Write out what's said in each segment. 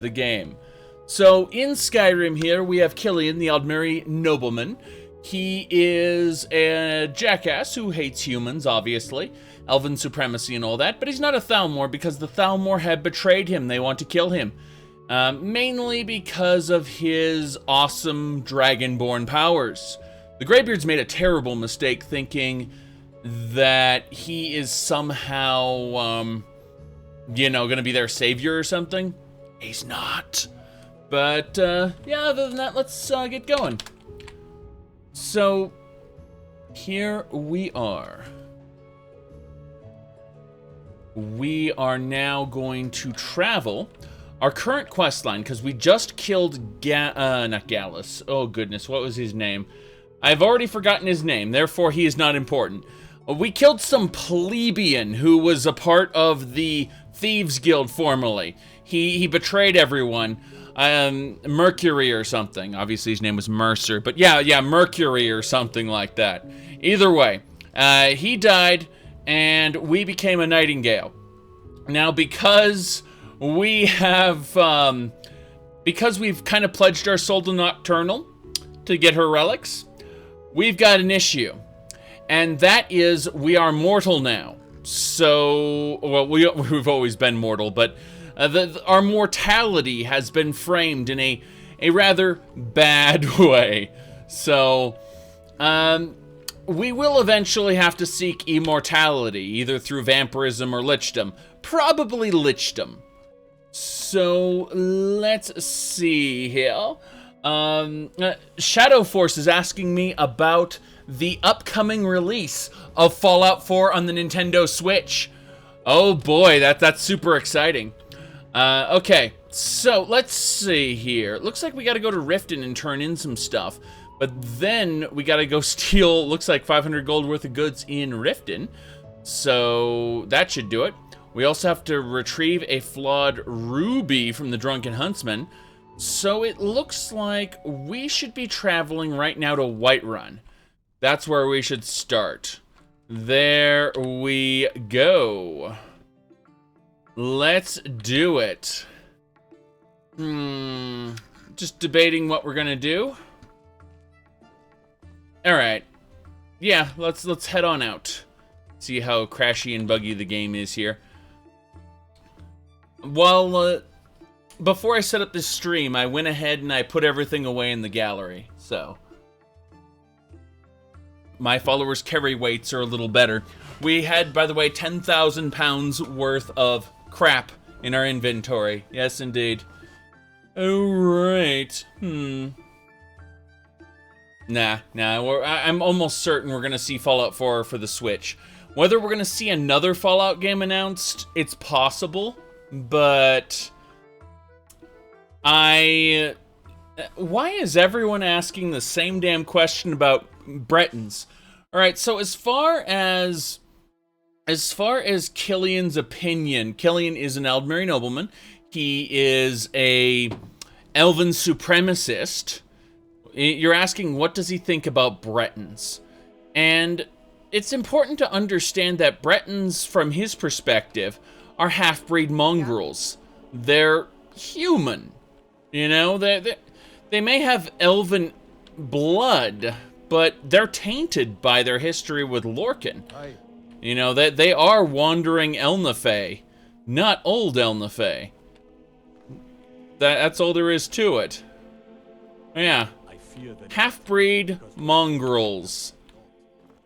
the game. So in Skyrim here, we have Killian, the Aldmeri nobleman. He is a jackass who hates humans, obviously. Elven supremacy and all that, but he's not a Thalmor because the Thalmor have betrayed him. They want to kill him. Mainly because of his awesome dragonborn powers. The Greybeards made a terrible mistake thinking that he is somehow, gonna be their savior or something. He's not. But, yeah, other than that, let's get going. So, here we are. We are now going to travel our current quest line, because we just killed not Gallus. Oh, goodness, what was his name? I've already forgotten his name, therefore he is not important. We killed some plebeian who was a part of the Thieves Guild formerly. He betrayed everyone. Mercury or something. Obviously his name was Mercer, but yeah, Mercury or something like that. Either way, he died, and we became a nightingale. Now, because we have, because we've kind of pledged our soul to Nocturnal to get her relics, we've got an issue. And that is, we are mortal now. So, well, we've always been mortal, but our mortality has been framed in a rather bad way. So, we will eventually have to seek immortality, either through vampirism or lichdom. Probably lichdom. So, let's see here. Shadow Force is asking me about the upcoming release of Fallout 4 on the Nintendo Switch. Oh boy, that's super exciting. Okay, so let's see here. Looks like we gotta go to Riften and turn in some stuff. But then we gotta go steal, looks like 500 gold worth of goods in Riften. So that should do it. We also have to retrieve a flawed ruby from the Drunken Huntsman. So it looks like we should be traveling right now to Whiterun. That's where we should start. There we go. Let's do it. Just debating what we're gonna do. Alright. Yeah, let's head on out. See how crashy and buggy the game is here. Well, before I set up this stream, I went ahead and I put everything away in the gallery, so my followers' carry weights are a little better. We had, by the way, 10,000 pounds worth of crap in our inventory. Yes, indeed. Alright. Nah. I'm almost certain we're gonna see Fallout 4 for the Switch. Whether we're gonna see another Fallout game announced, it's possible, but why is everyone asking the same damn question about Bretons? Alright, so as far as Killian's opinion, Killian is an Aldmeri nobleman. He is a elven supremacist. You're asking, what does he think about Bretons? And it's important to understand that Bretons, from his perspective, are half-breed mongrels. They're human. You know, they may have elven blood, but they're tainted by their history with Lorcan. You know, they are wandering Elnafey, not old Elnafey. That's all there is to it. Yeah. Half-breed mongrels.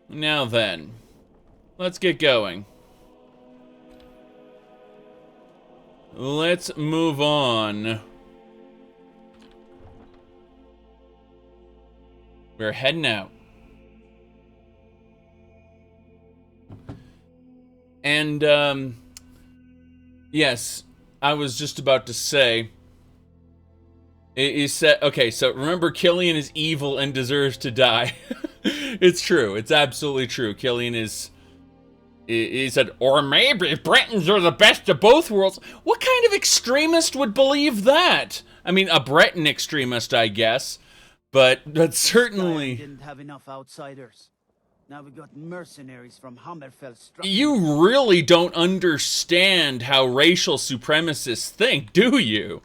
Now then, let's get going. Let's move on. We're heading out. And, yes, I was just about to say, he said, okay, so remember, Killian is evil and deserves to die. It's true. It's absolutely true. Killian is, he said, or maybe Bretons are the best of both worlds. What kind of extremist would believe that? I mean, a Breton extremist, I guess. But certainly didn't have enough outsiders. Now we got mercenaries from Hammerfell. You really don't understand how racial supremacists think, do you?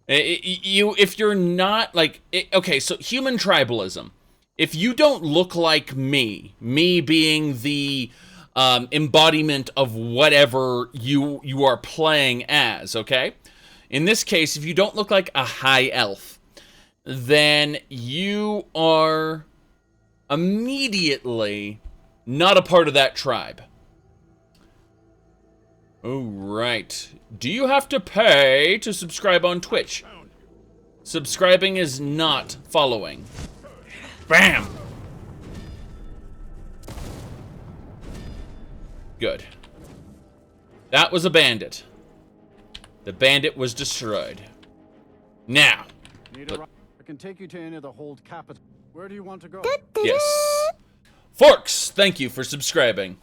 If you're not like, okay, so human tribalism. If you don't look like me being the embodiment of whatever you are playing as, okay? In this case, if you don't look like a high elf, then you are immediately not a part of that tribe. Oh, right. Do you have to pay to subscribe on Twitch? Subscribing is not following. Bam! Good. That was a bandit. The bandit was destroyed. Now. I can take you to any of the hold capital. Where do you want to go? Yes. Forks, thank you for subscribing.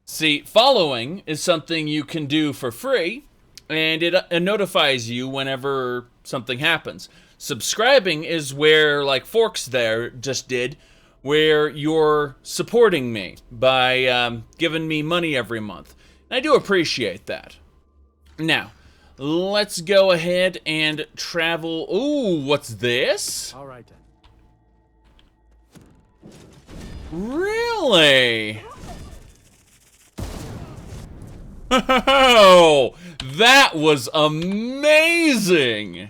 See, following is something you can do for free, and it notifies you whenever something happens. Subscribing is where, like Forks there just did, where you're supporting me by giving me money every month. And I do appreciate that. Now, let's go ahead and travel. Ooh, what's this? All right then. Really? Oh, that was amazing.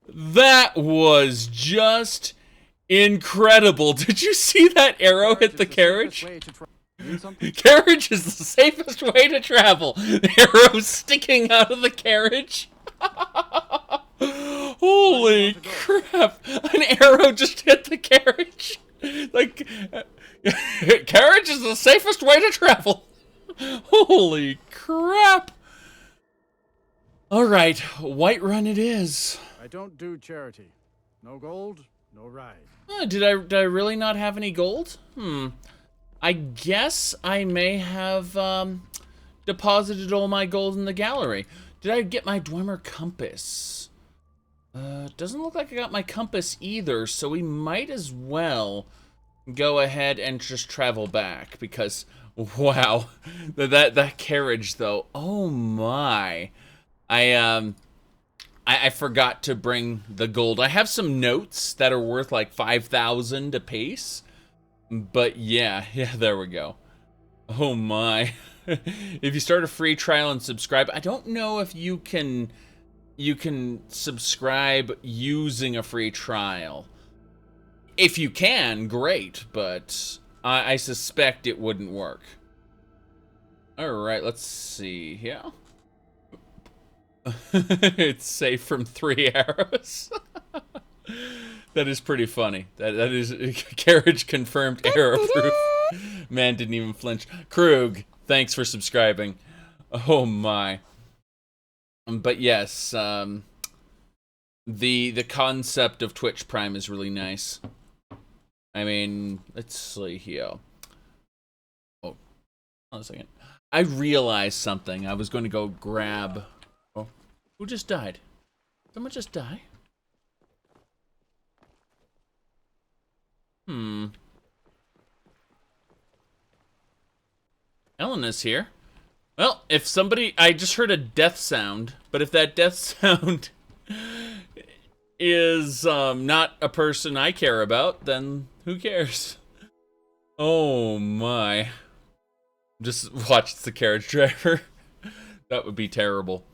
That was just incredible. Did you see that arrow hit the carriage? Carriage is the safest way to travel. Arrow sticking out of the carriage. Holy crap. An arrow just hit the carriage. Like, carriage is the safest way to travel. Holy crap. Alright, Whiterun it is. I don't do charity. No gold, no ride. Did I really not have any gold? I guess I may have deposited all my gold in the gallery. Did I get my Dwemer compass? Doesn't look like I got my compass either, so we might as well go ahead and just travel back, because wow, that carriage though, oh my. I forgot to bring the gold. I have some notes that are worth like 5,000 apiece. But yeah, there we go. Oh my. If you start a free trial and subscribe, I don't know if you can subscribe using a free trial. If you can, great, but I suspect it wouldn't work. Alright, let's see here. It's safe from 3 arrows. That is pretty funny. That is carriage confirmed arrow proof. Man didn't even flinch. Krug, thanks for subscribing. Oh my. But yes, the concept of Twitch Prime is really nice. I mean, let's see here. Oh, hold on a second. I realized something. I was going to go grab. Oh, who just died? Someone just die? Elena's here. Well, if somebody... I just heard a death sound, but if that death sound is not a person I care about, then who cares? Oh my. Just watch the carriage driver. That would be terrible.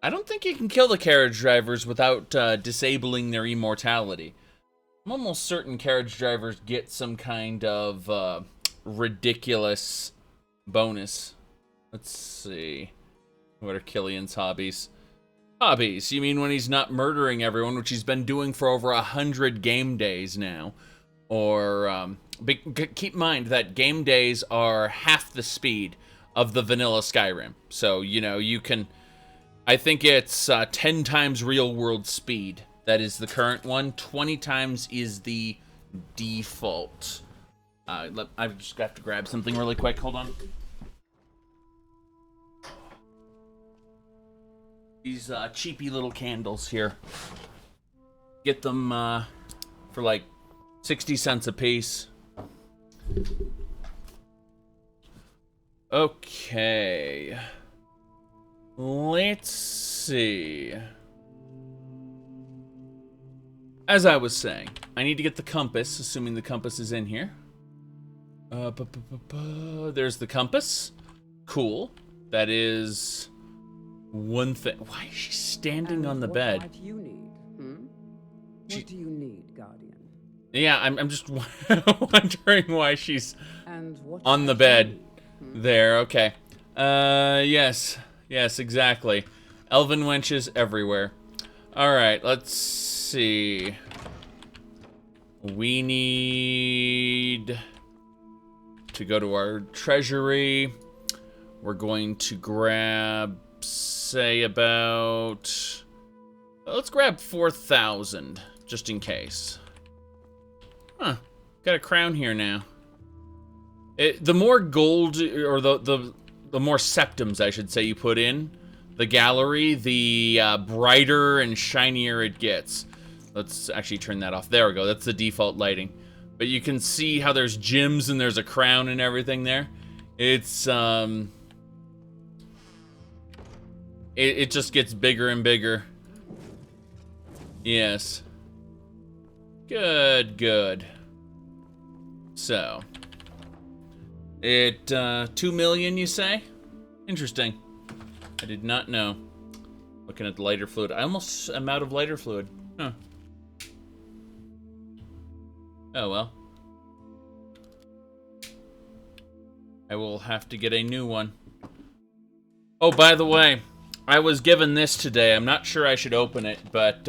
I don't think you can kill the carriage drivers without disabling their immortality. I'm almost certain carriage drivers get some kind of ridiculous bonus. Let's see. What are Killian's hobbies? Hobbies? You mean when he's not murdering everyone, which he's been doing for over 100 game days now? Or, keep in mind that game days are half the speed of the vanilla Skyrim. So, you know, you can... I think it's 10 times real world speed. That is the current one. 20 times is the default. I just got to grab something really quick. Hold on. These cheapy little candles here. Get them for like 60 cents a piece. Okay. Let's see. As I was saying, I need to get the compass, assuming the compass is in here. There's the compass. Cool. That is one thing. Why is she standing on the bed? What might you need? What do you need, Guardian? Yeah, I'm just wondering why she's And what on the might bed. you need? There, okay. Yes. Yes, exactly. Elven wenches everywhere. Alright, let's see. We need to go to our treasury. We're going to grab, say, about... Let's grab 4,000, just in case. Huh. Got a crown here now. The more gold, or the more septums, I should say, you put in the gallery, the brighter and shinier it gets. Let's actually turn that off. There we go. That's the default lighting. But you can see how there's gems and there's a crown and everything there. It's, it just gets bigger and bigger. Yes. Good, good. So. 2 million, you say? Interesting. I did not know. Looking at the lighter fluid. I almost am out of lighter fluid. Huh. Oh, well. I will have to get a new one. Oh, by the way, I was given this today. I'm not sure I should open it, but,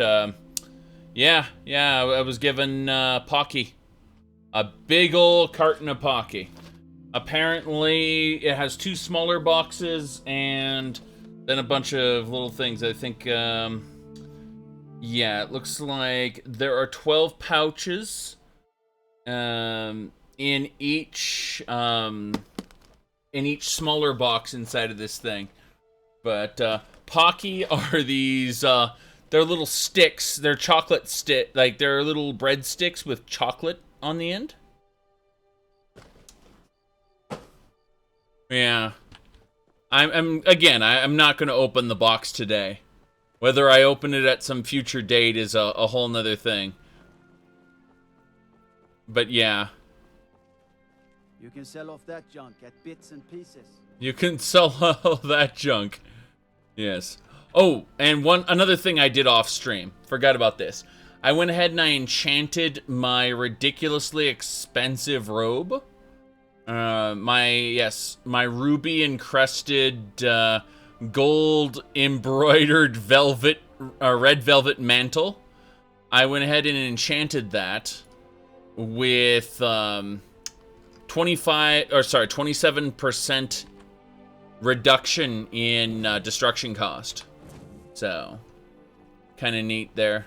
yeah, I was given, Pocky. A big ol' carton of Pocky. Apparently, it has 2 smaller boxes and then a bunch of little things. I think, yeah, it looks like there are 12 pouches in each smaller box inside of this thing. But Pocky are these, they're little sticks. They're chocolate stick, like they're little bread sticks with chocolate on the end. Yeah. I'm not gonna open the box today. Whether I open it at some future date is a whole nother thing. But yeah. You can sell off that junk at bits and pieces. You can sell all that junk. Yes. Oh, and another thing I did off stream. Forgot about this. I went ahead and I enchanted my ridiculously expensive robe. My ruby encrusted gold embroidered velvet red velvet mantle. I went ahead and enchanted that with 27% reduction in destruction cost. So, kind of neat there.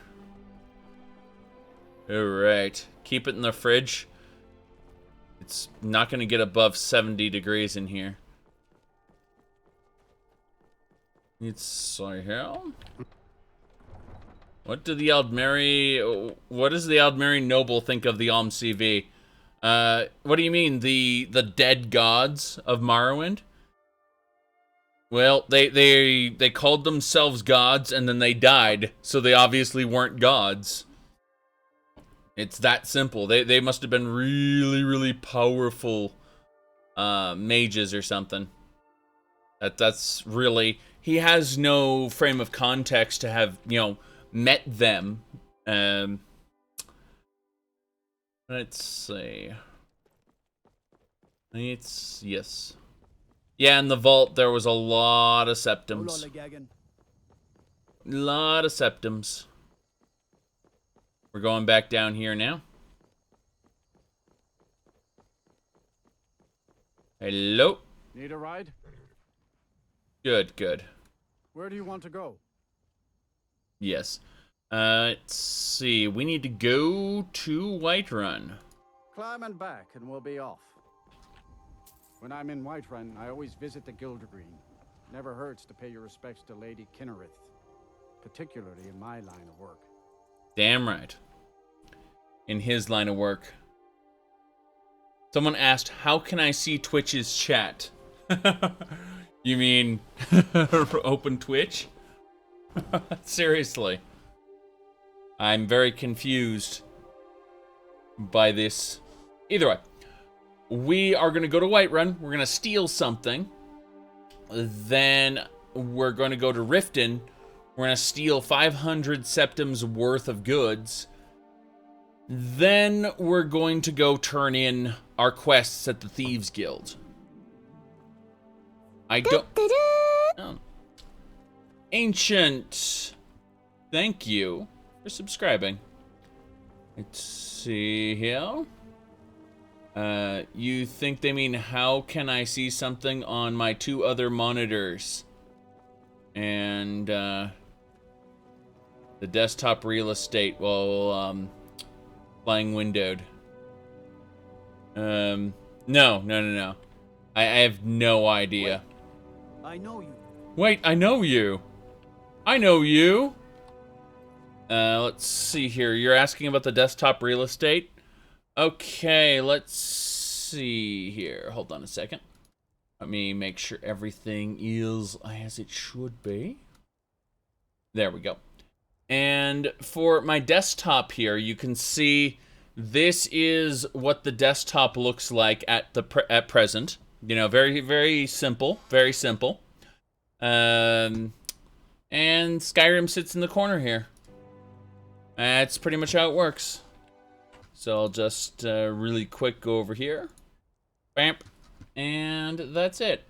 All right, keep it in the fridge. It's not going to get above 70 degrees in here. Sorry, here. What does the Aldmeri noble think of the Alm CV? What do you mean, the dead gods of Morrowind? Well, they called themselves gods and then they died, so they obviously weren't gods. It's that simple. They must have been really, really powerful mages or something. That's really... He has no frame of context to have, met them. Let's see. Yes. Yeah, in the vault there was a lot of septums. Lot of septums. We're going back down here now. Hello. Need a ride? Good. Where do you want to go? Yes. Let's see. We need to go to Whiterun. Climb and back and we'll be off. When I'm in Whiterun, I always visit the Gildergreen. Never hurts to pay your respects to Lady Kinnerith, particularly in my line of work. Damn right. In his line of work. Someone asked, how can I see Twitch's chat? You mean open Twitch? Seriously. I'm very confused by this. Either way, we are going to go to Whiterun. We're going to steal something. Then we're going to go to Riften. We're going to steal 500 septims worth of goods. Then we're going to go turn in our quests at the Thieves Guild. I don't... Oh. Ancient. Thank you for subscribing. Let's see here. You think they mean, how can I see something on my 2 other monitors? And, the desktop real estate while, playing windowed. No. I have no idea. I know you. Wait, I know you. I know you. Let's see here. You're asking about the desktop real estate? Okay, let's see here. Hold on a second. Let me make sure everything is as it should be. There we go. And for my desktop here, you can see this is what the desktop looks like at present. You know, very, very simple. Very simple. And Skyrim sits in the corner here. That's pretty much how it works. So I'll just really quick go over here. Bam. And that's it.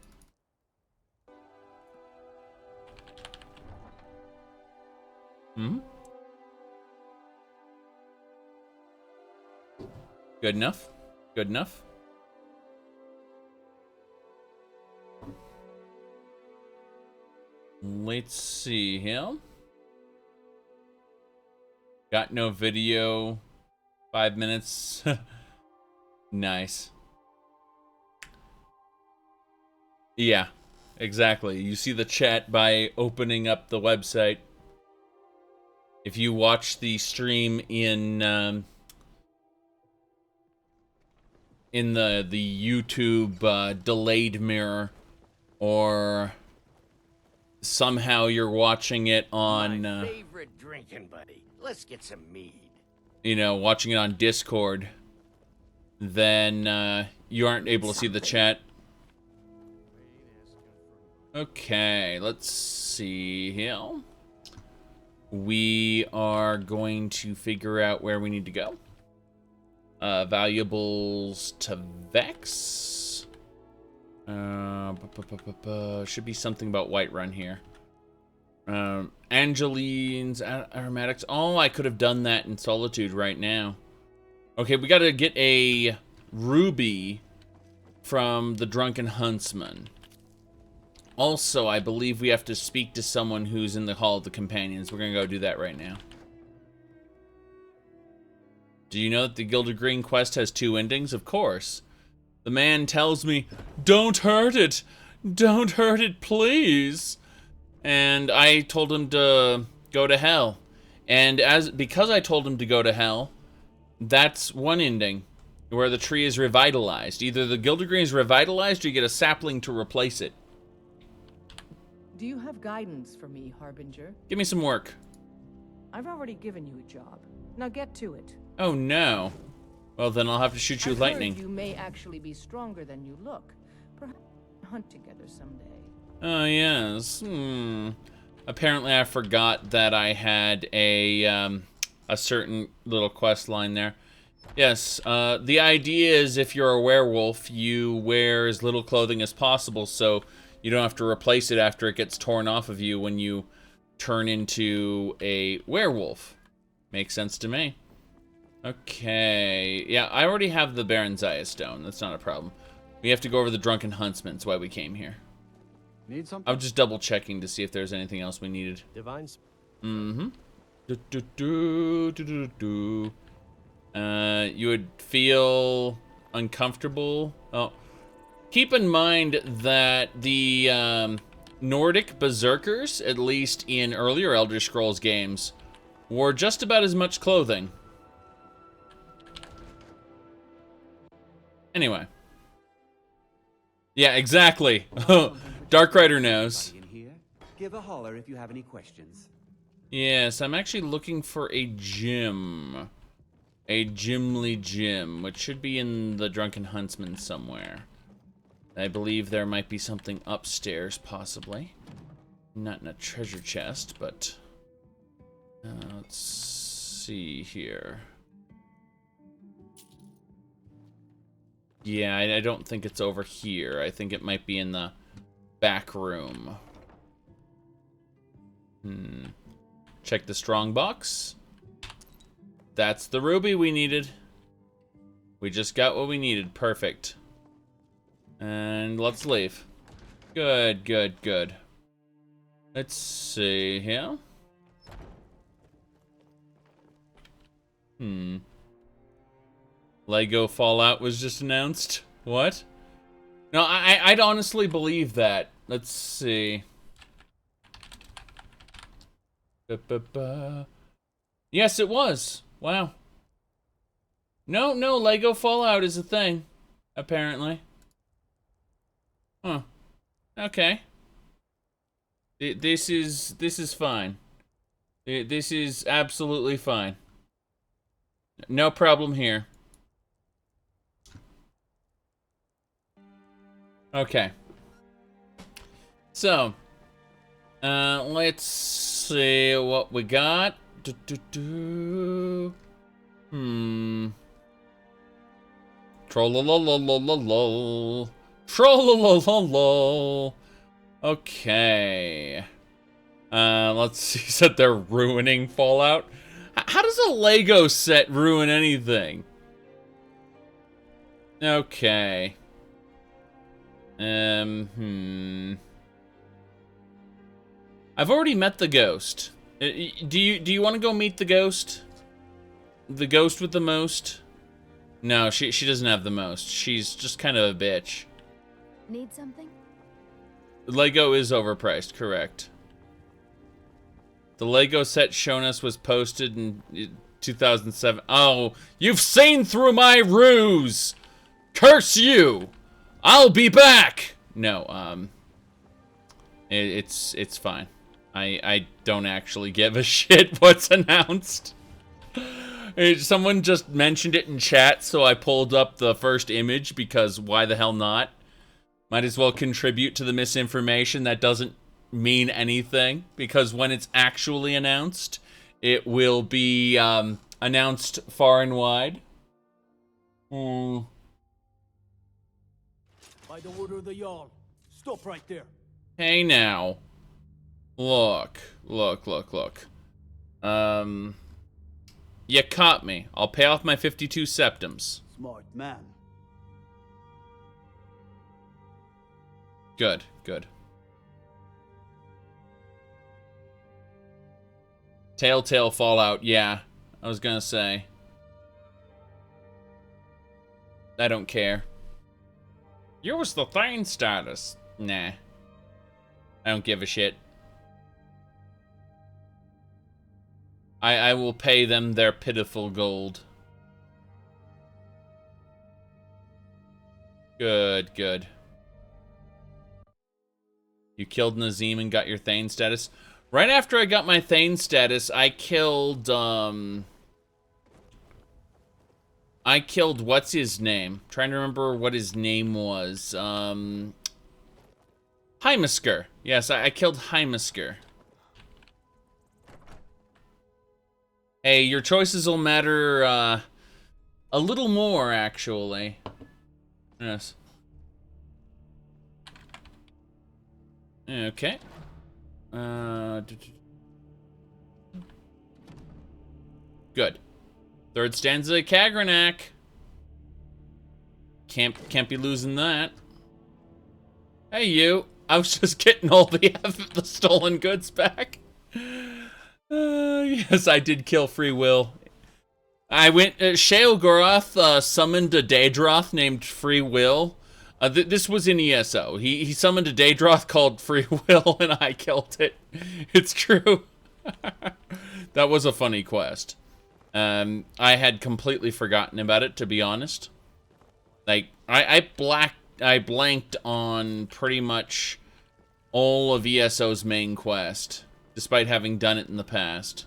Good enough. Good enough. Let's see here. Got no video. 5 minutes. Nice. Yeah, exactly. You see the chat by opening up the website. If you watch the stream in the YouTube delayed mirror, or somehow you're watching it on My favorite drinking buddy. Let's get some mead. You know, watching it on Discord, then you aren't able to see the chat. Okay, let's see here. We are going to figure out where we need to go. Valuables to Vex. Should be something about Whiterun here. Angeline's aromatics. Oh, I could have done that in Solitude right now. Okay, we gotta get a ruby from the Drunken Huntsman. Also, I believe we have to speak to someone who's in the Hall of the Companions. We're gonna go do that right now. Do you know that the Gilded Green quest has 2 endings? Of course. The man tells me, "Don't hurt it! Don't hurt it, please!" And I told him to go to hell. And because I told him to go to hell, that's one ending, where the tree is revitalized. Either the Gilded Green is revitalized, or you get a sapling to replace it. Do you have guidance for me, Harbinger? Give me some work. I've already given you a job. Now get to it. Oh no. Well, then I'll have to shoot you with lightning. Heard you may actually be stronger than you look. Perhaps hunt together someday. Oh yes. Apparently I forgot that I had a certain little quest line there. Yes, the idea is if you're a werewolf, you wear as little clothing as possible, so you don't have to replace it after it gets torn off of you when you turn into a werewolf. Makes sense to me. Okay. Yeah, I already have the Baron Zaya Stone. That's not a problem. We have to go over the Drunken Huntsman. That's why we came here. Need something? I'm just double checking to see if there's anything else we needed. Divines. You would feel uncomfortable. Oh. Keep in mind that the Nordic berserkers, at least in earlier Elder Scrolls games, wore just about as much clothing. Anyway. Yeah, exactly. Dark Rider knows. In here, give a holler if you have any questions. Yes, I'm actually looking for a gym. A Gimli gym, which should be in the Drunken Huntsman somewhere. I believe there might be something upstairs, possibly. Not in a treasure chest, but... let's see here. Yeah, I don't think it's over here. I think it might be in the back room. Check the strong box. That's the ruby we needed. We just got what we needed. Perfect. And let's leave. Good, good, good. Let's see here. Lego Fallout was just announced. What? No, I'd honestly believe that. Let's see. Yes, it was. Wow. No, Lego Fallout is a thing, apparently. Huh. Okay. This is fine. This is absolutely fine. No problem here. Okay. So, let's see what we got. Trollololololol. Trollolololol. Okay. Let's see. Said they're ruining Fallout. How does a Lego set ruin anything? Okay. I've already met the ghost. Do you want to go meet the ghost? The ghost with the most? No, she doesn't have the most. She's just kind of a bitch. Need something? Lego is overpriced, correct. The Lego set shown us was posted in 2007. Oh, you've seen through my ruse! Curse you! I'll be back! No, it's fine. I don't actually give a shit what's announced. Someone just mentioned it in chat, so I pulled up the first image because why the hell not? Might as well contribute to the misinformation that doesn't mean anything, because when it's actually announced, it will be announced far and wide. By the order of the Jarl, stop right there. Hey now. Look. You caught me. I'll pay off my 52 septums. Smart man. Good. Telltale Fallout, yeah. I was gonna say. I don't care. Use the Thane status. Nah. I don't give a shit. I will pay them their pitiful gold. Good. You killed Nazim and got your Thane status? Right after I got my Thane status, I killed what's his name? Trying to remember what his name was. Heimesker. Yes, I killed Heimesker. Hey, your choices will matter a little more, actually. Yes. Okay. Good. Third stanza of Kagranak. Can't be losing that. Hey, you. I was just getting all the stolen goods back. Yes, I did kill Free Will. I went, Sheogorath summoned a Daedroth named Free Will. This was in ESO. He summoned a Daedroth called Free Will, and I killed it. It's true. That was a funny quest. I had completely forgotten about it, to be honest. Like, I blanked on pretty much all of ESO's main quest. despite having done it in the past.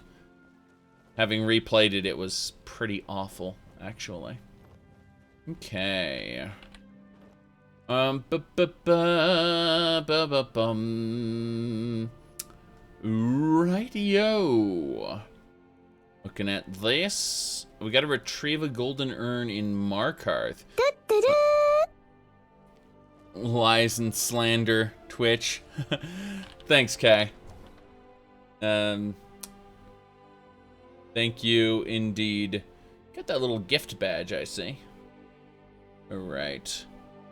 Having replayed it, it was pretty awful, actually. Okay. Rightio. Looking at this, we got to retrieve a golden urn in Markarth. Lies and slander, Twitch. Thanks, Kai. Thank you, indeed. Got that little gift badge, I see. Alright.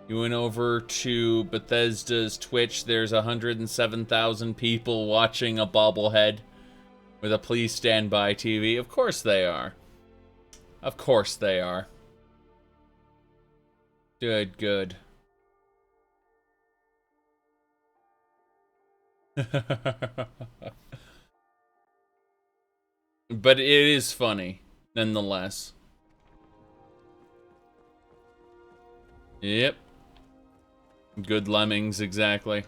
You went over to Bethesda's Twitch. There's 107,000 people watching a bobblehead with a please stand by TV. Of course they are. Of course they are. Good, good. But it is funny, nonetheless. Yep. Good lemmings, exactly.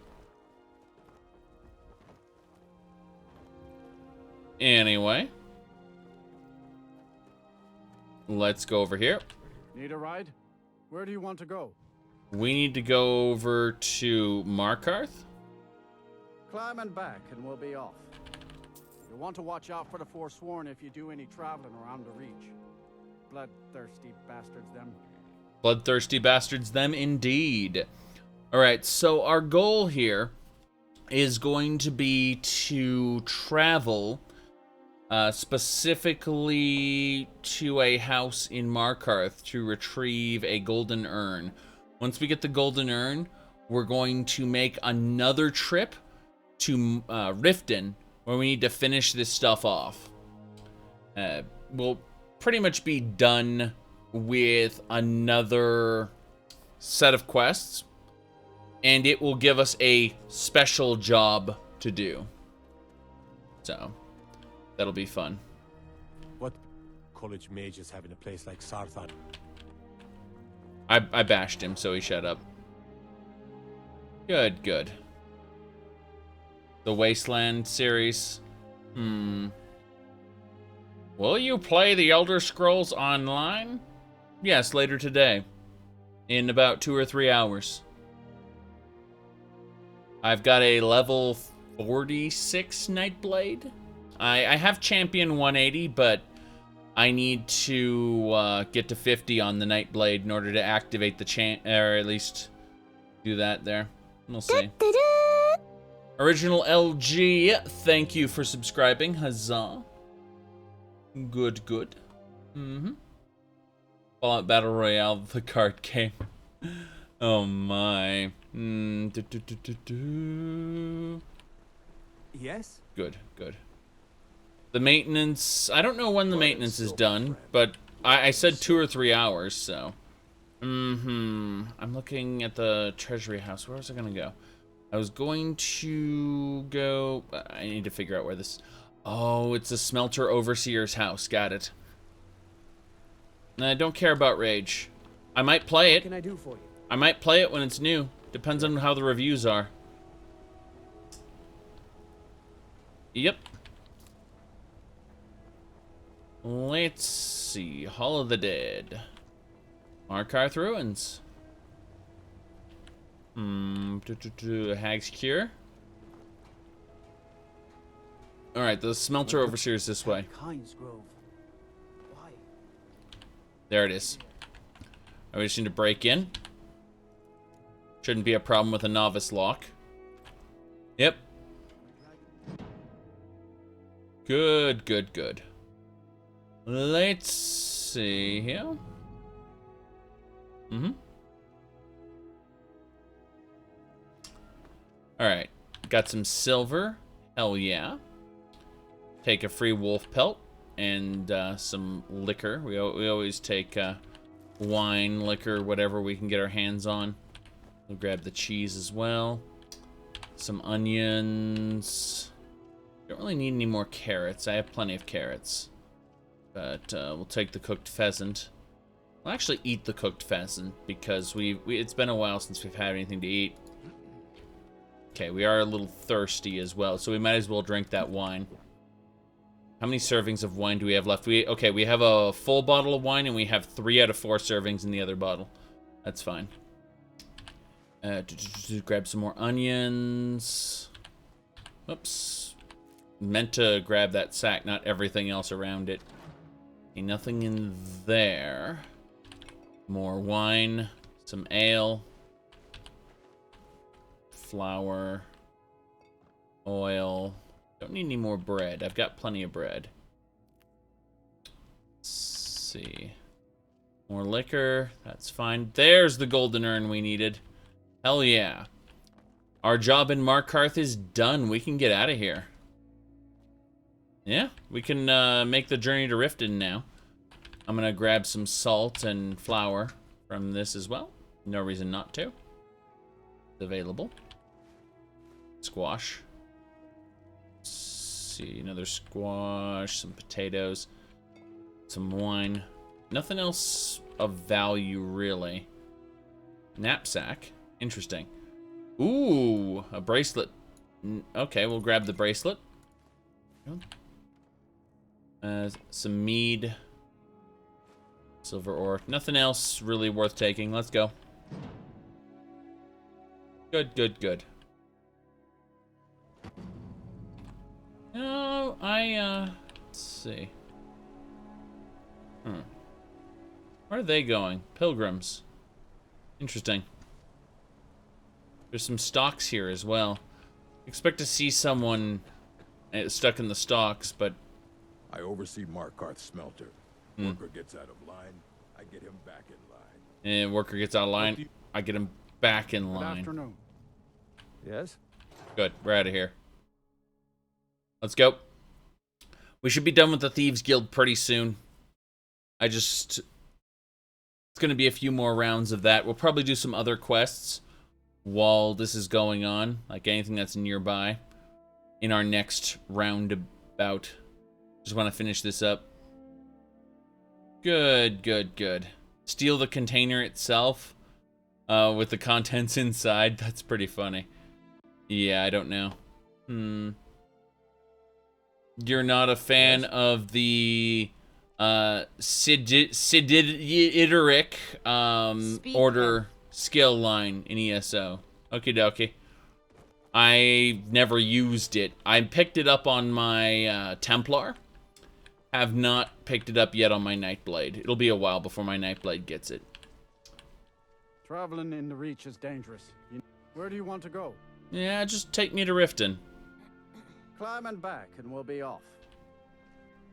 Anyway. Let's go over here. Need a ride? Where do you want to go? We need to go over to Markarth. Climb and back, and we'll be off. You'll want to watch out for the Forsworn if you do any traveling around the Reach. Bloodthirsty bastards, them. Bloodthirsty bastards, them indeed. Alright, so our goal here is going to be to travel specifically to a house in Markarth to retrieve a golden urn. Once we get the golden urn, we're going to make another trip to Riften, where we need to finish this stuff off. We'll pretty much be done with another set of quests, and it will give us a special job to do. So, that'll be fun. What college mages have in a place like Sarthan? I bashed him, so he shut up. Good, good. The Wasteland series. Will you play the Elder Scrolls Online? Yes, later today. In about 2 or 3 hours. I've got a level 46 Nightblade. I have Champion 180, but I need to get to 50 on the Nightblade in order to activate the or at least do that there. We'll see. Original LG, thank you for subscribing. Huzzah. Good, good. Fallout Battle Royale, the card game. Oh my. Yes? Good, good. The maintenance, I don't know when the maintenance is done, but I said 2 or 3 hours, so. I'm looking at the treasury house. Where was I gonna go? I was going to go, I need to figure out where this, oh, it's the smelter overseer's house. Got it. I don't care about Rage. I might play it. What can I do for you? I might play it when it's new. Depends on how the reviews are. Yep. Let's see. Hall of the Dead. Markarth Ruins. Hag's Cure. Alright, the smelter overseer is this way. Heinz Grove. Why? There it is. We just need to break in. Shouldn't be a problem with a novice lock. Yep. Good, good, good. Let's see here. Alright. Got some silver. Hell yeah. Take a free wolf pelt. And some liquor. We always take wine, liquor, whatever we can get our hands on. We'll grab the cheese as well. Some onions. Don't really need any more carrots. I have plenty of carrots. But we'll take the cooked pheasant. We'll actually eat the cooked pheasant because it's been a while since we've had anything to eat. Okay, we are a little thirsty as well, so we might as well drink that wine. How many servings of wine do we have left? Okay, we have a full bottle of wine, and we have 3 out of 4 servings in the other bottle. That's fine. Grab some more onions. Oops. Meant to grab that sack, not everything else around it. Okay, nothing in there. More wine. Some ale. Flour. Oil. Don't need any more bread. I've got plenty of bread. Let's see. More liquor. That's fine. There's the golden urn we needed. Hell yeah. Our job in Markarth is done. We can get out of here. Yeah, we can make the journey to Riften now. I'm going to grab some salt and flour from this as well. No reason not to. It's available. Squash. Let's see, another squash, some potatoes, some wine. Nothing else of value, really. Knapsack. Interesting. Ooh, a bracelet. Okay, we'll grab the bracelet. Some mead. Silver ore. Nothing else really worth taking. Let's go. Good, good, good. No, let's see. Where are they going? Pilgrims. Interesting. There's some stocks here as well. Expect to see someone stuck in the stocks, but... I oversee Markarth's smelter. Worker gets out of line, I get him back in line. And worker gets out of line, I get him back in line. Good afternoon. Yes? Good, we're out of here. Let's go. We should be done with the Thieves Guild pretty soon. It's going to be a few more rounds of that. We'll probably do some other quests while this is going on, like anything that's nearby, in our next roundabout. Just want to finish this up. Good, good, good. Steal the container itself with the contents inside. That's pretty funny. Yeah, I don't know. You're not a fan of the Sidideric order skill line in ESO. Okie dokie. I never used it. I picked it up on my Templar. Have not picked it up yet on my Nightblade. It'll be a while before my Nightblade gets it. Traveling in the Reach is dangerous. Where do you want to go? Yeah, just take me to Riften. Climb and back, and we'll be off.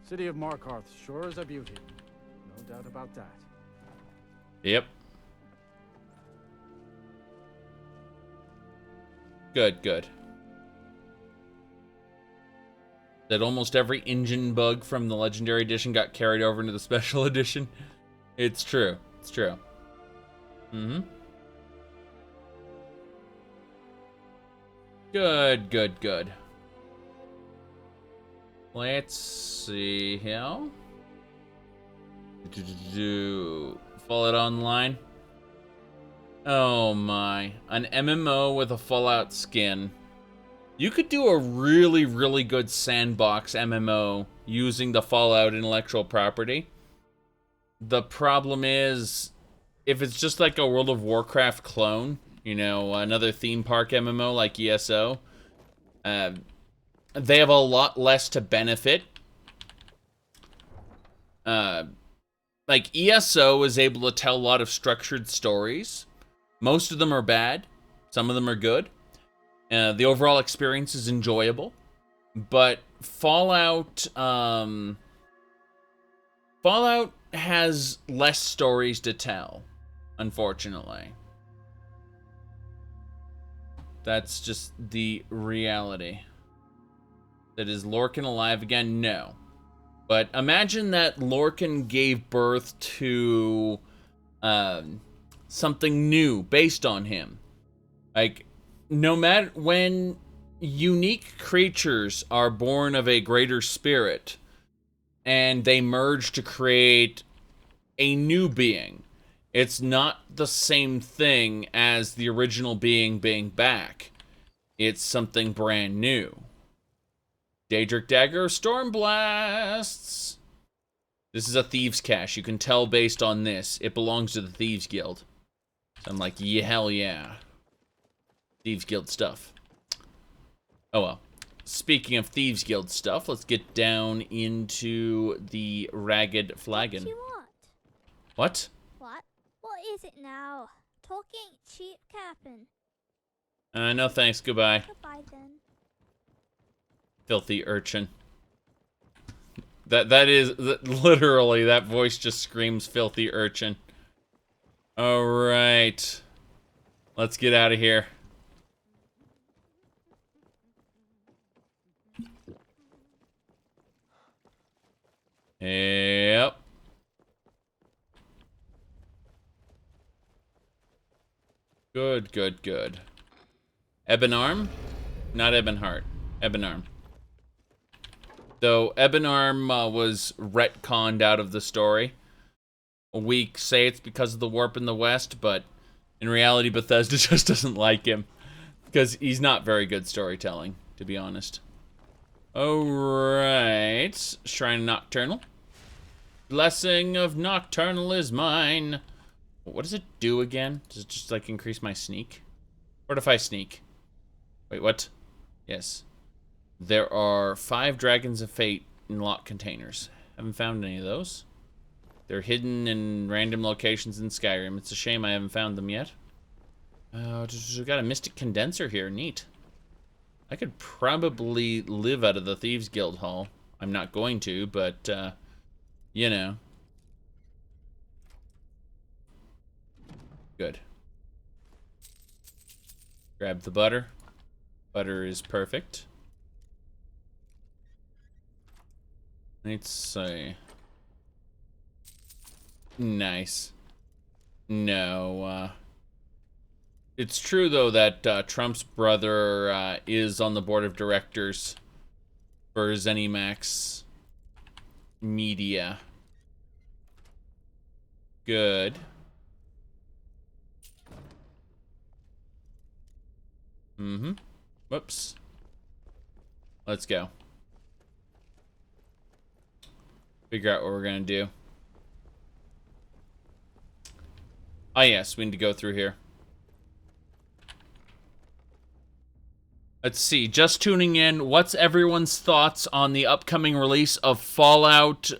City of Markarth sure is a beauty. No doubt about that. Yep. Good, good. That almost every engine bug from the Legendary Edition got carried over into the Special Edition. It's true. It's true. Good, good, good. Let's see here. Fallout Online. Oh my. An MMO with a Fallout skin. You could do a really, really good sandbox MMO using the Fallout intellectual property. The problem is, if it's just like a World of Warcraft clone, you know, another theme park MMO like ESO, they have a lot less to benefit. Like, ESO is able to tell a lot of structured stories. Most of them are bad. Some of them are good. The overall experience is enjoyable. But Fallout has less stories to tell, unfortunately. That's just the reality. That is Lorcan alive again? No. But imagine that Lorcan gave birth to something new based on him. Like, no matter when unique creatures are born of a greater spirit and they merge to create a new being, it's not the same thing as the original being back. It's something brand new. Daedric Dagger, Storm Blasts. This is a Thieves' Cache. You can tell based on this. It belongs to the Thieves Guild. So I'm like, yeah, hell yeah. Thieves Guild stuff. Oh well. Speaking of Thieves Guild stuff, let's get down into the Ragged Flagon. What do you want? What? What? What is it now? Talking cheap, Captain. No thanks, goodbye. Goodbye then. Filthy urchin. That is literally, that voice just screams filthy urchin. Alright. Let's get out of here. Yep. Good, good, good. Ebonarm? Not Ebonheart. Ebonarm. Though Ebonarm was retconned out of the story. We say it's because of the warp in the West, but in reality Bethesda just doesn't like him. Because he's not very good storytelling, to be honest. Alright. Shrine Nocturnal. Blessing of Nocturnal is mine. What does it do again? Does it just, like, increase my sneak? What if I sneak? Wait, what? Yes. There are 5 Dragons of Fate in locked containers. Haven't found any of those. They're hidden in random locations in Skyrim. It's a shame I haven't found them yet. We've got a Mystic Condenser here. Neat. I could probably live out of the Thieves Guild Hall. I'm not going to, but, you know. Good. Grab the butter. Butter is perfect. Let's see. Nice. No, it's true, though, that Trump's brother is on the board of directors for ZeniMax Media. Good. Mm-hmm. Whoops. Let's go. Figure out what we're gonna do. Ah, yes, we need to go through here. Let's see, just tuning in, what's everyone's thoughts on the upcoming release of Fallout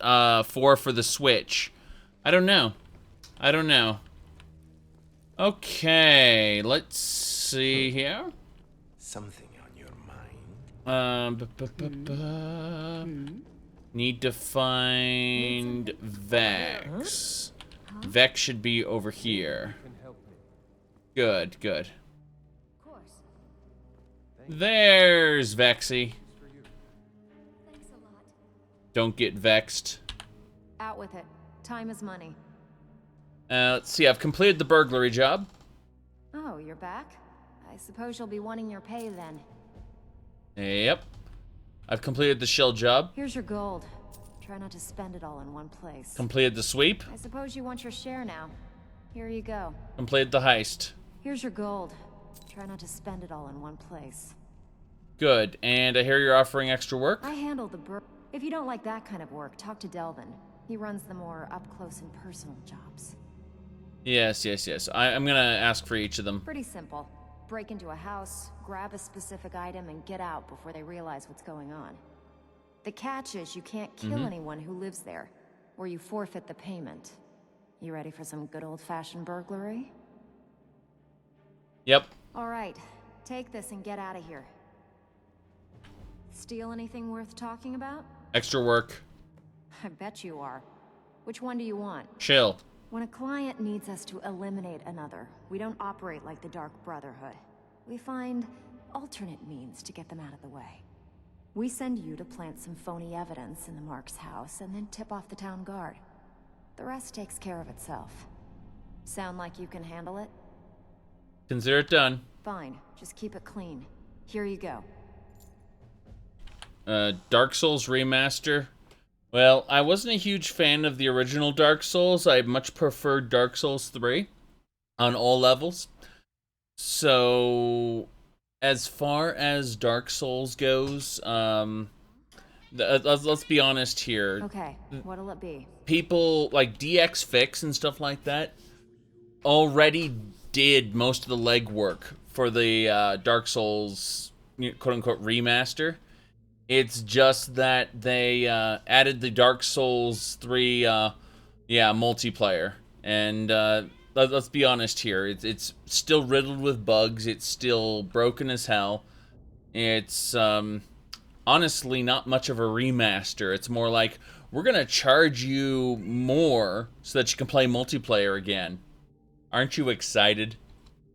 4 for the Switch? I don't know. I don't know. Okay, let's see here. Something on your mind? Need to find Vex. Vex should be over here. Good, good. There's Vexy. Thanks a lot. Don't get vexed. Out with it. Time is money. Let's see, I've completed the burglary job. Oh, you're back? I suppose you'll be wanting your pay then. Yep. I've completed the shell job. Here's your gold. Try not to spend it all in one place. Completed the sweep. I suppose you want your share now. Here you go. Completed the heist. Here's your gold. Try not to spend it all in one place. Good. And I hear you're offering extra work? I handle the If you don't like that kind of work, talk to Delvin. He runs the more up-close and personal jobs. Yes, yes, yes. I'm gonna ask for each of them. Pretty simple. Break into a house, grab a specific item, and get out before they realize what's going on. The catch is you can't kill anyone who lives there, or you forfeit the payment. You ready for some good old-fashioned burglary? Yep. All right. Take this and get out of here. Steal anything worth talking about? Extra work. I bet you are. Which one do you want? Chill. When a client needs us to eliminate another, we don't operate like the Dark Brotherhood. We find alternate means to get them out of the way. We send you to plant some phony evidence in the Mark's house and then tip off the town guard. The rest takes care of itself. Sound like you can handle it? Consider it done. Fine. Just keep it clean. Here you go. Dark Souls Remaster. Well, I wasn't a huge fan of the original Dark Souls. I much preferred Dark Souls 3 on all levels. So, As far as Dark Souls goes, let's be honest here. Okay, what'll it be? People like DX Fix and stuff like that already did most of the legwork for the Dark Souls quote-unquote remaster. It's just that they added the Dark Souls 3 multiplayer. And let's be honest here. It's still riddled with bugs. It's still broken as hell. It's honestly not much of a remaster. It's more like, we're going to charge you more so that you can play multiplayer again. Aren't you excited?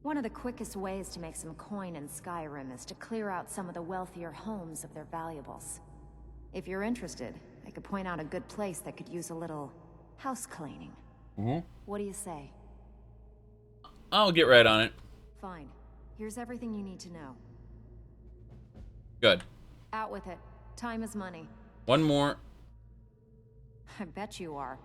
One of the quickest ways to make some coin in Skyrim is to clear out some of the wealthier homes of their valuables. If you're interested, I could point out a good place that could use a little house cleaning. What do you say? I'll get right on it. Fine. Here's everything you need to know. Good. Out with it. Time is money. One more. I bet you are.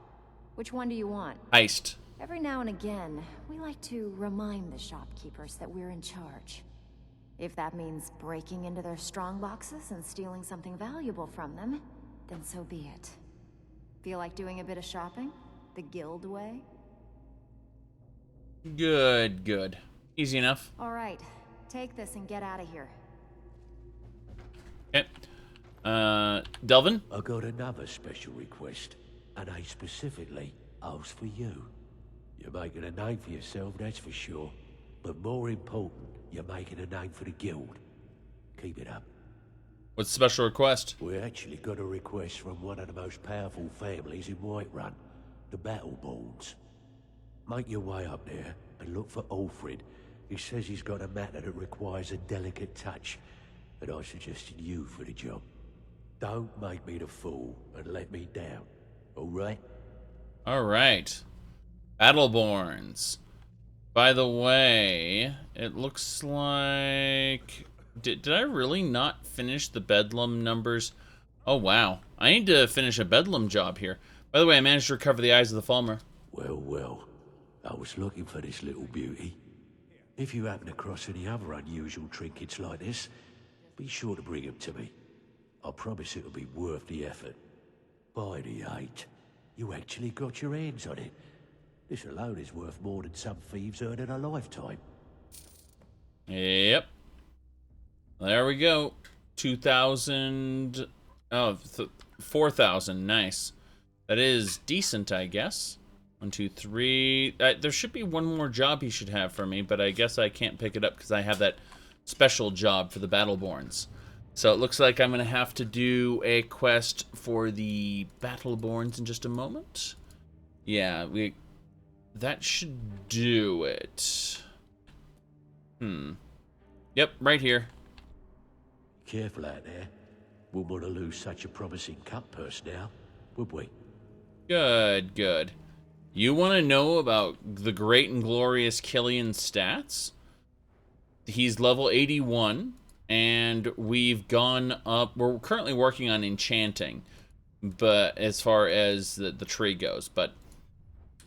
Which one do you want? Iced. Every now and again, we like to remind the shopkeepers that we're in charge. If that means breaking into their strong boxes and stealing something valuable from them, then so be it. Feel like doing a bit of shopping? The guild way? Good, good. Easy enough. All right. Take this and get out of here. Okay. Delvin? I got another special request, and I specifically asked for you. You're making a name for yourself, that's for sure. But more important, you're making a name for the guild. Keep it up. What's the special request? We actually got a request from one of the most powerful families in Whiterun, the Battleborns. Make your way up there and look for Alfred. He says he's got a matter that requires a delicate touch, and I suggested you for the job. Don't make me the fool and let me down, all right? All right. Battleborns. By the way, it looks like... Did I really not finish the Bedlam numbers? Oh, wow. I need to finish a Bedlam job here. By the way, I managed to recover the eyes of the Falmer. Well, well. I was looking for this little beauty. If you happen across any other unusual trinkets like this, be sure to bring them to me. I promise it'll be worth the effort. By the 8, you actually got your hands on it. This alone is worth more than some thieves earn in a lifetime. Yep. There we go. 2,000... Oh, 4,000. Nice. That is decent, I guess. 1, 2, 3... there should be one more job he should have for me, but I guess I can't pick it up because I have that special job for the Battleborns. So it looks like I'm going to have to do a quest for the Battleborns in just a moment. Yeah, that should do it. Yep, right here. Careful out there. Wouldn't want to lose such a promising cut purse now, would we? Good, good. You want to know about the great and glorious Killian's stats? He's level 81, and we've gone up... We're currently working on enchanting, but as far as the tree goes. But,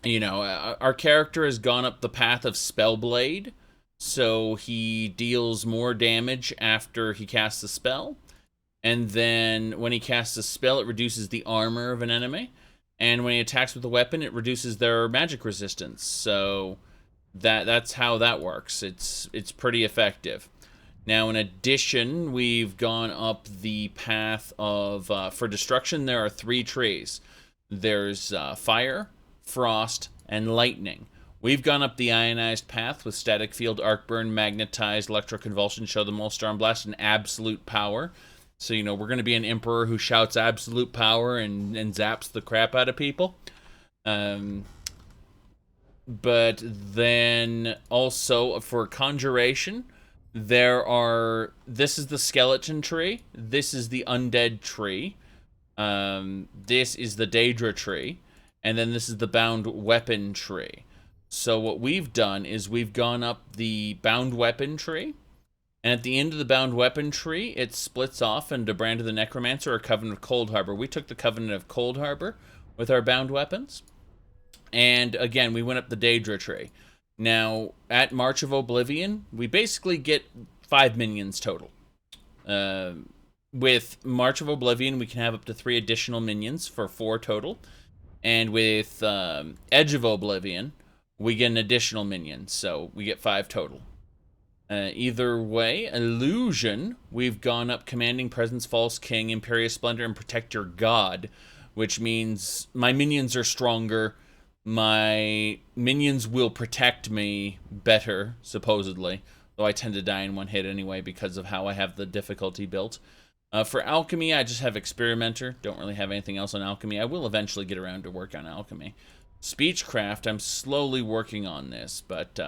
you know, our character has gone up the path of Spellblade, so he deals more damage after he casts a spell. And then when he casts a spell, it reduces the armor of an enemy. And when he attacks with a weapon, it reduces their magic resistance. So that's how that works. It's pretty effective. Now, in addition, we've gone up the path of... for destruction, there are 3 trees. There's fire, frost, and lightning. We've gone up the ionized path with static field, arc burn, magnetized, electroconvulsion, show them all, storm blast, and absolute power. So, you know, we're going to be an emperor who shouts absolute power and zaps the crap out of people. But then also for conjuration, this is the skeleton tree. This is the undead tree. This is the Daedra tree. And then this is the bound weapon tree. So what we've done is we've gone up the bound weapon tree. And at the end of the bound weapon tree, it splits off into Brand of the Necromancer or Covenant of Cold Harbor. We took the Covenant of Cold Harbor with our bound weapons. And again, we went up the Daedra tree. Now, at March of Oblivion, we basically get 5 minions total. With March of Oblivion, we can have up to 3 additional minions for 4 total. And with Edge of Oblivion, we get an additional minion, so we get 5 total. Either way, Illusion, we've gone up Commanding Presence, False King, Imperious Splendor, and Protect Your God, which means my minions are stronger. My minions will protect me better, supposedly. Though I tend to die in one hit anyway because of how I have the difficulty built. For Alchemy, I just have Experimenter. Don't really have anything else on Alchemy. I will eventually get around to work on Alchemy. Speechcraft, I'm slowly working on this, but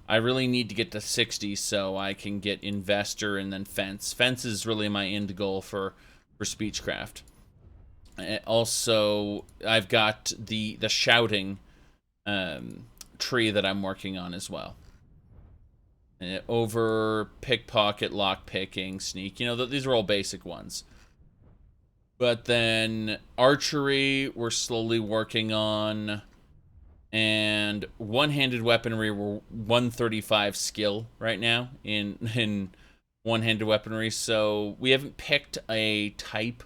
I really need to get to 60 so I can get Investor and then Fence. Fence is really my end goal for Speechcraft. Also, I've got the Shouting tree that I'm working on as well. Over Pickpocket, Lockpicking, Sneak. You know, these are all basic ones. But then Archery, we're slowly working on. And One-Handed Weaponry, we're 135 skill right now in One-Handed Weaponry. So we haven't picked a type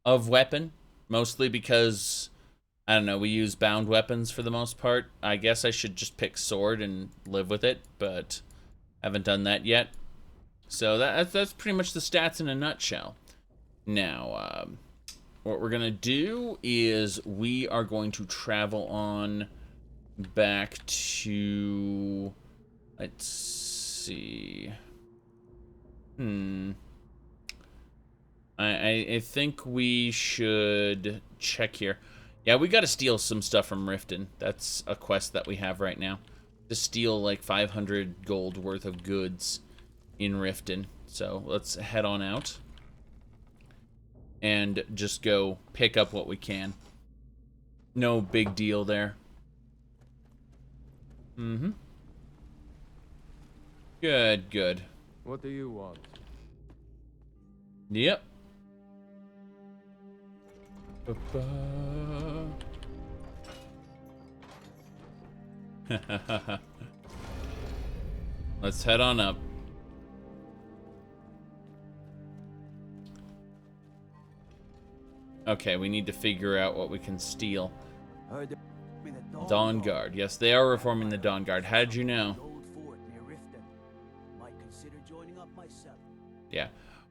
of weapon. Mostly because, I don't know, we use bound weapons for the most part. I guess I should just pick sword and live with it, but haven't done that yet. So that's pretty much the stats in a nutshell. Now, what we're going to do is we are going to travel on back to, let's see. I think we should check here. Yeah, we got to steal some stuff from Riften. That's a quest that we have right now. To steal like 500 gold worth of goods in Riften. So let's head on out. And just go pick up what we can. No big deal there. Good, good. What do you want? Yep. Let's head on up. Okay, we need to figure out what we can steal. Dawn Guard. Yes, they are reforming the Dawn Guard. How did you know? Yeah.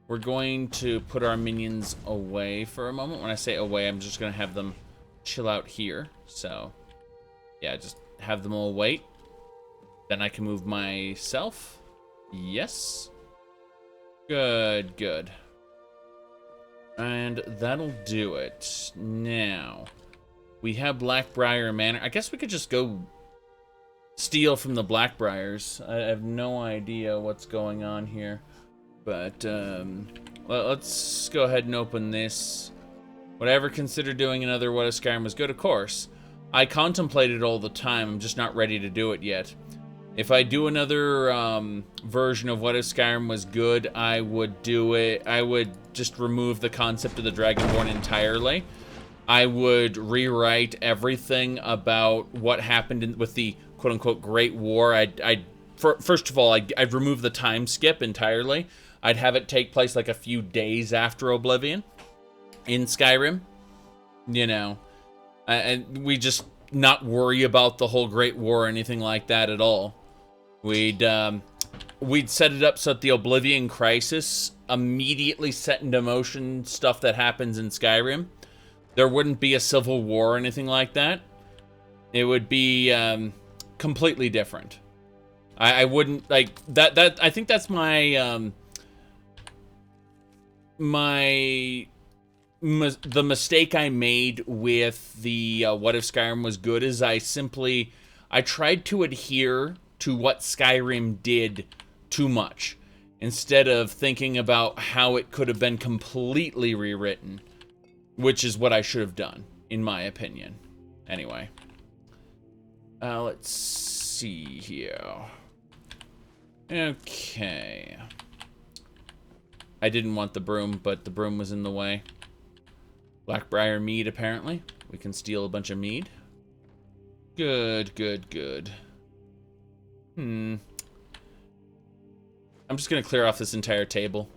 We're going to put our minions away for a moment. When I say away, I'm just going to have them chill out here. So, yeah, just have them all wait. Then I can move myself. Yes. Good, good. And that'll do it. Now, we have Blackbriar Manor. I guess we could just go steal from the Blackbriars. I have no idea what's going on here. But, let's go ahead and open this. Would I ever consider doing another What If Skyrim Was Good? Of course. I contemplate it all the time. I'm just not ready to do it yet. If I do another version of What If Skyrim Was Good, I would do it. I would just remove the concept of the Dragonborn entirely. I would rewrite everything about what happened with the quote-unquote Great War. First of all, I'd remove the time skip entirely. I'd have it take place like a few days after Oblivion in Skyrim. You know, and we just not worry about the whole Great War or anything like that at all. We'd set it up so that the Oblivion Crisis immediately set into motion stuff that happens in Skyrim. There wouldn't be a civil war or anything like that. It would be completely different. I wouldn't like that. I think that's my the mistake I made with the What If Skyrim Was Good is I tried to adhere to what Skyrim did too much instead of thinking about how it could have been completely rewritten, which is what I should have done, in my opinion. Anyway, let's see here. Okay. I didn't want the broom, but the broom was in the way. Blackbriar mead, apparently. We can steal a bunch of mead. Good, good, good. I'm just gonna clear off this entire table.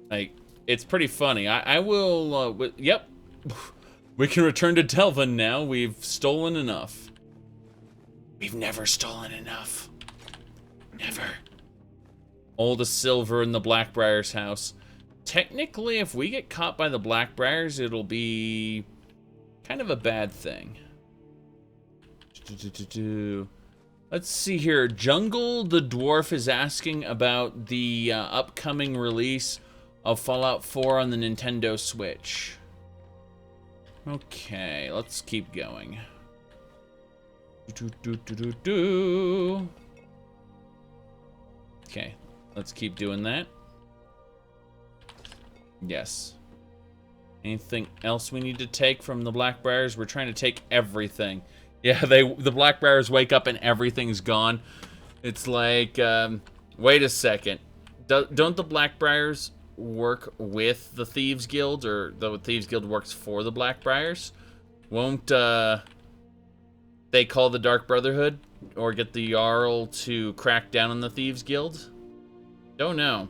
Like, it's pretty funny. I will, yep. We can return to Delvin now. We've stolen enough. We've never stolen enough. Never. All the silver in the Blackbriar's house. Technically, if we get caught by the Blackbriars, it'll be kind of a bad thing. Let's see here. Jungle the Dwarf is asking about the upcoming release of Fallout 4 on the Nintendo Switch. Okay, let's keep going. Okay, let's keep doing that. Yes. Anything else we need to take from the Blackbriars? We're trying to take everything. Yeah, the Blackbriars wake up and everything's gone. It's like, wait a second. Don't the Blackbriars work with the Thieves Guild, or the Thieves Guild works for the Blackbriars? Won't they call the Dark Brotherhood or get the Jarl to crack down on the Thieves Guild? Don't know.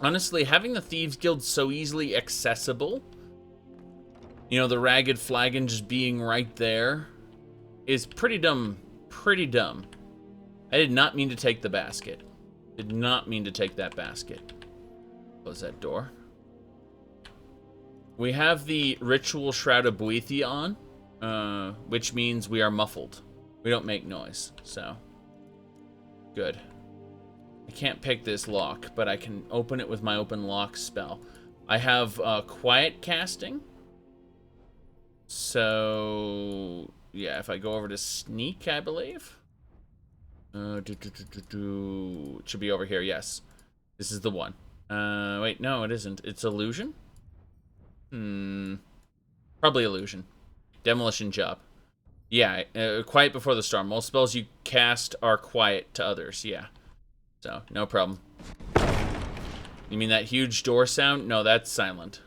Honestly, having the Thieves Guild so easily accessible, you know, the Ragged Flagon just being right there, is pretty dumb. Pretty dumb. I did not mean to take the basket. Did not mean to take that basket. Close that door. We have the Ritual Shroud of Boethia on, which means we are muffled. We don't make noise, so good. I can't pick this lock, but I can open it with my open lock spell. I have quiet casting, so yeah, if I go over to sneak, I believe. It should be over here, yes. This is the one. Wait, no, it isn't. It's illusion? Probably illusion. Demolition job. Yeah, quiet before the storm. Most spells you cast are quiet to others, yeah. So, no problem. You mean that huge door sound? No, that's silent.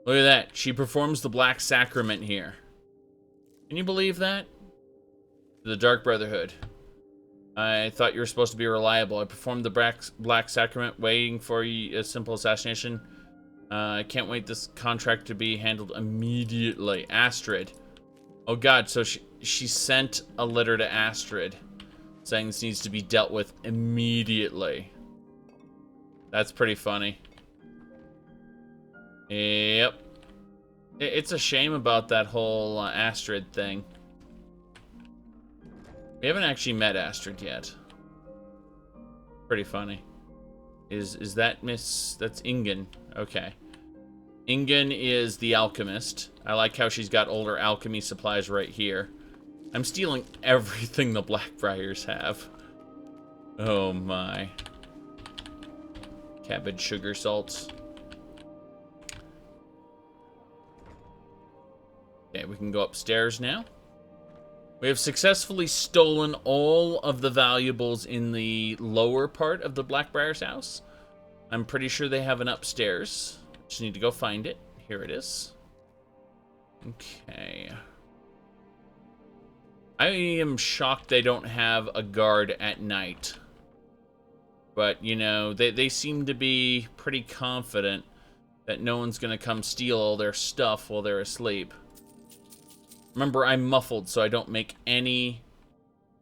Look at that. She performs the Black Sacrament here. Can you believe that? The Dark Brotherhood. I thought you were supposed to be reliable. I performed the Black Sacrament waiting for a simple assassination. I can't wait this contract to be handled immediately. Astrid. Oh god, so she sent a letter to Astrid saying this needs to be dealt with immediately. That's pretty funny. Yep. It's a shame about that whole Astrid thing. We haven't actually met Astrid yet. Pretty funny. Is that Miss... That's Ingen. Okay. Ingen is the alchemist. I like how she's got older alchemy supplies right here. I'm stealing everything the Blackbriars have. Oh my. Cabbage sugar salts. Okay, we can go upstairs now. We have successfully stolen all of the valuables in the lower part of the Blackbriar's house. I'm pretty sure they have an upstairs. Just need to go find it. Here it is. Okay. I am shocked they don't have a guard at night. But, you know, they seem to be pretty confident that no one's going to come steal all their stuff while they're asleep. Remember, I'm muffled, so I don't make any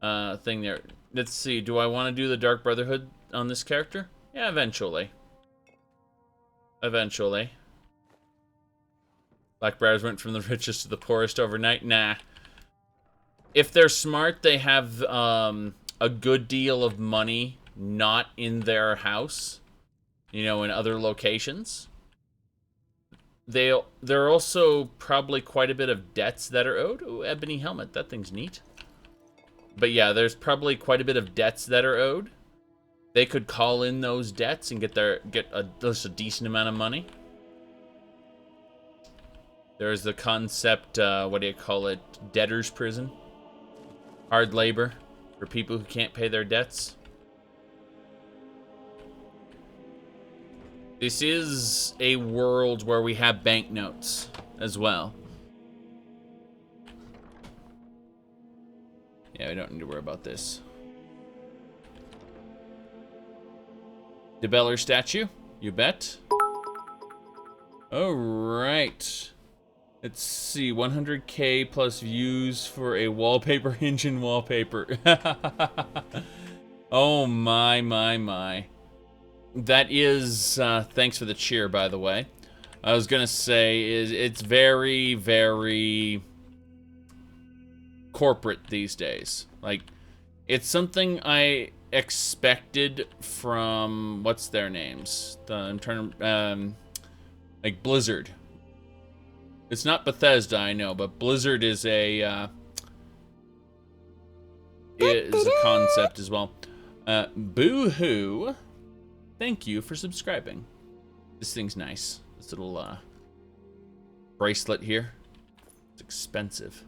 thing there. Let's see, do I want to do the Dark Brotherhood on this character? Yeah, eventually. Eventually. Blackbriars went from the richest to the poorest overnight? Nah. If they're smart, they have a good deal of money not in their house. You know, in other locations. There are also probably quite a bit of debts that are owed. Ooh, ebony helmet. That thing's neat. But yeah, there's probably quite a bit of debts that are owed. They could call in those debts and get just a decent amount of money. There's the concept, what do you call it? Debtor's prison. Hard labor for people who can't pay their debts. This is a world where we have banknotes as well. Yeah, we don't need to worry about this. The Beller statue, you bet. All right. Let's see, 100K plus views for a wallpaper engine wallpaper. Oh my. That is, thanks for the cheer, by the way. I was gonna say, it's very, very corporate these days. Like, it's something I expected from, what's their names? Like Blizzard. It's not Bethesda, I know, but Blizzard is a concept as well. Boo-hoo. Thank you for subscribing. This thing's nice. This little bracelet here. It's expensive.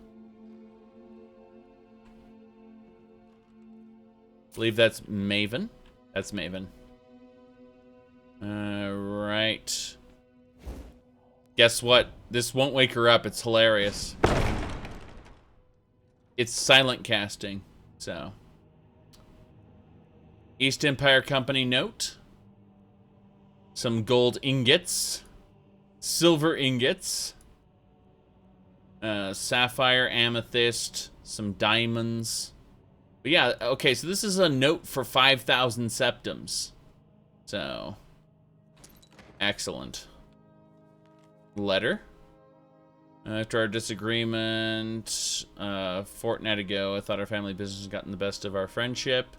I believe that's Maven. That's Maven. Right. Guess what? This won't wake her up. It's hilarious. It's silent casting, so. East Empire Company note. Some gold ingots. Silver ingots. Sapphire, amethyst, some diamonds. But yeah, okay, so this is a note for 5,000 septims. So, excellent. Letter. After our disagreement a fortnight ago, I thought our family business had gotten the best of our friendship.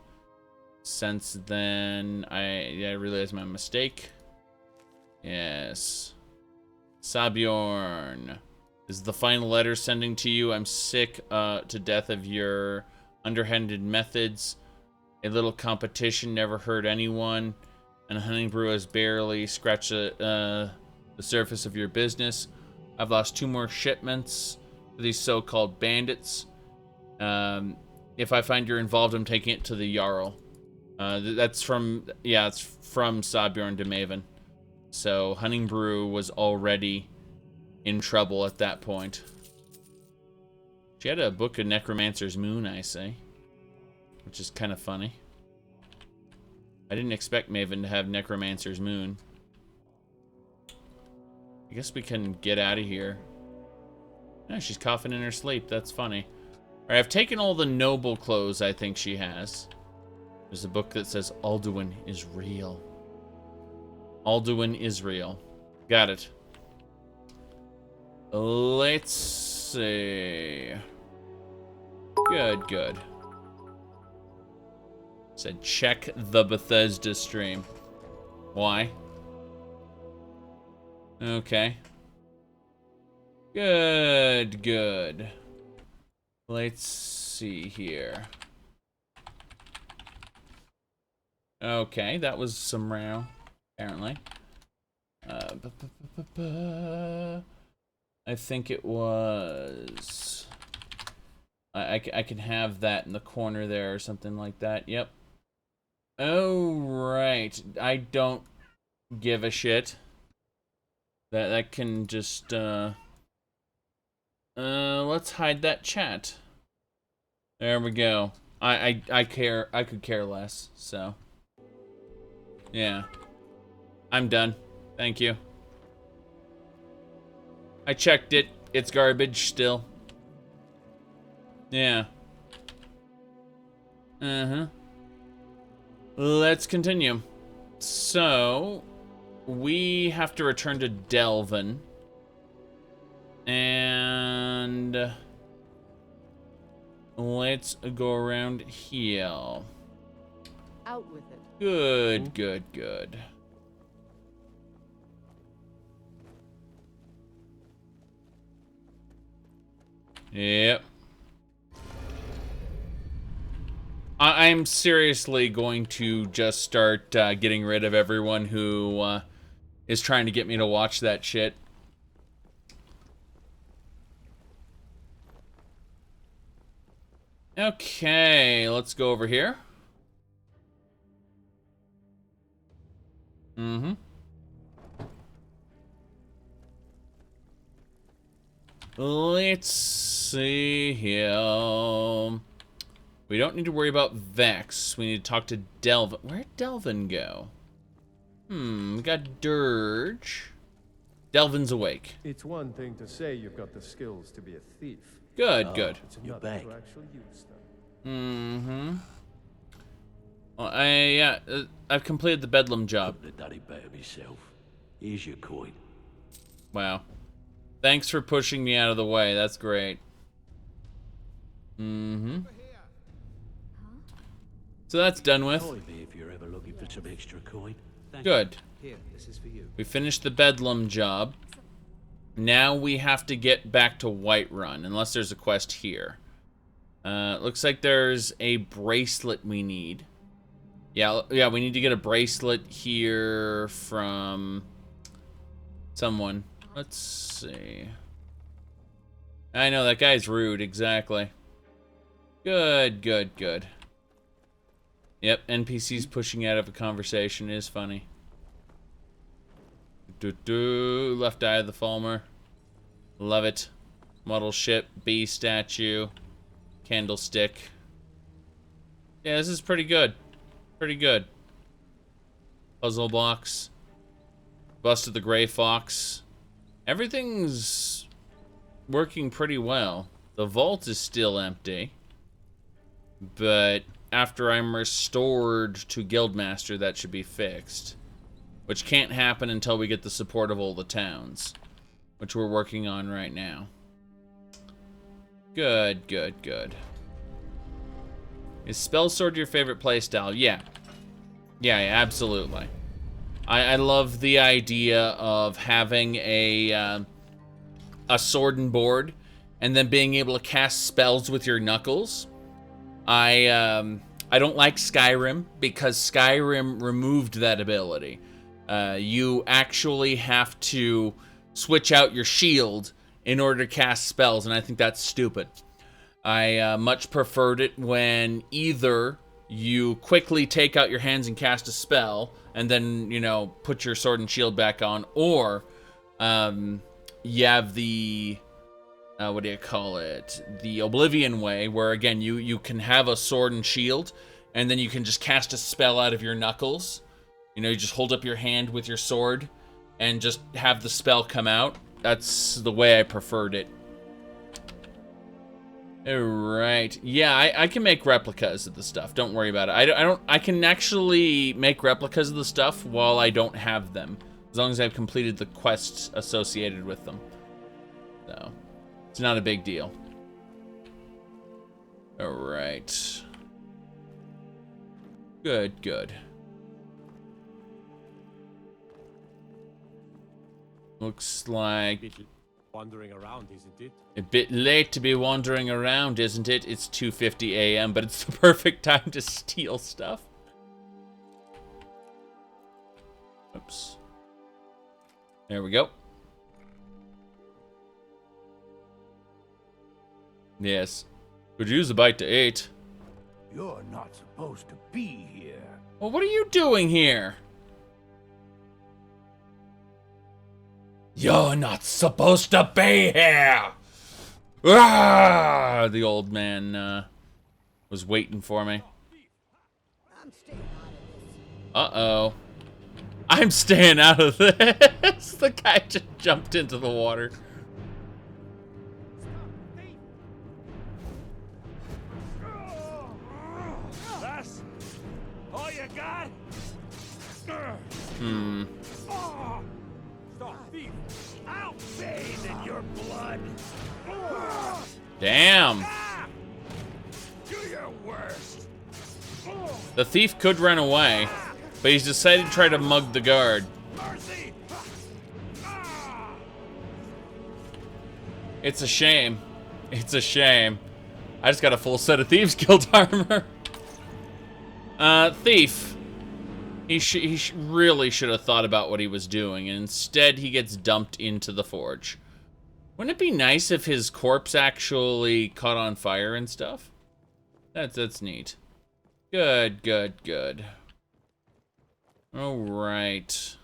Since then, I realized my mistake. Yes. Sabjorn. This is the final letter sending to you. I'm sick to death of your underhanded methods. A little competition never hurt anyone. And Hunting Brew has barely scratched the surface of your business. I've lost 2 more shipments for these so-called bandits. If I find you're involved, I'm taking it to the Jarl. That's from, yeah, it's from Sabjorn to Maven. So Hunting Brew was already in trouble at that point. She had a book of Necromancer's Moon, I say. Which is kind of funny. I didn't expect Maven to have Necromancer's Moon. I guess we can get out of here. Yeah, she's coughing in her sleep. That's funny. Alright, I've taken all the noble clothes I think she has. There's a book that says Alduin is real. Alduin is real. Got it. Let's see. Good. Said check the Bethesda stream. Why? Okay. Good. Let's see here. Okay, that was some row, apparently. I think it was... I can have that in the corner there or something like that. Yep. Oh, right. I don't give a shit. That can just, let's hide that chat. There we go. I could care less, so. Yeah. I'm done. Thank you. I checked it. It's garbage still. Yeah. Let's continue. So, we have to return to Delvin. And let's go around here. Out with it. Good. Yep. I'm seriously going to just start getting rid of everyone who is trying to get me to watch that shit. Okay, let's go over here. Let's see here. We don't need to worry about Vex. We need to talk to Delvin. Where'd Delvin go? We got Dirge. Delvin's awake. It's one thing to say you've got the skills to be a thief. Good, good. It's You're another back. to actually use them. Well, I've completed the Bedlam job. Couldn't have done it better myself. Here's your coin. Wow. Thanks for pushing me out of the way. That's great. So that's done with. Call me if you're ever looking for some extra coin. Good. Here, this is for you. We finished the Bedlam job. Now we have to get back to Whiterun, unless there's a quest here. Looks like there's a bracelet we need. Yeah, we need to get a bracelet here from someone. Let's see. I know, that guy's rude, exactly. Good, good, good. Yep, NPCs pushing out of a conversation is funny. Left eye of the Falmer. Love it. Model ship, bee statue, candlestick. Yeah, this is pretty good. Pretty good. Puzzle box. Busted the Gray Fox. Everything's working pretty well. The vault is still empty. But after I'm restored to Guildmaster, that should be fixed. Which can't happen until we get the support of all the towns. Which we're working on right now. Good, good, good. Is Spell Sword your favorite playstyle? Yeah. Yeah, absolutely. I love the idea of having a sword and board, and then being able to cast spells with your knuckles. I don't like Skyrim, because Skyrim removed that ability. You actually have to switch out your shield in order to cast spells, and I think that's stupid. I much preferred it when either you quickly take out your hands and cast a spell, and then, you know, put your sword and shield back on, or you have the, what do you call it? The Oblivion way, where again, you can have a sword and shield, and then you can just cast a spell out of your knuckles. You know, you just hold up your hand with your sword, and just have the spell come out. That's the way I preferred it. Alright. Yeah, I can make replicas of the stuff. Don't worry about it. I can actually make replicas of the stuff while I don't have them. As long as I've completed the quests associated with them. So, it's not a big deal. Alright. Good, good. Looks like... Wandering around, isn't it? A bit late to be wandering around, isn't it? It's 2:50 a.m., but it's the perfect time to steal stuff. Oops. There we go. Yes. Could use a bite to eat. You're not supposed to be here. Well, what are you doing here? You're not supposed to be here! Ah! The old man was waiting for me. Uh-oh. I'm staying out of this! The guy just jumped into the water. That's all you got? Stop, thief! I'll bathe in your blood! Damn! Do your worst! The thief could run away, but he's decided to try to mug the guard. Mercy! It's a shame. It's a shame. I just got a full set of Thieves Guild armor. Thief. He really should have thought about what he was doing, and instead he gets dumped into the forge. Wouldn't it be nice if his corpse actually caught on fire and stuff? That's neat. Good, good, good. All right.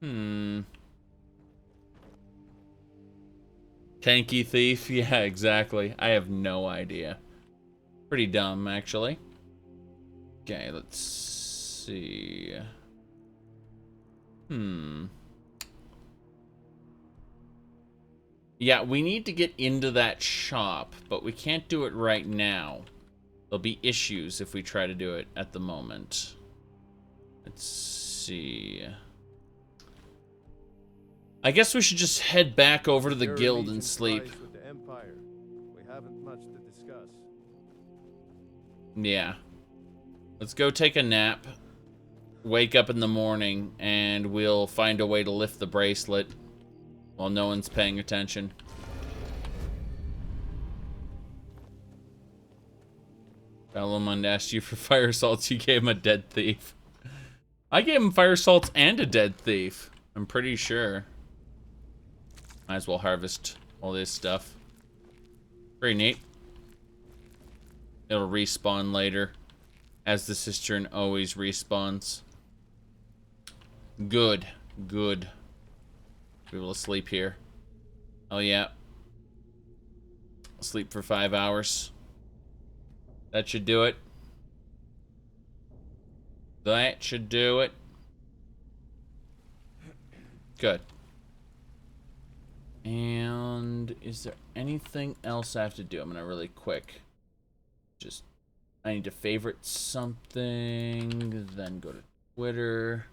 Tanky thief? Yeah, exactly. I have no idea. Pretty dumb, actually. Okay, let's see. Yeah, we need to get into that shop, but we can't do it right now. There'll be issues if we try to do it at the moment. Let's see. I guess we should just head back over to the guild and sleep. With the Empire. We haven't much to discuss. Yeah. Let's go take a nap. Wake up in the morning, and we'll find a way to lift the bracelet while no one's paying attention. Balamund asked you for fire salts. You gave him a dead thief. I gave him fire salts and a dead thief. I'm pretty sure. Might as well harvest all this stuff. Pretty neat. It'll respawn later, as the cistern always respawns. Good. Good. Be able to sleep here. Oh yeah. Sleep for 5 hours. That should do it. That should do it. Good. And is there anything else I have to do? I'm gonna really quick. Just, I need to favorite something, then go to Twitter.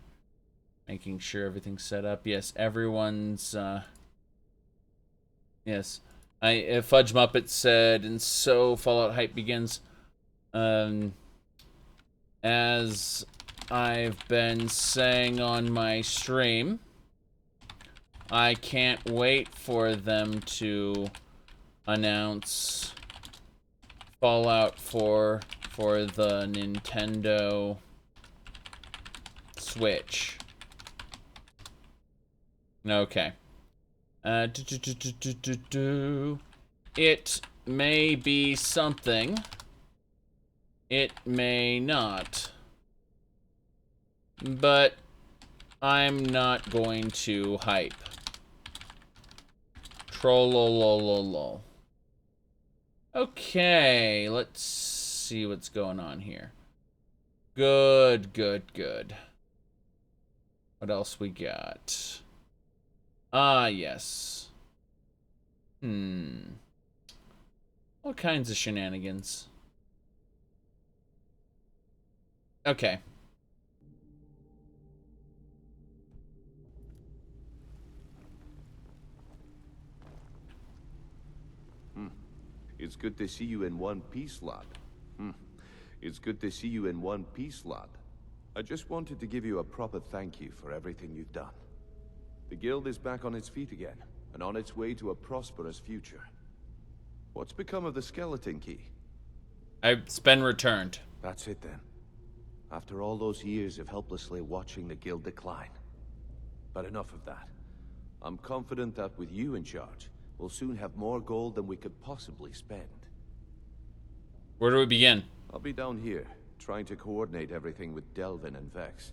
Making sure everything's set up. Yes, everyone's, yes. Fudge Muppet said, and so Fallout hype begins. As I've been saying on my stream, I can't wait for them to announce Fallout 4 for the Nintendo Switch. Okay. It may be something. It may not. But I'm not going to hype. Trollolololol. Okay, let's see what's going on here. Good, good, good. What else we got? Ah, yes. All kinds of shenanigans. Okay. It's good to see you in one piece, lad. It's good to see you in one piece, lad. I just wanted to give you a proper thank you for everything you've done. The guild is back on its feet again, and on its way to a prosperous future. What's become of the skeleton key? It's been returned. That's it then. After all those years of helplessly watching the guild decline. But enough of that. I'm confident that with you in charge, we'll soon have more gold than we could possibly spend. Where do we begin? I'll be down here, trying to coordinate everything with Delvin and Vex,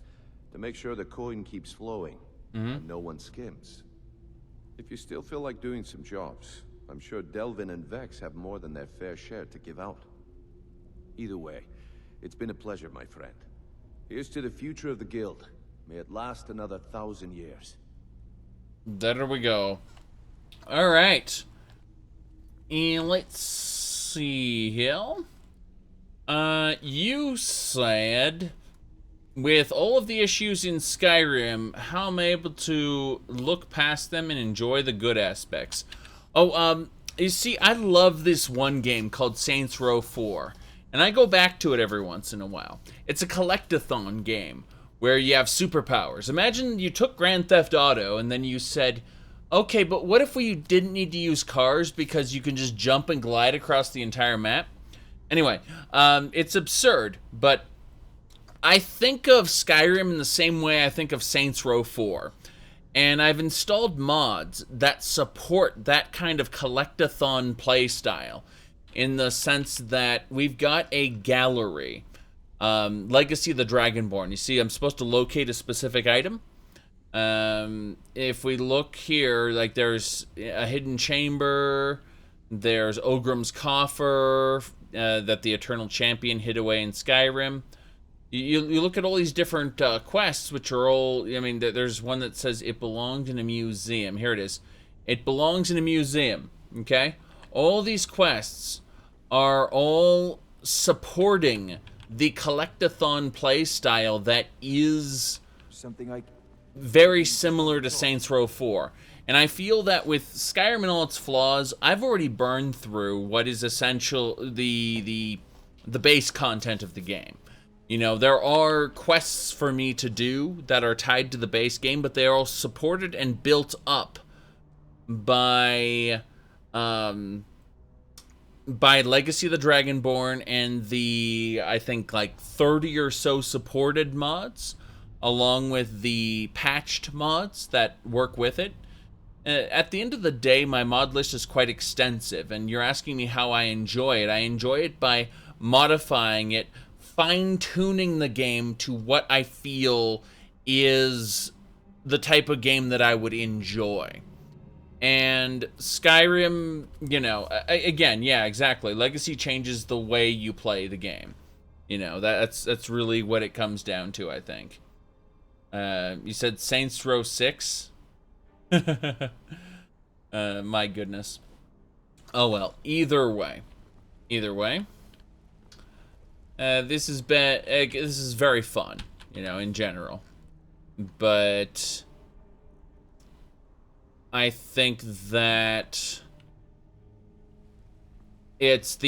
to make sure the coin keeps flowing, and no one skims. If you still feel like doing some jobs, I'm sure Delvin and Vex have more than their fair share to give out. Either way, it's been a pleasure, my friend. Here's to the future of the guild. May it last another 1,000 years. There we go. All right. And let's see here. You said, with all of the issues in Skyrim, how am I able to look past them and enjoy the good aspects? Oh, you see, I love this one game called Saints Row 4. And I go back to it every once in a while. It's a collectathon game where you have superpowers. Imagine you took Grand Theft Auto and then you said, okay, but what if we didn't need to use cars because you can just jump and glide across the entire map? Anyway, it's absurd, but I think of Skyrim in the same way I think of Saints Row 4. And I've installed mods that support that kind of collectathon playstyle, in the sense that we've got a gallery. Legacy of the Dragonborn. You see, I'm supposed to locate a specific item. If we look here, like there's a hidden chamber, there's Ogrim's coffer that the Eternal Champion hid away in Skyrim. You look at all these different quests, which are all, I mean, there's one that says it belonged in a museum. Here it is. It belongs in a museum, okay? All these quests are all supporting the collectathon playstyle that is Something like very similar to Saints Row 4. And I feel that with Skyrim and all its flaws, I've already burned through what is essential, the base content of the game. You know, there are quests for me to do that are tied to the base game, but they are all supported and built up by Legacy of the Dragonborn and the, I think, like 30 or so supported mods, along with the patched mods that work with it. At the end of the day, my mod list is quite extensive, and you're asking me how I enjoy it. I enjoy it by modifying it, fine-tuning the game to what I feel is the type of game that I would enjoy. And Skyrim, you know, again, yeah, exactly. Legacy changes the way you play the game. You know, that's really what it comes down to, I think. You said Saints Row 6? My goodness. Oh well, either way. This is very fun, you know, in general. But I think that it's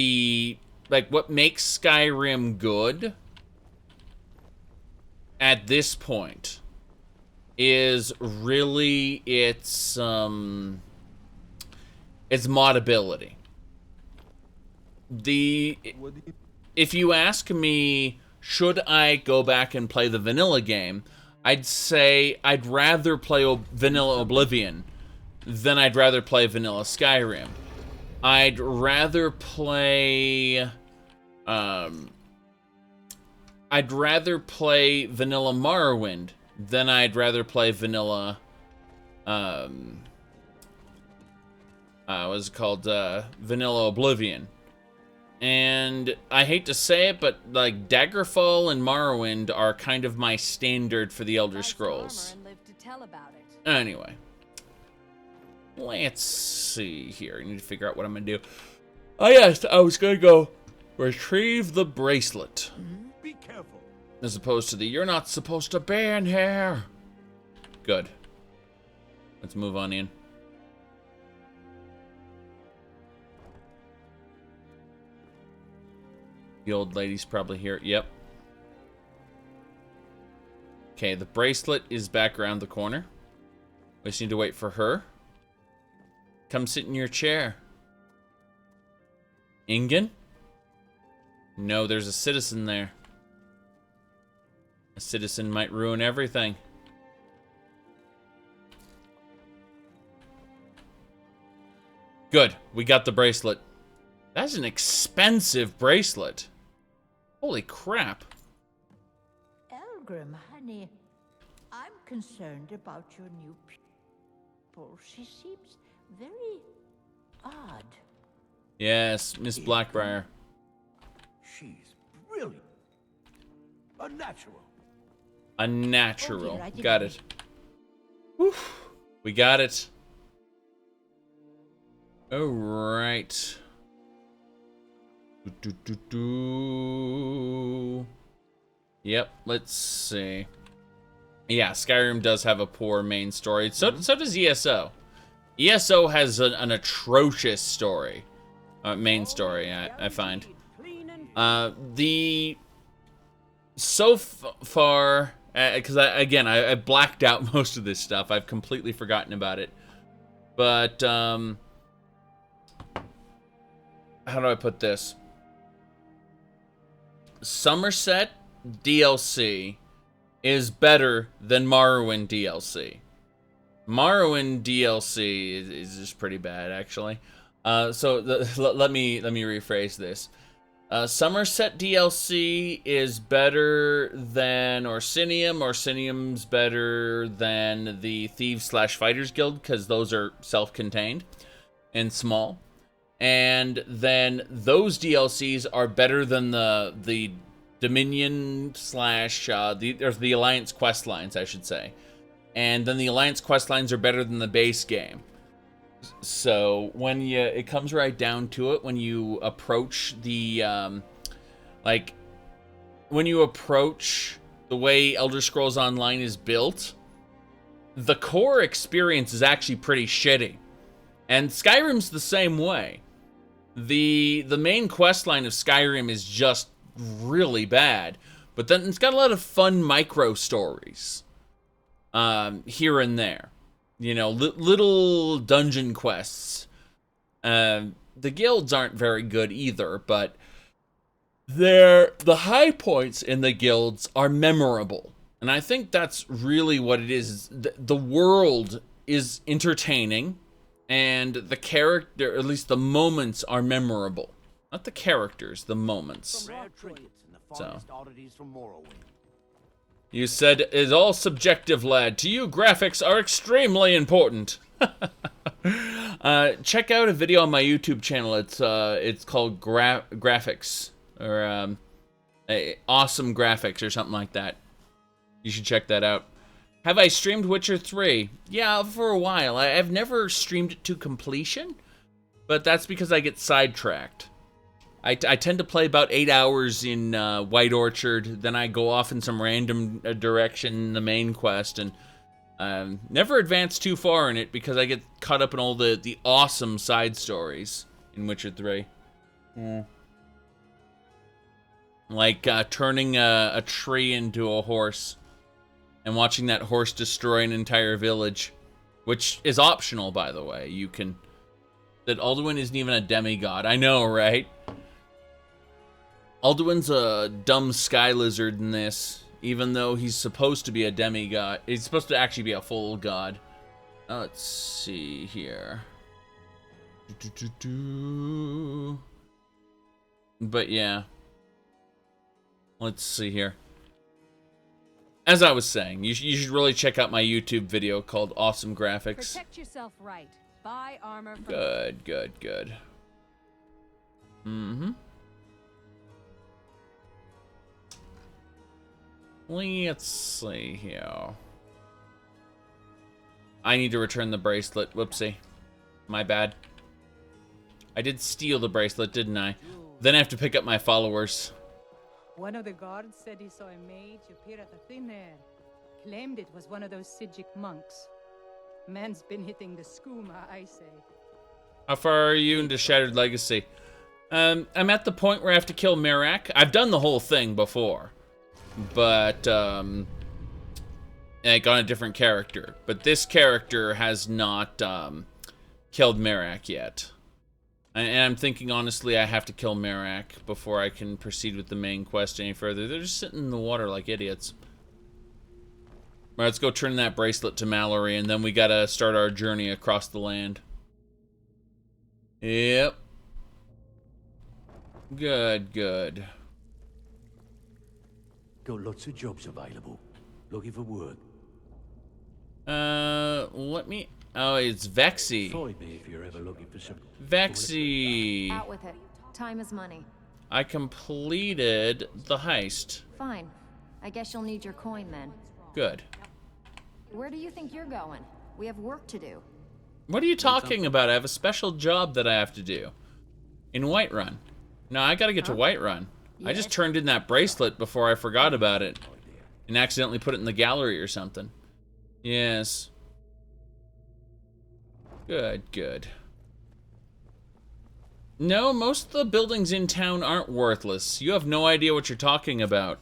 what makes Skyrim good at this point is really its modability. If you ask me, should I go back and play the vanilla game, I'd say I'd rather play Vanilla Oblivion than I'd rather play Vanilla Skyrim. I'd rather play Vanilla Morrowind than I'd rather play Vanilla what's it called? Vanilla Oblivion. And I hate to say it, but like Daggerfall and Morrowind are kind of my standard for the Elder Scrolls. Anyway, let's see here. I need to figure out what I'm gonna do. Oh yes, I was gonna go retrieve the bracelet. Be careful. As opposed to the you're not supposed to be in here. Good. Let's move on in. The old lady's probably here. Yep. Okay, the bracelet is back around the corner. We just need to wait for her. Come sit in your chair. Ingen? No, there's a citizen there. A citizen might ruin everything. Good, we got the bracelet. That's an expensive bracelet. Holy crap. Elgrim, honey, I'm concerned about your new pupil. She seems very odd. Yes, Miss Blackbriar. She's brilliant. A natural. A natural. Oh, dear, I didn't got mean- it. Whew. We got it. All right. Yep, let's see. Yeah, Skyrim does have a poor main story. So does ESO. ESO has an atrocious story. Main story, I find. So far, because I blacked out most of this stuff. I've completely forgotten about it. But, how do I put this? Somerset DLC is better than Morrowind DLC. Morrowind DLC is just pretty bad, actually. Let me rephrase this. Somerset DLC is better than Orsinium. Orsinium's better than the Thieves/Fighters Guild, because those are self-contained and small. And then those DLCs are better than the Dominion slash the Alliance quest lines, I should say. And then the Alliance quest lines are better than the base game. So when it comes right down to it, when you approach the when you approach the way Elder Scrolls Online is built, the core experience is actually pretty shitty. And Skyrim's the same way. The main quest line of Skyrim is just really bad, but then it's got a lot of fun micro stories here and there. You know, little dungeon quests. The guilds aren't very good either, but the high points in the guilds are memorable. And I think that's really what it is. The world is entertaining, and the character, at least the moments, are memorable. Not the characters, the moments. So. You said it's all subjective, lad. To you, graphics are extremely important. Check out a video on my YouTube channel. It's called Graphics, or Awesome Graphics, or something like that. You should check that out. Have I streamed Witcher 3? Yeah, for a while. I've never streamed it to completion, but that's because I get sidetracked. I tend to play about 8 hours in White Orchard, then I go off in some random direction in the main quest, and never advance too far in it because I get caught up in all the awesome side stories in Witcher 3. Like turning a tree into a horse and watching that horse destroy an entire village, which is optional, by the way. You can... That Alduin isn't even a demigod. I know, right? Alduin's a dumb sky lizard in this, even though he's supposed to be a demigod. He's supposed to actually be a full god. Let's see here. But yeah. Let's see here. As I was saying, you should really check out my YouTube video called Awesome Graphics. Protect yourself right. Buy armor from Good. Mm-hmm. Let's see here. I need to return the bracelet. Whoopsie. My bad. I did steal the bracelet, didn't I? Then I have to pick up my followers. One of the guards said he saw a mage appear at the thin air. Claimed it was one of those Sijic monks. Man's been hitting the skooma, I say. How far are you into Shattered Legacy? I'm at the point where I have to kill Mirak. I've done the whole thing before. But, like on a different character. But this character has not, killed Mirak yet. And I'm thinking, honestly, I have to kill Mirak before I can proceed with the main quest any further. They're just sitting in the water like idiots. Alright, let's go turn that bracelet to Mallory, and then we gotta start our journey across the land. Yep. Good. Got lots of jobs available. Looking for work. Let me... Oh, it's Vexy. Find me if you're ever looking for some... Vexy. Out with it. Time is money. I completed the heist. Fine. I guess you'll need your coin then. Good. Where do you think you're going? We have work to do. What are you talking about? I have a special job that I have to do. In Whiterun. No, I gotta get to Whiterun. I just turned in that bracelet before I forgot about it. And accidentally put it in the gallery or something. Yes. Good. No, most of the buildings in town aren't worthless. You have no idea what you're talking about.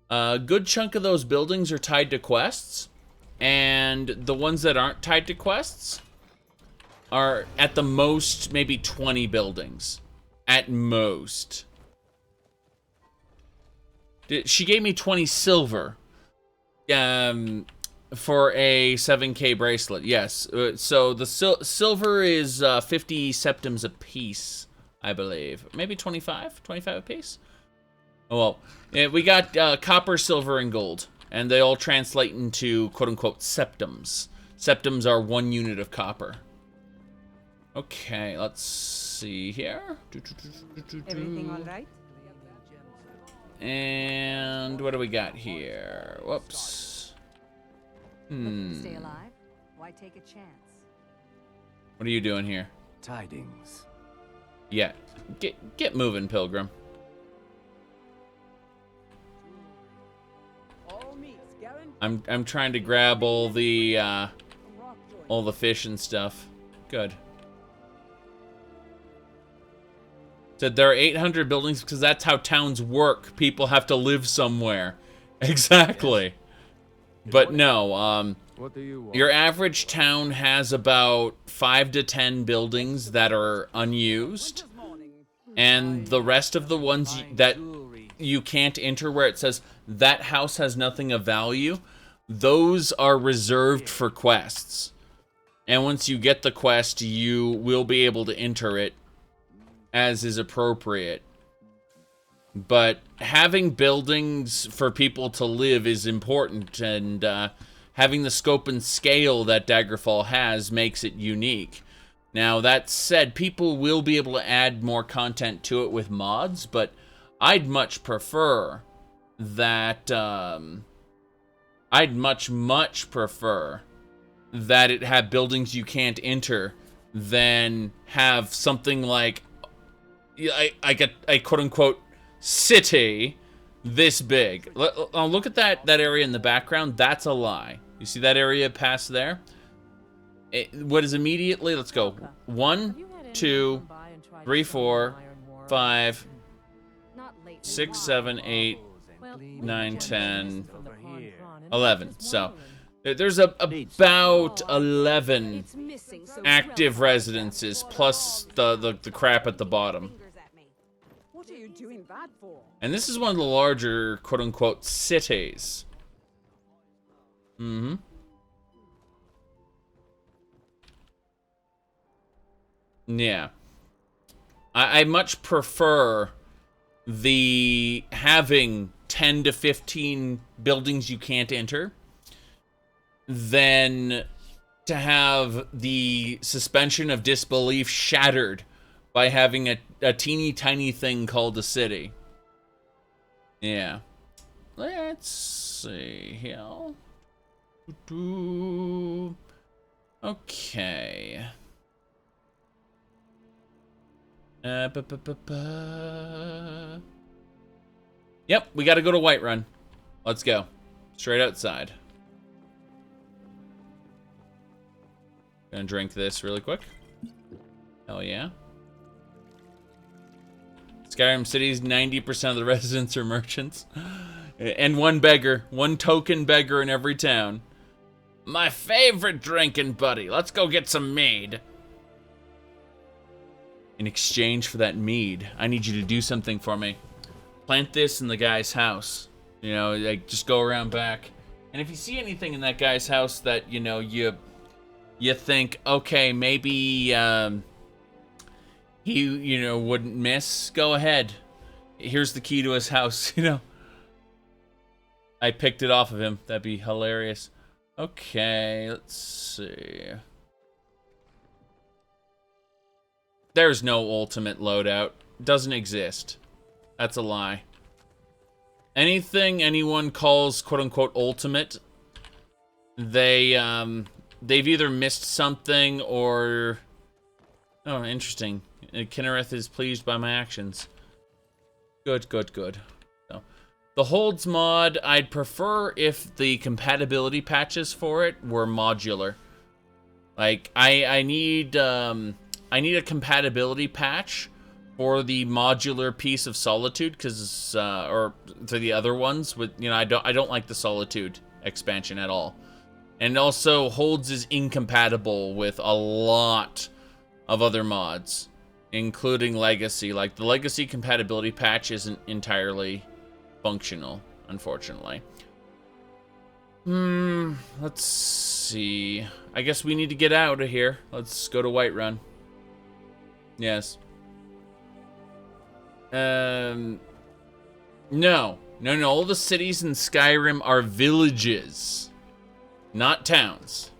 A good chunk of those buildings are tied to quests. And the ones that aren't tied to quests are at the most maybe 20 buildings. At most. She gave me 20 silver. For a 7k bracelet, yes. So the silver is 50 septims a piece, I believe. Maybe 25? 25 a piece? Oh, well. Yeah, we got copper, silver, and gold. And they all translate into quote-unquote septims. Septims are 1 unit of copper. Okay, let's see here. Everything all right? And what do we got here? Whoops. Looking to stay alive? Why take a chance? What are you doing here? Tidings. Yeah. Get moving, Pilgrim. I'm trying to grab all the fish and stuff. Good. Said there are 800 buildings because that's how towns work. People have to live somewhere. Exactly. But no, What do you want? your average town has about 5 to 10 buildings that are unused. And the rest of the ones that you can't enter where it says that house has nothing of value, those are reserved for quests. And once you get the quest, you will be able to enter it as is appropriate. But having buildings for people to live is important, and having the scope and scale that Daggerfall has makes it unique. Now, that said, people will be able to add more content to it with mods, but I'd much prefer that, I'd much prefer that it have buildings you can't enter than have something like, I get a quote-unquote city this big. Look at that area in the background. That's a lie. You see that area past there? What is immediately, let's go, 1, 2, 3, 4, 5, 6, 7, 8, 9, 10, 11. So, there's about 11 active residences, plus the crap at the bottom. What are you doing that for? And this is one of the larger, quote-unquote, cities. Mm-hmm. Yeah. I much prefer the having 10 to 15 buildings you can't enter than to have the suspension of disbelief shattered by having a teeny tiny thing called a city. Yeah. Let's see here. Okay. Yep, we gotta go to Whiterun. Let's go. Straight outside. Gonna drink this really quick. Hell yeah. Skyrim City's 90% of the residents are merchants. And one beggar. One token beggar in every town. My favorite drinking buddy. Let's go get some mead. In exchange for that mead, I need you to do something for me. Plant this in the guy's house. You know, like, just go around back. And if you see anything in that guy's house that, you know, you think, okay, maybe he, you know, wouldn't miss, go ahead. Here's the key to his house, you know. I picked it off of him. That'd be hilarious. Okay, let's see. There's no ultimate loadout. Doesn't exist. That's a lie. Anything anyone calls quote-unquote ultimate, they've either missed something or... Oh, interesting. Kinnereth is pleased by my actions. Good, good, good. So, the holds mod, I'd prefer if the compatibility patches for it were modular. Like, I need a compatibility patch for the modular piece of Solitude, because or for the other ones, with, you know, I don't like the Solitude expansion at all. And also, Holds is incompatible with a lot of other mods, including Legacy. Like, the Legacy compatibility patch isn't entirely functional, unfortunately. Let's see. I guess we need to get out of here. Let's go to Whiterun. Yes. No. All the cities in Skyrim are villages, not towns.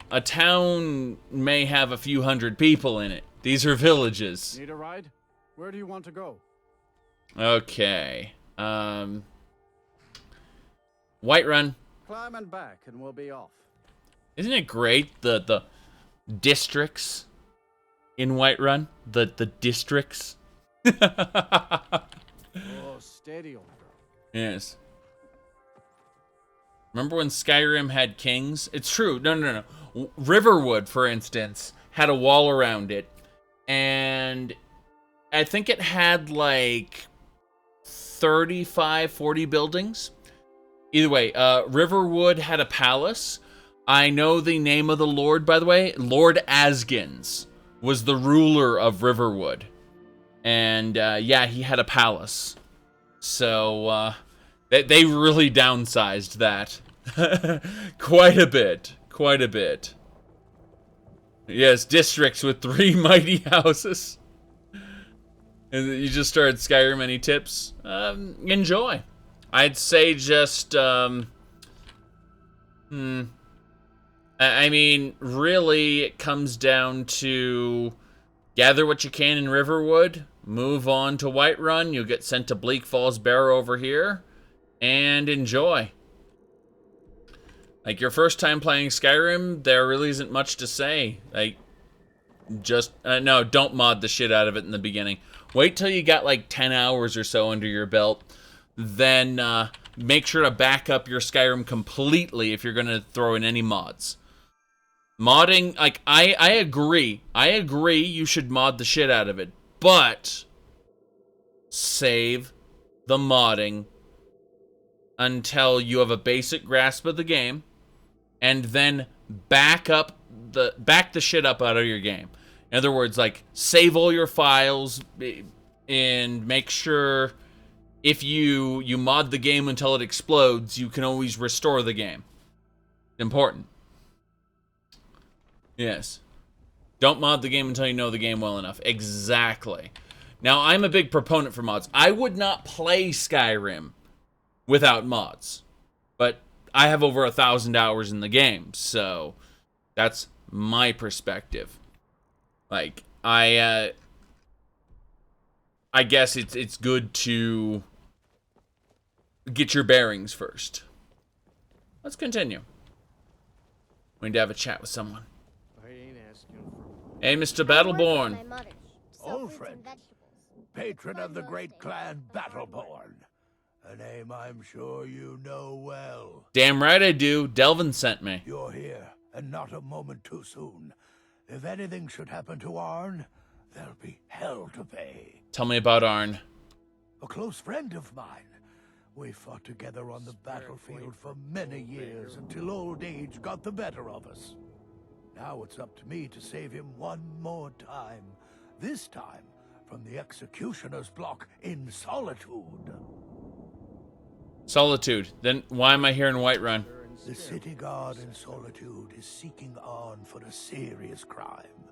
A town may have a few hundred people in it. These are villages. Need a ride? Where do you want to go? Okay. Whiterun. Climbing back and we'll be off. Isn't it great, the districts in Whiterun? The districts? Oh, steady, old girl. Yes. Remember when Skyrim had kings? It's true. No. Riverwood, for instance, had a wall around it. And I think it had like 35, 40 buildings. Either way, Riverwood had a palace. I know the name of the lord, by the way. Lord Asgins was the ruler of Riverwood. And yeah, he had a palace. So they really downsized that. Quite a bit. Yes, districts with 3 mighty houses. And you just started Skyrim. Any tips? Enjoy. I'd say just, I mean, really, it comes down to gather what you can in Riverwood, move on to Whiterun, you'll get sent to Bleak Falls Barrow over here, and enjoy. Like, your first time playing Skyrim, there really isn't much to say. Like, just, no, don't mod the shit out of it in the beginning. Wait till you got, like, 10 hours or so under your belt. Then make sure to back up your Skyrim completely if you're going to throw in any mods. Modding, like, I agree. I agree you should mod the shit out of it. But save the modding until you have a basic grasp of the game. And then back the shit up out of your game. In other words, like, save all your files and make sure if you mod the game until it explodes, you can always restore the game. Important. Yes. Don't mod the game until you know the game well enough. Exactly. Now, I'm a big proponent for mods. I would not play Skyrim without mods. But I have over 1,000 hours in the game, so that's my perspective. Like, I guess it's good to get your bearings first. Let's continue. We need to have a chat with someone. I ain't asking for... Hey, Mr. Battleborn. Old friend, patron of the great clan Battleborn. A name I'm sure you know well. Damn right I do. Delvin sent me. You're here, and not a moment too soon. If anything should happen to Arn, there'll be hell to pay. Tell me about Arn. A close friend of mine. We fought together on the battlefield for many years until old age got the better of us. Now it's up to me to save him one more time. This time from the executioner's block in Solitude. Solitude. Then why am I here in Whiterun? The city guard in Solitude is seeking Arn for a serious crime.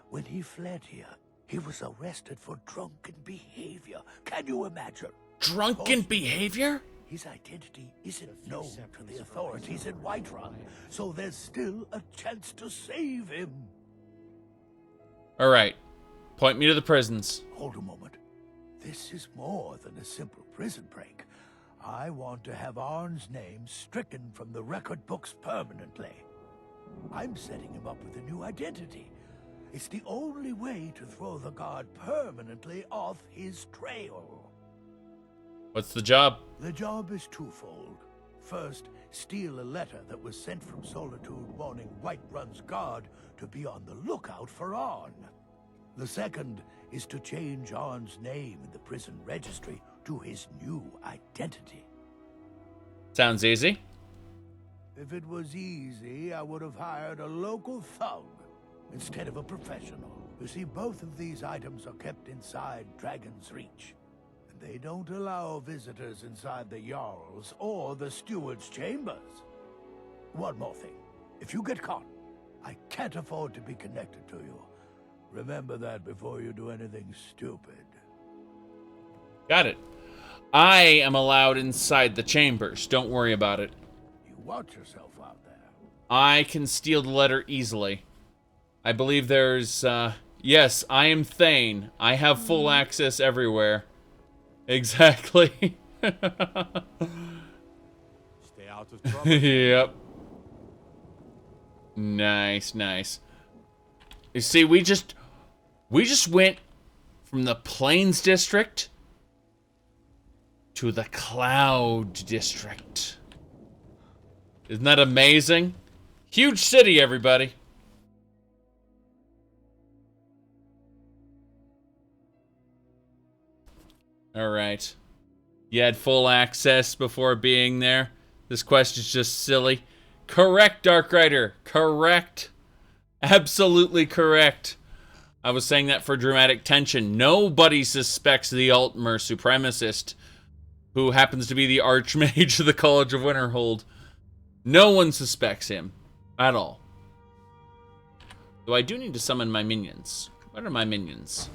When he fled here, he was arrested for drunken behavior. Can you imagine? Drunken behavior? His identity isn't known to the authorities in Whiterun, so there's still a chance to save him. Alright. Point me to the prisons. Hold a moment. This is more than a simple prison break. I want to have Arn's name stricken from the record books permanently. I'm setting him up with a new identity. It's the only way to throw the guard permanently off his trail. What's the job? The job is twofold. First, steal a letter that was sent from Solitude warning Whiterun's guard to be on the lookout for Arn. The second is to change Arn's name in the prison registry to his new identity. Sounds easy. If it was easy, I would have hired a local thug instead of a professional. You see, both of these items are kept inside Dragon's Reach. They don't allow visitors inside the Jarl's or the Steward's chambers. One more thing. If you get caught, I can't afford to be connected to you. Remember that before you do anything stupid. Got it. I am allowed inside the chambers. Don't worry about it. You watch yourself out there. I can steal the letter easily. I believe there's, yes, I am Thane. I have full access everywhere. Exactly. Stay out of trouble. Yep. Nice, nice. You see, we just went from the Plains District to the Cloud District. Isn't that amazing? Huge city, everybody. Alright. You had full access before being there. This quest is just silly. Correct, Dark Rider. Correct. Absolutely correct. I was saying that for dramatic tension. Nobody suspects the Aldmeri supremacist, who happens to be the Archmage of the College of Winterhold. No one suspects him. At all. Though I do need to summon my minions. What are my minions?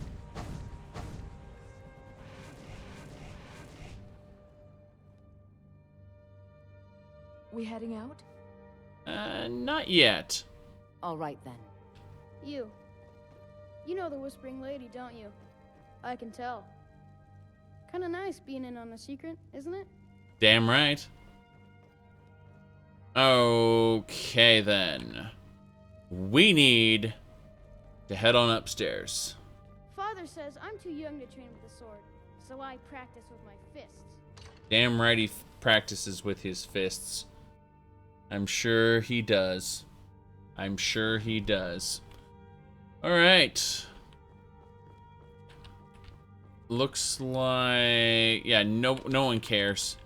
We heading out? Not yet. All right, then. You know the Whispering Lady, don't you? I can tell. Kinda nice being in on a secret, isn't it? Damn right. Okay, then. We need to head on upstairs. Father says I'm too young to train with the sword, so I practice with my fists. Damn right he practices with his fists. I'm sure he does. I'm sure he does. Alright. Looks like... yeah, no one cares.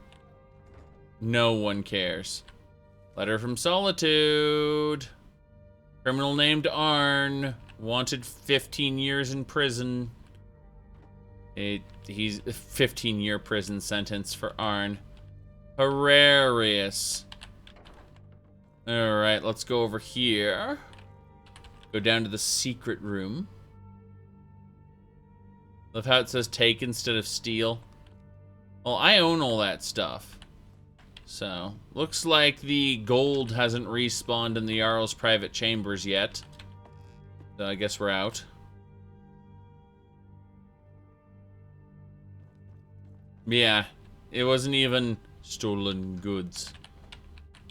No one cares. Letter from Solitude. Criminal named Arn. Wanted 15 years in prison. He's a 15-year prison sentence for Arn. Hilarious. Alright, let's go over here. Go down to the secret room. Love how it says take instead of steal. Well, I own all that stuff. So, looks like the gold hasn't respawned in the Jarl's private chambers yet. So I guess we're out. Yeah, it wasn't even stolen goods.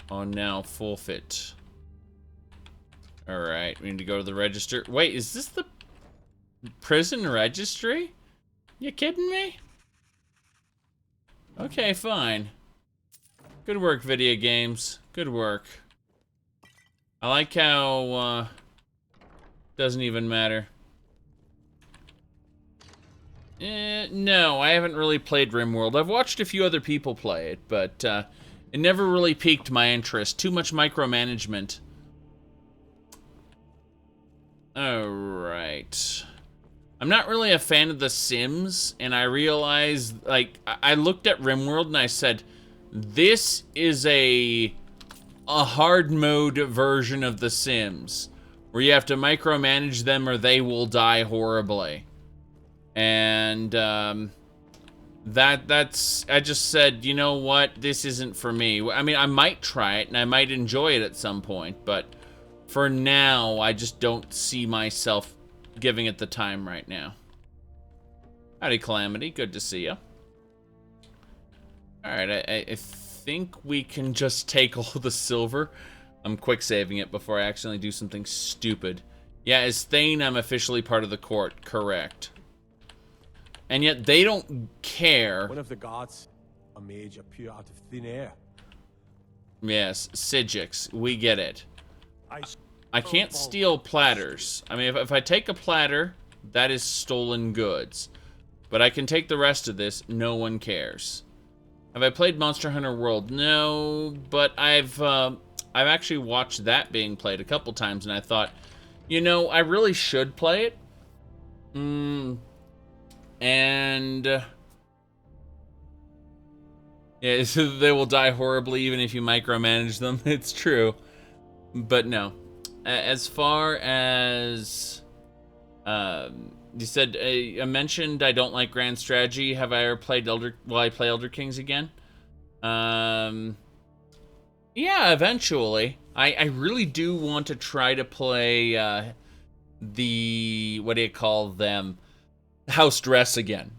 On now forfeit. Alright, we need to go to the register. Wait, is this the prison registry? You kidding me? Okay, fine. Good work, video games. Good work. I like how, doesn't even matter. No, I haven't really played RimWorld. I've watched a few other people play it, but, it never really piqued my interest. Too much micromanagement. Alright. I'm not really a fan of The Sims, and I realized, like, I looked at RimWorld and I said, this is a hard mode version of The Sims, where you have to micromanage them or they will die horribly. And, I just said, you know what, this isn't for me. I mean, I might try it, and I might enjoy it at some point, but for now, I just don't see myself giving it the time right now. Howdy, Calamity, good to see you. Alright, I think we can just take all the silver. I'm quick saving it before I accidentally do something stupid. Yeah, as Thane, I'm officially part of the court, correct. And yet they don't care. One of the gods, a mage appear out of thin air. Yes, Sigix, we get it. I can't steal platters. I mean, if I take a platter, that is stolen goods. But I can take the rest of this, no one cares. Have I played Monster Hunter World? No, but I've actually watched that being played a couple times, and I thought, you know, I really should play it. And yeah, so they will die horribly even if you micromanage them. It's true, but no. As far as you said, I mentioned I don't like grand strategy. Have I ever played Will I play Elder Kings again? Yeah, eventually. I really do want to try to play the, what do you call them, House Dress again,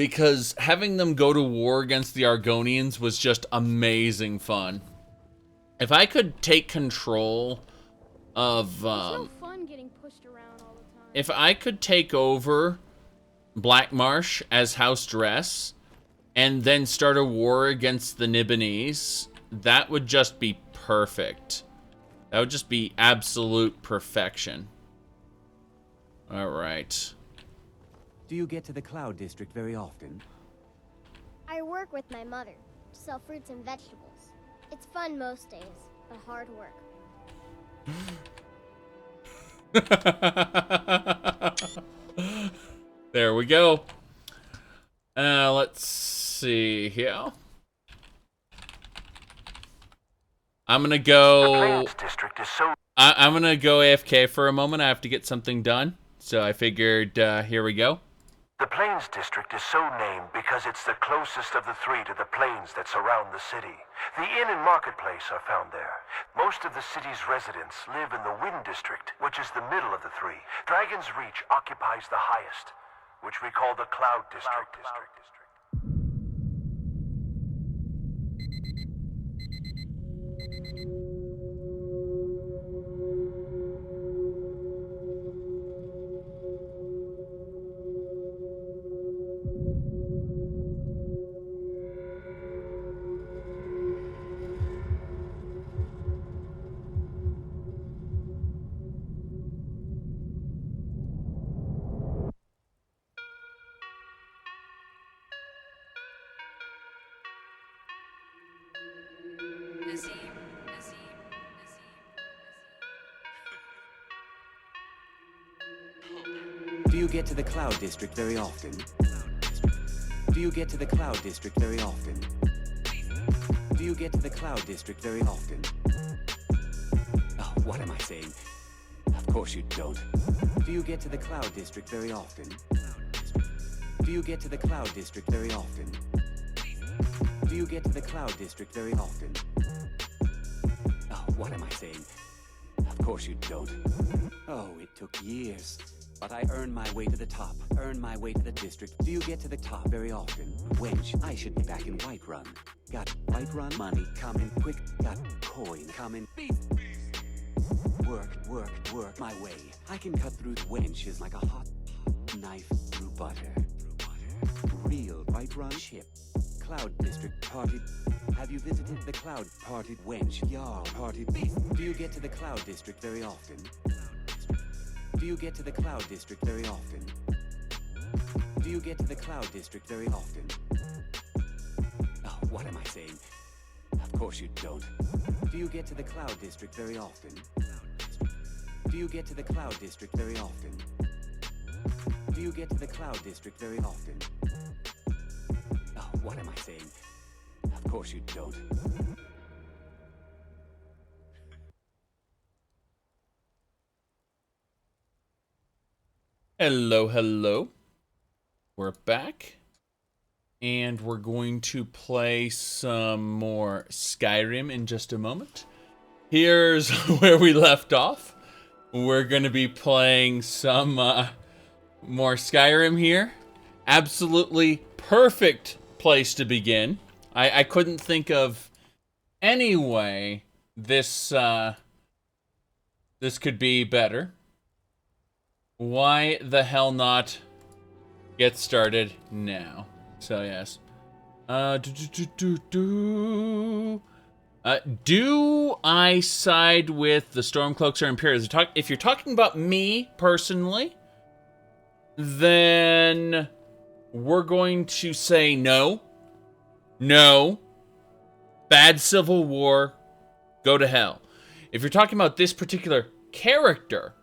because having them go to war against the Argonians was just amazing fun. If I could take control of, It's no fun getting pushed around all the time. if I could take over Black Marsh as House Dress and then start a war against the Nibonese, that would just be perfect. That would just be absolute perfection. All right. Do you get to the Cloud District very often? I work with my mother to sell fruits and vegetables. It's fun most days, but hard work. There we go. Let's see here. I'm gonna go. I'm gonna go AFK for a moment. I have to get something done, so I figured here we go. The Plains District is so named because it's the closest of the three to the plains that surround the city. The inn and marketplace are found there. Most of the city's residents live in the Wind District, which is the middle of the three. Dragon's Reach occupies the highest, which we call the Cloud District. Do you get to the Cloud District very often? Do you get to the Cloud District very often? Do you get to the Cloud District very often? Oh, what am I saying? Of course you don't. Do you get to the Cloud District very often? Do you get to the Cloud District very often? Do you get to the Cloud District very often? Oh, what am I saying? Of course you don't. Oh, it took years. But I earned my way to the top. Earned my way to the district. Do you get to the top very often? Wench, I should be back in Whiterun. Got Whiterun money coming quick. Got coin coming. Work my way. I can cut through wenches like a hot knife through butter. Real Whiterun ship. Cloud District party. Have you visited the Cloud Party? Wench, Jarl party. Do you get to the Cloud District very often? Do you get to the Cloud District very often? Do you get to the Cloud District very often? Oh, what am I saying? Of course you don't. Do you get to the Cloud District very often? Do you get to the Cloud District very often? Do you get to the Cloud District very often? Oh, what am I saying? Of course you don't. Hello. We're back. And we're going to play some more Skyrim in just a moment. Here's where we left off. We're going to be playing some more Skyrim here. Absolutely perfect place to begin. I couldn't think of any way this could be better. Why the hell not get started now? So yes. Do I side with the Stormcloaks or Imperials? If you're talking about me personally, then we're going to say no. No. Bad civil war. Go to hell. If you're talking about this particular character,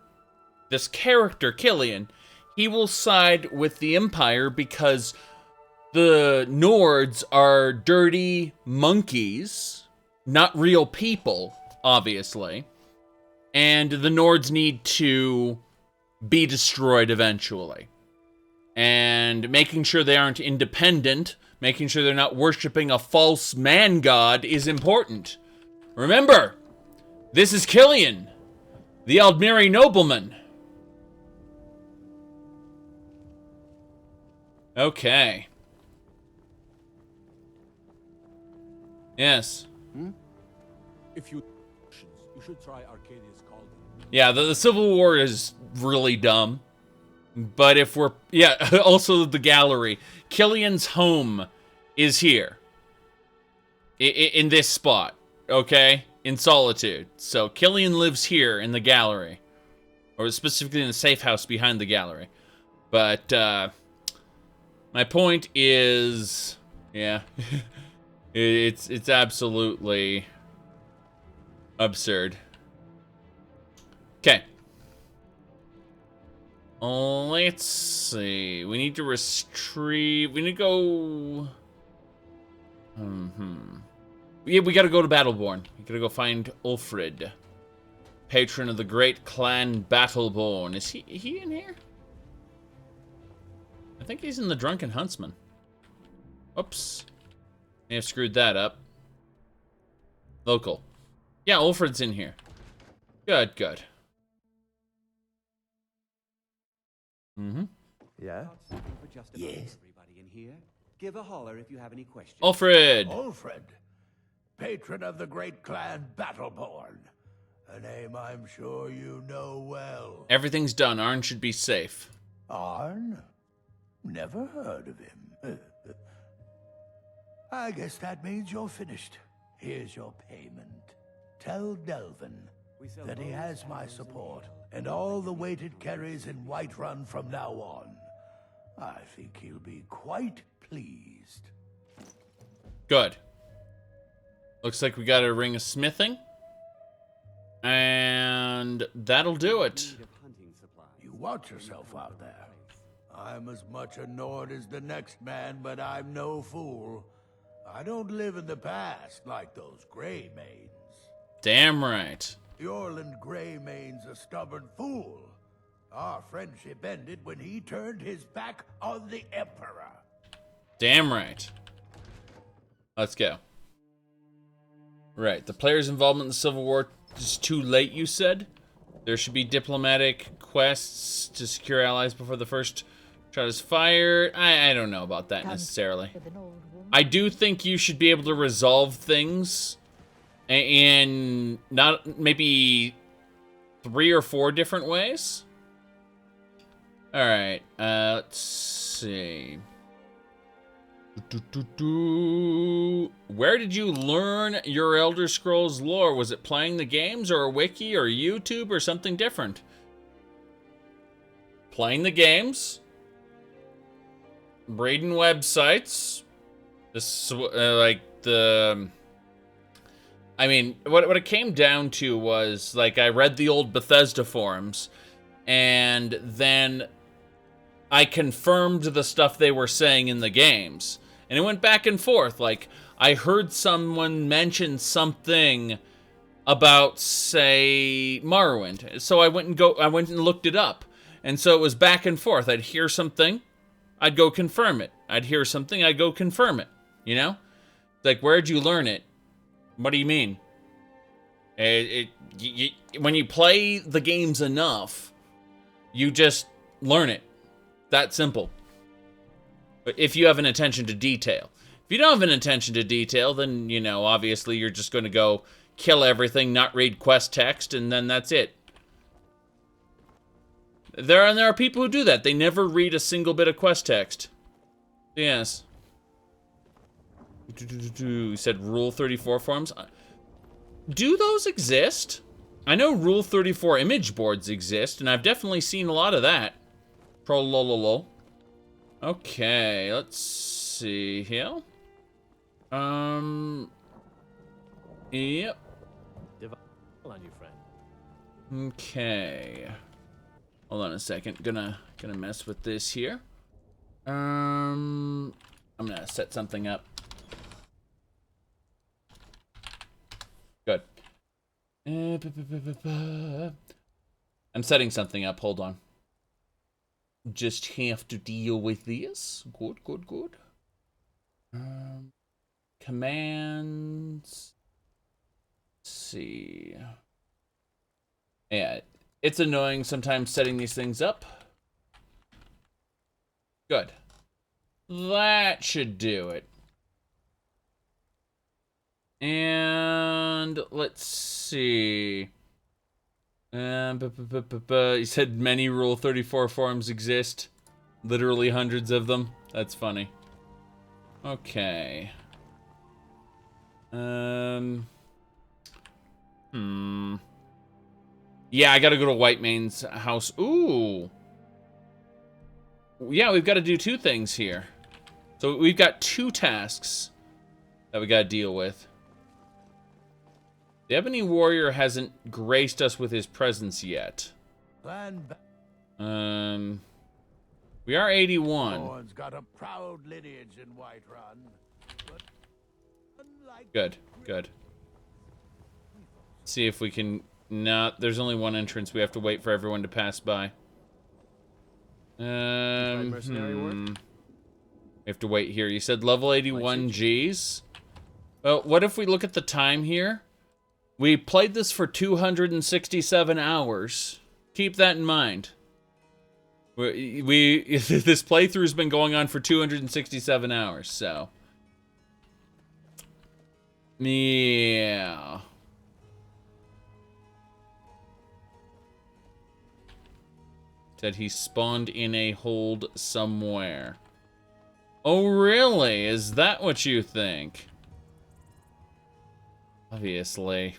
Killian, he will side with the Empire because the Nords are dirty monkeys, not real people, obviously. And the Nords need to be destroyed eventually. And making sure they aren't independent, making sure they're not worshipping a false man god is important. Remember, this is Killian, the Aldmeri nobleman. Okay. Yes. If you should try Arcadia's Cauldron. Yeah, the Civil War is really dumb. But if we're... Yeah, also the gallery. Killian's home is here. In this spot. Okay? In Solitude. So Killian lives here in the gallery. Or specifically in the safe house behind the gallery. But, my point is... Yeah. It's absolutely... absurd. Okay. Let's see. We need to retrieve... We need to go... Yeah, we gotta go to Battleborn. We gotta go find Ulfrid. Patron of the great clan Battleborn. Is he in here? I think he's in the Drunken Huntsman. Oops. May have screwed that up. Local. Yeah, Ulfrid's in here. Good, good. Yeah? Yes. Everybody in here, give a holler if you have any questions. Ulfrid! Ulfrid, patron of the great clan Battleborn. A name I'm sure you know well. Everything's done. Arn should be safe. Arn? Never heard of him. I guess that means you're finished. Here's your payment. Tell Delvin that he has my support and all the weight it carries in Whiterun from now on. I think he'll be quite pleased. Good. Looks like we got a ring of smithing. And that'll do it. You watch yourself out there. I'm as much a Nord as the next man, but I'm no fool. I don't live in the past like those Grey Mains. Damn right. The Orland Greymane's a stubborn fool. Our friendship ended when he turned his back on the Emperor. Damn right. Let's go. Right, the player's involvement in the Civil War is too late, you said? There should be diplomatic quests to secure allies before the first shot is fired. I don't know about that necessarily. I do think you should be able to resolve things in not maybe 3 or 4 different ways. Alright, let's see. Where did you learn your Elder Scrolls lore? Was it playing the games or a wiki or YouTube or something different? Playing the games. Reading websites. This, like the... I mean, what it came down to was, like, I read the old Bethesda forums, and then I confirmed the stuff they were saying in the games. And it went back and forth. Like, I heard someone mention something about, say, Morrowind. So I went and looked it up. And so it was back and forth. I'd hear something, I'd go confirm it. I'd hear something, I'd go confirm it. You know? Like, where'd you learn it? What do you mean? When you play the games enough, you just learn it. That simple. But if you have an attention to detail. If you don't have an attention to detail, then, you know, obviously you're just going to go kill everything, not read quest text, and then that's it. There are people who do that. They never read a single bit of quest text. Yes. You said Rule 34 forums. Do those exist? I know Rule 34 image boards exist, and I've definitely seen a lot of that. Trollololo. Okay, let's see here. Yep. On you, friend. Okay. Hold on a second. Gonna mess with this here. I'm gonna set something up. Good. I'm setting something up. Hold on. Just have to deal with this. Good, good, good. Commands. Let's see. Yeah, it's annoying sometimes setting these things up. Good. That should do it. And let's see. You said many Rule 34 forums exist. Literally hundreds of them. That's funny. Okay. Yeah, I gotta go to Whitemane's house. Ooh. Yeah, we've got to do two things here. So we've got two tasks that we gotta deal with. The Ebony Warrior hasn't graced us with his presence yet. We are 81. Thorn's got a proud lineage in Whiterun. But Good, good. See if we can... No, there's only one entrance. We have to wait for everyone to pass by. Mercenary work? We have to wait here. You said level 81 Gs? Well, what if we look at the time here? We played this for 267 hours. Keep that in mind. This playthrough's been going on for 267 hours, so... Yeah. Said he spawned in a hold somewhere. Oh, really? Is that what you think? Obviously.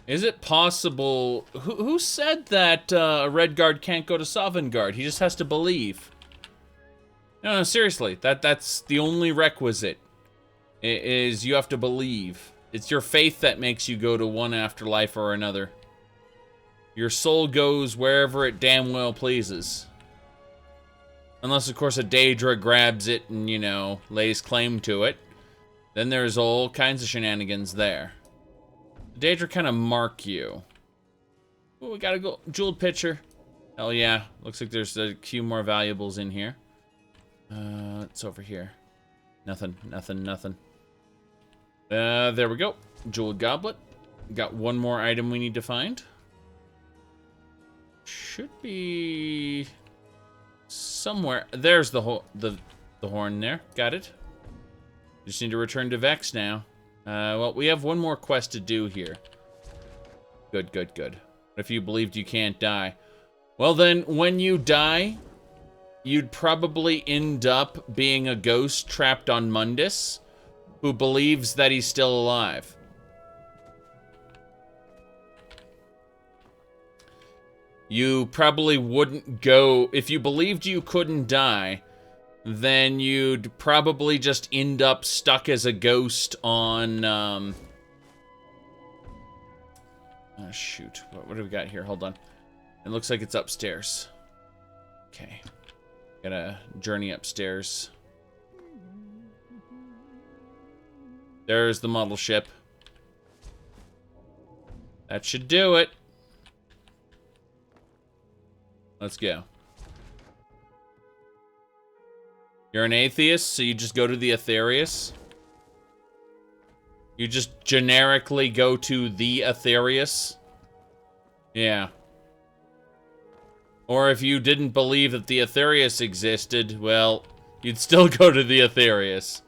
Is it possible... Who said that a Red Guard can't go to Sovngarde? He just has to believe. No, seriously. That's the only requisite. Is you have to believe. It's your faith that makes you go to one afterlife or another. Your soul goes wherever it damn well pleases. Unless, of course, a Daedra grabs it and, you know, lays claim to it. Then there's all kinds of shenanigans there. The Daedra kind of mark you. Oh, we gotta go. Jeweled pitcher. Hell yeah. Looks like there's a few more valuables in here. It's over here. Nothing, nothing, nothing. There we go. Jeweled goblet. Got one more item we need to find. Should be somewhere. There's the horn there. Got it. Just need to return to Vex now. Well, we have one more quest to do here. Good, good, good. What if you believed you can't die? Well then, when you die, you'd probably end up being a ghost trapped on Mundus, who believes that he's still alive. You probably wouldn't go... If you believed you couldn't die, then you'd probably just end up stuck as a ghost on... Oh, shoot. What do we got here? Hold on. It looks like it's upstairs. Okay. Gotta journey upstairs. There's the model ship. That should do it. Let's go. You're an atheist, so you just go to the Aetherius? You just generically go to the Aetherius? Yeah. Or if you didn't believe that the Aetherius existed, well, you'd still go to the Aetherius.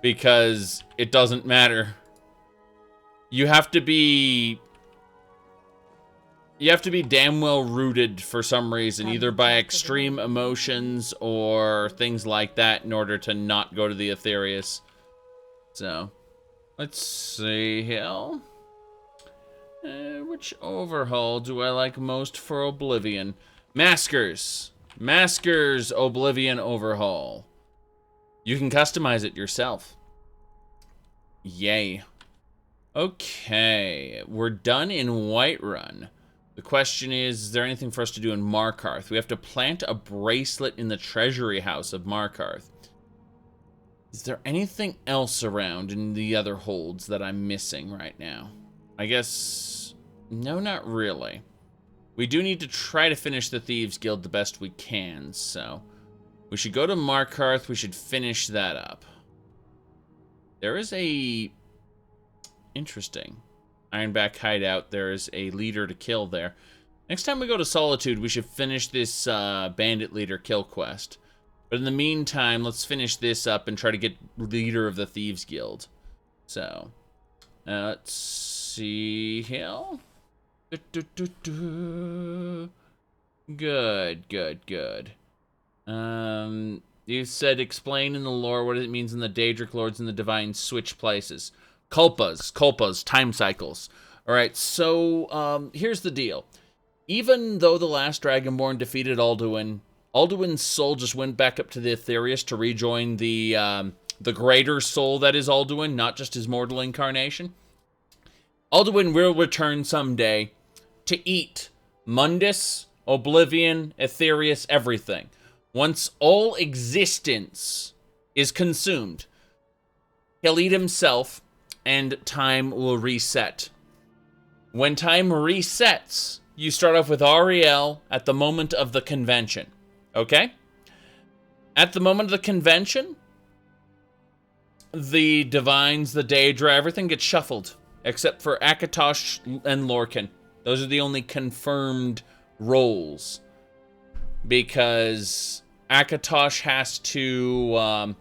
Because it doesn't matter. You have to be damn well rooted for some reason, either by extreme emotions or things like that, in order to not go to the Aetherius. So, let's see here. Which overhaul do I like most for Oblivion? Maskers. Maskers Oblivion overhaul. You can customize it yourself. Yay. Okay, we're done in Whiterun. The question is there anything for us to do in Markarth? We have to plant a bracelet in the treasury house of Markarth. Is there anything else around in the other holds that I'm missing right now? I guess... no, not really. We do need to try to finish the Thieves Guild the best we can, so... we should go to Markarth. We should finish that up. There is a... interesting... Ironback hideout. There is a leader to kill there. Next time we go to Solitude, we should finish this bandit leader kill quest. But But in the meantime, let's finish this up and try to get leader of the Thieves Guild. So, let's see here. Good, good, good. You said explain in the lore what it means in the Daedric Lords and the Divine switch places. Culpas, time cycles. Alright, so, here's the deal. Even though the last Dragonborn defeated Alduin, Alduin's soul just went back up to the Aetherius to rejoin the greater soul that is Alduin, not just his mortal incarnation. Alduin will return someday to eat Mundus, Oblivion, Aetherius, everything. Once all existence is consumed, he'll eat himself, and time will reset. When time resets, you start off with Ariel at the moment of the convention, okay? At the moment of the convention, the Divines, the Daedra, everything gets shuffled, except for Akatosh and Lorcan. Those are the only confirmed roles, because Akatosh has to,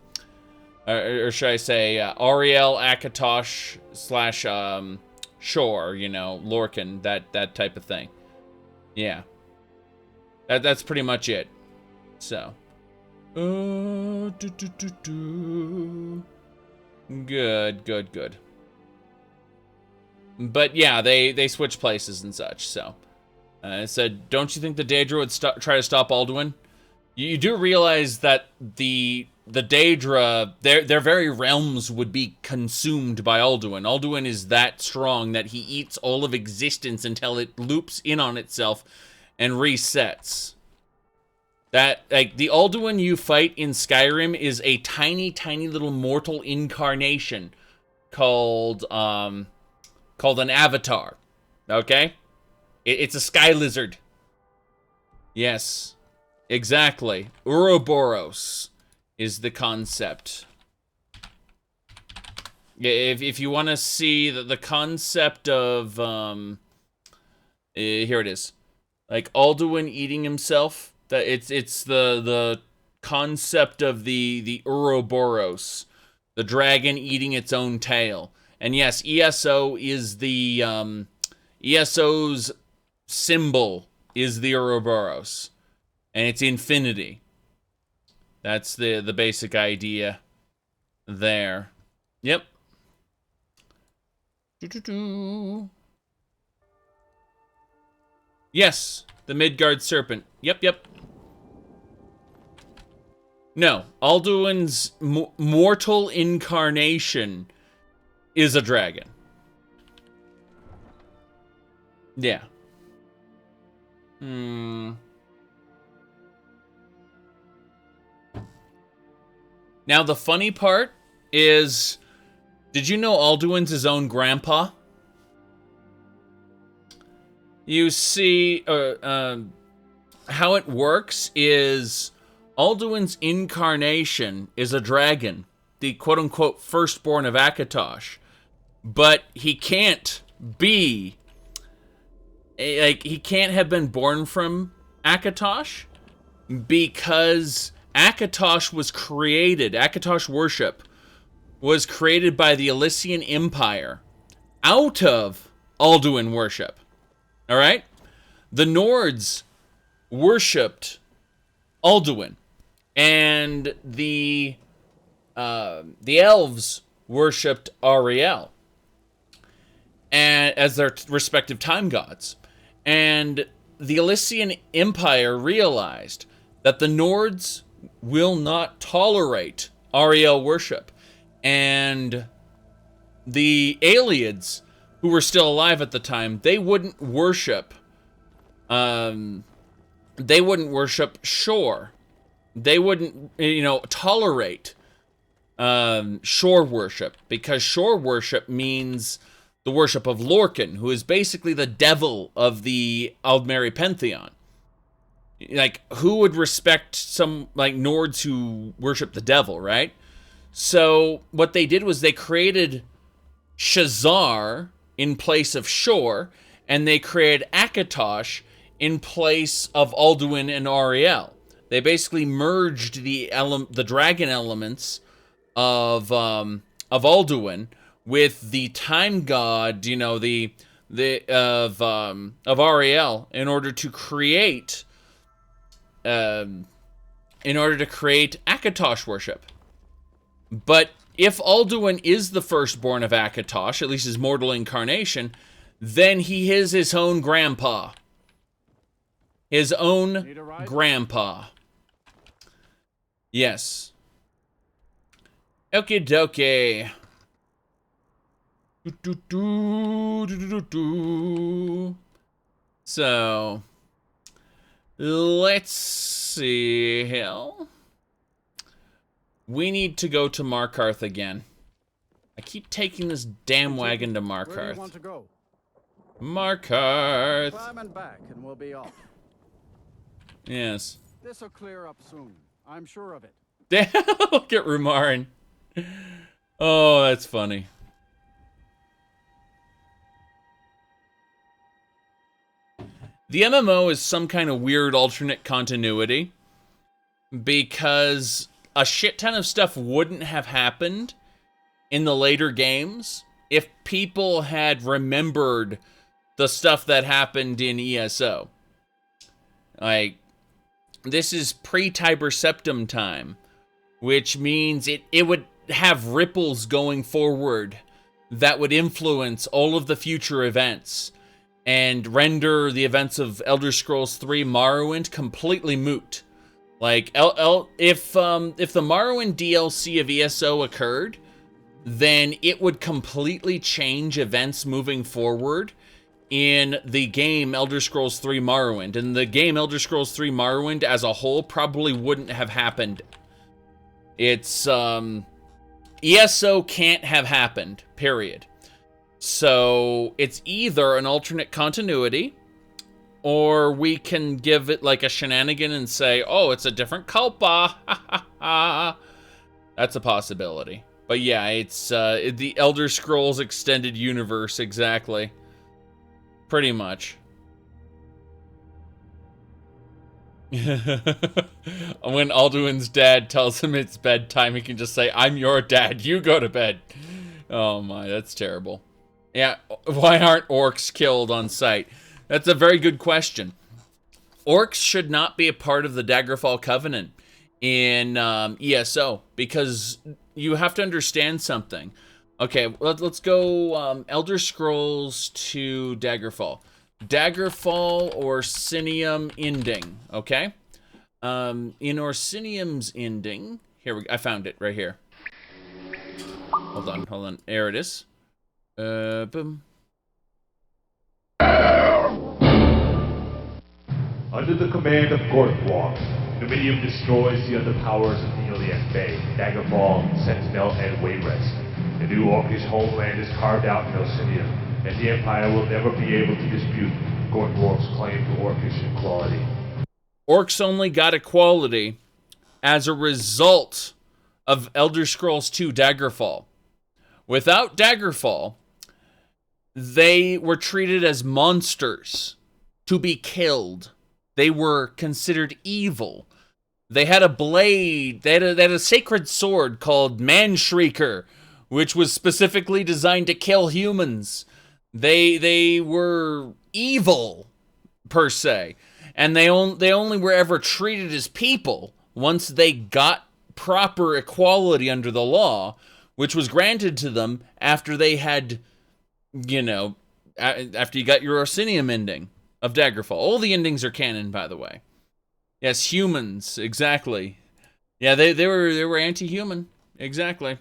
or should I say, Ariel, Akatosh, / Shore, you know, Lorcan, that type of thing. Yeah. That's pretty much it. So. Good, good, good. But yeah, they switch places and such, so. It said, don't you think the Daedra would try to stop Alduin? You do realize that the Daedra, their very realms would be consumed by Alduin. Alduin is that strong that he eats all of existence until it loops in on itself and resets. That, like, the Alduin you fight in Skyrim is a tiny, tiny little mortal incarnation called an avatar. Okay? It's a sky lizard. Yes. Exactly. Ouroboros is the concept. If you want to see the concept of, here it is. Like, Alduin eating himself. It's the concept of the Ouroboros. The dragon eating its own tail. And yes, ESO is the, ESO's symbol is the Ouroboros. And it's infinity. That's the basic idea there. Yep. Yes, the Midgard serpent. Yep. No, Alduin's mortal incarnation is a dragon. Yeah. Now, the funny part is, did you know Alduin's his own grandpa? You see, how it works is Alduin's incarnation is a dragon, the quote-unquote firstborn of Akatosh, but he can't be, like, he can't have been born from Akatosh because Akatosh was created, Akatosh worship was created by the Elysian Empire out of Alduin worship. All right? The Nords worshipped Alduin, and the elves worshipped Ariel and as their respective time gods. And the Elysian Empire realized that the Nords will not tolerate Ariel worship, and the Aliads, who were still alive at the time, they wouldn't worship Shore. They wouldn't, tolerate Shore worship, because Shore worship means the worship of Lorcan, who is basically the devil of the Aldmeri pantheon. Like, who would respect some, like, Nords who worship the devil, right? So, what they did was they created Shazar in place of Shore, and they created Akatosh in place of Alduin and Ariel. They basically merged the dragon elements of Alduin with the time god, you know, of Ariel, in order to create Akatosh worship. But if Alduin is the firstborn of Akatosh, at least his mortal incarnation, then he is his own grandpa. His own grandpa. Yes. Okie dokie. So, let's see here. We need to go to Markarth again. I keep taking this damn wagon to Markarth. Where do you want to go? Markarth. Climb and back, and we'll be off. Yes. This'll clear up soon. I'm sure of it. Look at Rumarin. Oh, that's funny. The MMO is some kind of weird alternate continuity because a shit ton of stuff wouldn't have happened in the later games if people had remembered the stuff that happened in ESO. Like, this is pre-Tiber Septim time, which means it would have ripples going forward that would influence all of the future events and render the events of Elder Scrolls 3 Morrowind completely moot. Like, if the Morrowind DLC of ESO occurred, then it would completely change events moving forward in the game Elder Scrolls 3 Morrowind. And the game Elder Scrolls 3 Morrowind as a whole probably wouldn't have happened. It's, ESO can't have happened, period. So, it's either an alternate continuity, or we can give it like a shenanigan and say, oh, it's a different Kalpa. That's a possibility. But yeah, it's the Elder Scrolls extended universe, exactly. Pretty much. When Alduin's dad tells him it's bedtime, he can just say, I'm your dad, you go to bed. Oh my, that's terrible. Yeah, why aren't orcs killed on sight? That's a very good question. Orcs should not be a part of the Daggerfall Covenant in ESO, because you have to understand something. Okay, let's go Elder Scrolls to Daggerfall. Daggerfall Orsinium ending, okay? In Orsinium's ending, I found it right here. Hold on, there it is. Boom. Under the command of Gorthwalk, Dominium destroys the other powers of Neelian Bay, Daggerfall, Sentinel, and Wayrest. The new Orcish homeland is carved out in Orsinium, and the Empire will never be able to dispute Gorthwalk's claim to Orcish equality. Orcs only got equality as a result of Elder Scrolls 2 Daggerfall. Without Daggerfall, they were treated as monsters to be killed. They were considered evil. They had a blade, they had a sacred sword called Manshrieker, which was specifically designed to kill humans. They were evil, per se. And they only were ever treated as people once they got proper equality under the law, which was granted to them after they had, you know, after you got your Orsinium ending of Daggerfall. All the endings are canon, by the way. Yes, humans, exactly. Yeah, they were anti-human, exactly.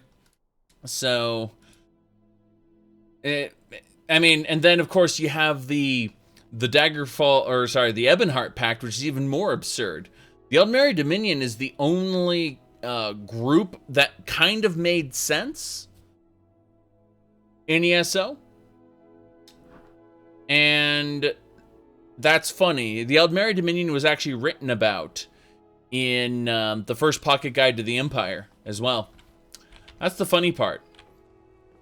So, I mean, and then of course you have the Daggerfall, or sorry, the Ebonheart Pact, which is even more absurd. The Aldmeri Dominion is the only group that kind of made sense in ESO. And that's funny. The Aldmeri Dominion was actually written about in the first pocket guide to the Empire as well. That's the funny part.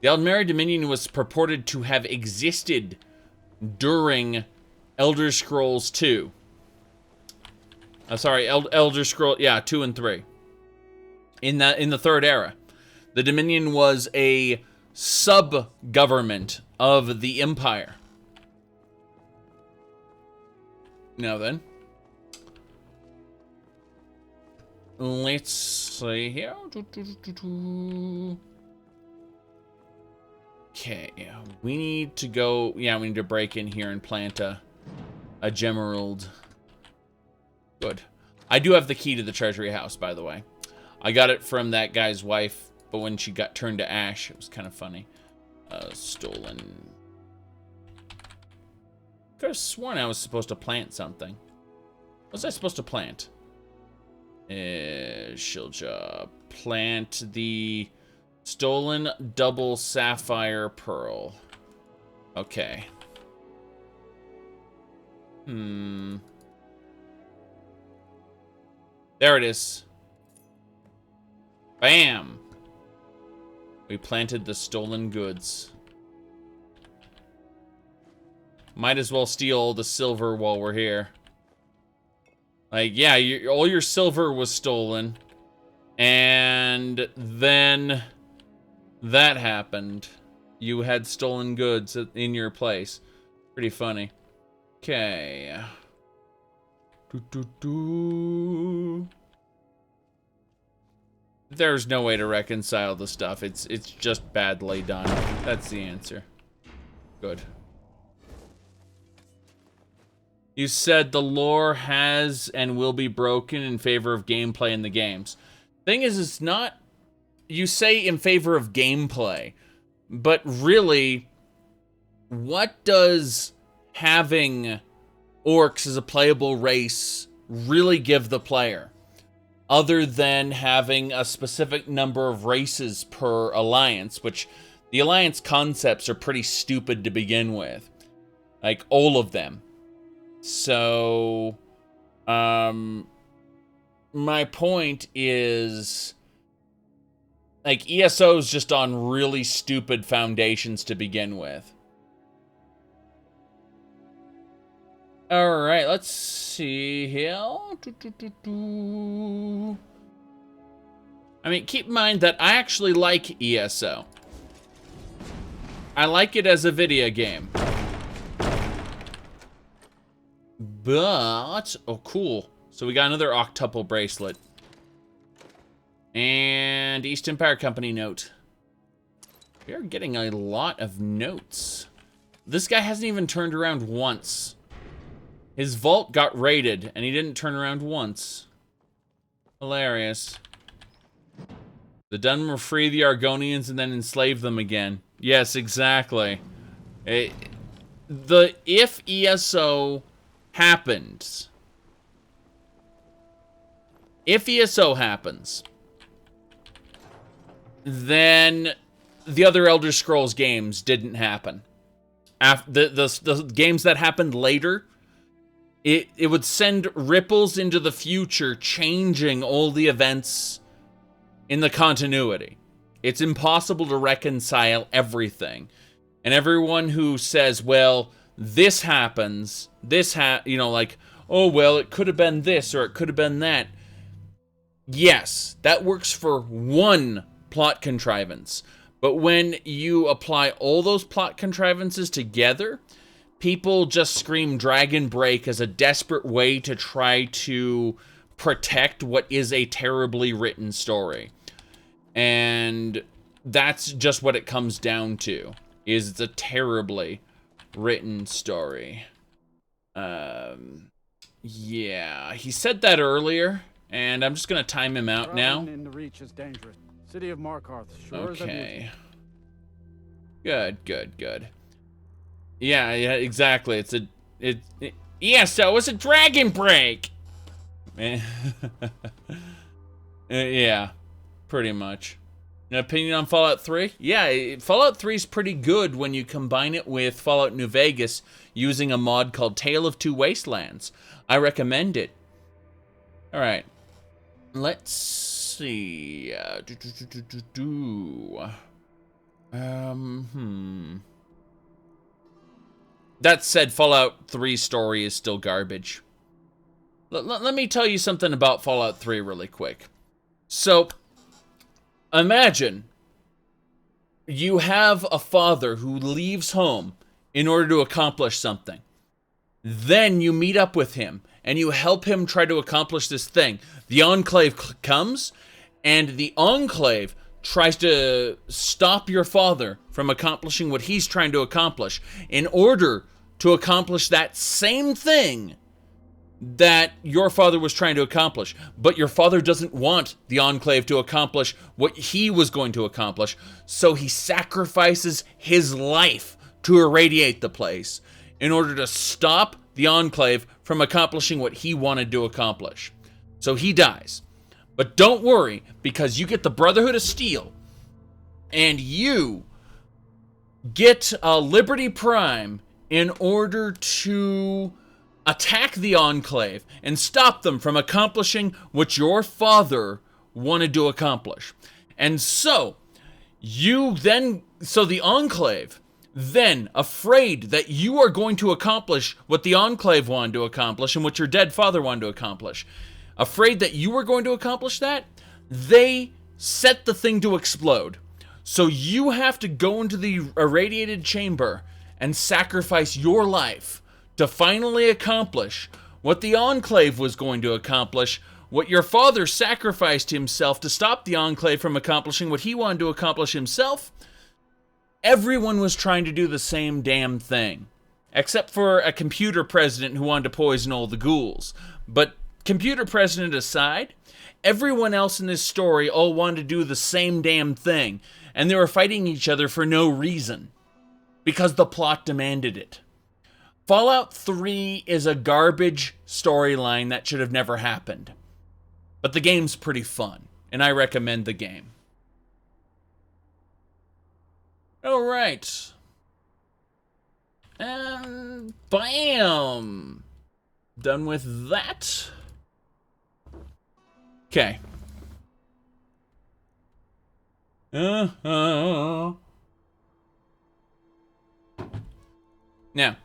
The Aldmeri Dominion was purported to have existed during Elder Scrolls 2. Sorry, Elder Scroll. Yeah, 2 and 3. In the Third Era, the Dominion was a sub-government of the Empire. Now then, let's see here. Okay, we need to go. Yeah, we need to break in here and plant a gemerald. Good. I do have the key to the treasury house, by the way. I got it from that guy's wife, but when she got turned to ash, it was kind of funny. Stolen. I could have sworn I was supposed to plant something. What was I supposed to plant? Shilja. Plant the stolen double sapphire pearl. Okay. There it is. Bam! We planted the stolen goods. Might as well steal all the silver while we're here. Like, yeah, all your silver was stolen. And then that happened. You had stolen goods in your place. Pretty funny. Okay. There's no way to reconcile the stuff. It's just badly done. That's the answer. Good. You said the lore has and will be broken in favor of gameplay in the games. Thing is, it's not... You say in favor of gameplay, but really, what does having orcs as a playable race really give the player? Other than having a specific number of races per alliance, which the alliance concepts are pretty stupid to begin with. Like, all of them. So, my point is, like, ESO's just on really stupid foundations to begin with. Alright, let's see here. I mean, keep in mind that I actually like ESO. I like it as a video game. But, oh cool. So we got another octuple bracelet. And East Empire Company note. We are getting a lot of notes. This guy hasn't even turned around once. His vault got raided, and he didn't turn around once. Hilarious. The Dun will free the Argonians and then enslave them again. Yes, exactly. If ESO happens... If ESO happens... then the other Elder Scrolls games didn't happen. The games that happened later... It would send ripples into the future, changing all the events in the continuity. It's impossible to reconcile everything. And everyone who says, well, this happens, like, oh, well, it could have been this or it could have been that. Yes, that works for one plot contrivance. But when you apply all those plot contrivances together, people just scream Dragon Break as a desperate way to try to protect what is a terribly written story. And that's just what it comes down to, is it's a terribly written story. Yeah, he said that earlier, and I'm just gonna time him out now. In the Reach is dangerous. City of Markarth, sure okay. Good. Yeah, exactly. So it's a Dragon Break. Yeah, pretty much. An opinion on Fallout 3? Yeah, Fallout 3 is pretty good when you combine it with Fallout New Vegas using a mod called Tale of Two Wastelands. I recommend it. All right, let's see. That said, Fallout 3 story is still garbage. let me tell you something about Fallout 3 really quick. So, imagine you have a father who leaves home in order to accomplish something. Then you meet up with him, and you help him try to accomplish this thing. The Enclave comes, and the Enclave tries to stop your father from accomplishing what he's trying to accomplish in order to accomplish that same thing that your father was trying to accomplish. But your father doesn't want the Enclave to accomplish what he was going to accomplish, so he sacrifices his life to irradiate the place in order to stop the Enclave from accomplishing what he wanted to accomplish. So he dies. But don't worry, because you get the Brotherhood of Steel, and you get Liberty Prime in order to attack the Enclave and stop them from accomplishing what your father wanted to accomplish. And so, the Enclave, then, afraid that you are going to accomplish what the Enclave wanted to accomplish and what your dead father wanted to accomplish, afraid that you were going to accomplish that, they set the thing to explode. So you have to go into the irradiated chamber and sacrifice your life to finally accomplish what the Enclave was going to accomplish, what your father sacrificed himself to stop the Enclave from accomplishing what he wanted to accomplish himself. Everyone was trying to do the same damn thing, except for a computer president who wanted to poison all the ghouls. But computer president aside, everyone else in this story all wanted to do the same damn thing, and they were fighting each other for no reason, because the plot demanded it. Fallout 3 is a garbage storyline that should have never happened. But the game's pretty fun, and I recommend the game. Alright. And bam! Done with that. Okay. Now,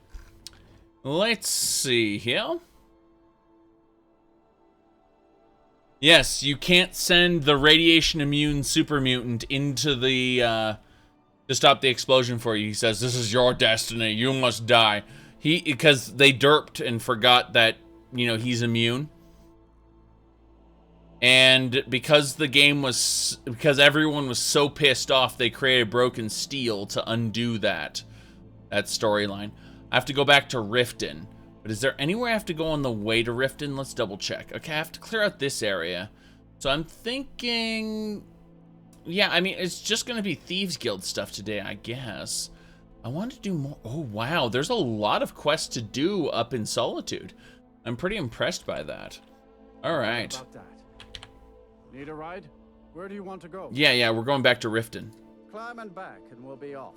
let's see here. Yes, you can't send the radiation immune super mutant into the, to stop the explosion for you. He says, this is your destiny, you must die. Because they derped and forgot that, he's immune. And because everyone was so pissed off, they created Broken Steel to undo that storyline. I have to go back to Riften. But is there anywhere I have to go on the way to Riften? Let's double check. Okay, I have to clear out this area. So I'm thinking... Yeah, I mean, it's just going to be Thieves Guild stuff today, I guess. I want to do more... Oh, wow. There's a lot of quests to do up in Solitude. I'm pretty impressed by that. All right. Need a ride? Where do you want to go? Yeah, we're going back to Riften. Climb and back, and we'll be off.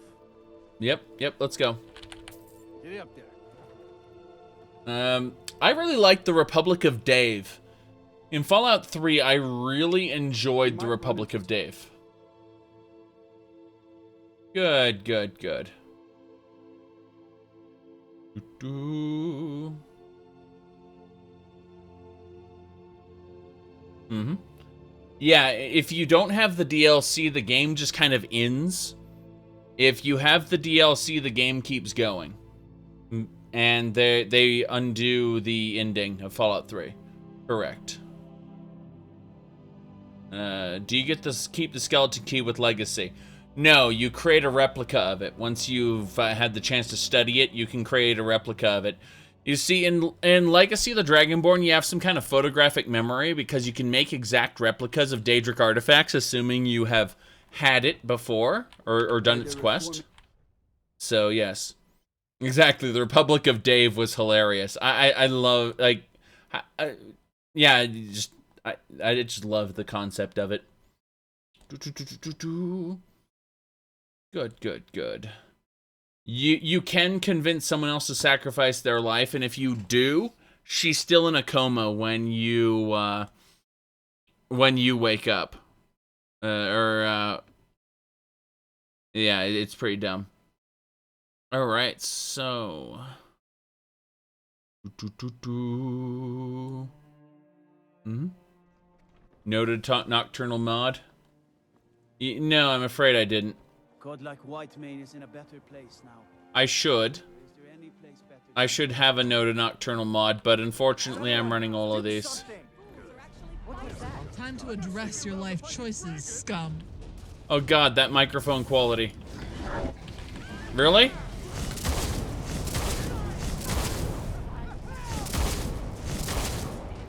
Yep, let's go. Get up there. I really like the Republic of Dave. In Fallout 3, I really enjoyed the Republic of Dave. Good. Yeah, if you don't have the DLC, the game just kind of ends. If you have the DLC, the game keeps going. And they undo the ending of Fallout 3. Correct. Do you get to keep the skeleton key with Legacy? No, you create a replica of it. Once you've had the chance to study it, you can create a replica of it. You see, in Legacy of the Dragonborn, you have some kind of photographic memory because you can make exact replicas of Daedric artifacts, assuming you have had it before or done its quest. So, yes. Exactly, the Republic of Dave was hilarious. I love, like, I just love the concept of it. Good. You can convince someone else to sacrifice their life, and if you do, she's still in a coma when you wake up. Yeah, it's pretty dumb. Alright, so... Noted nocturnal mod. No, I'm afraid I didn't. God like Whitemane is in a better place now. I should. Is there any place better? I should have a noted nocturnal mod, but unfortunately I'm running all of these. Time to address your life choices, scum. Oh god, that microphone quality. Really?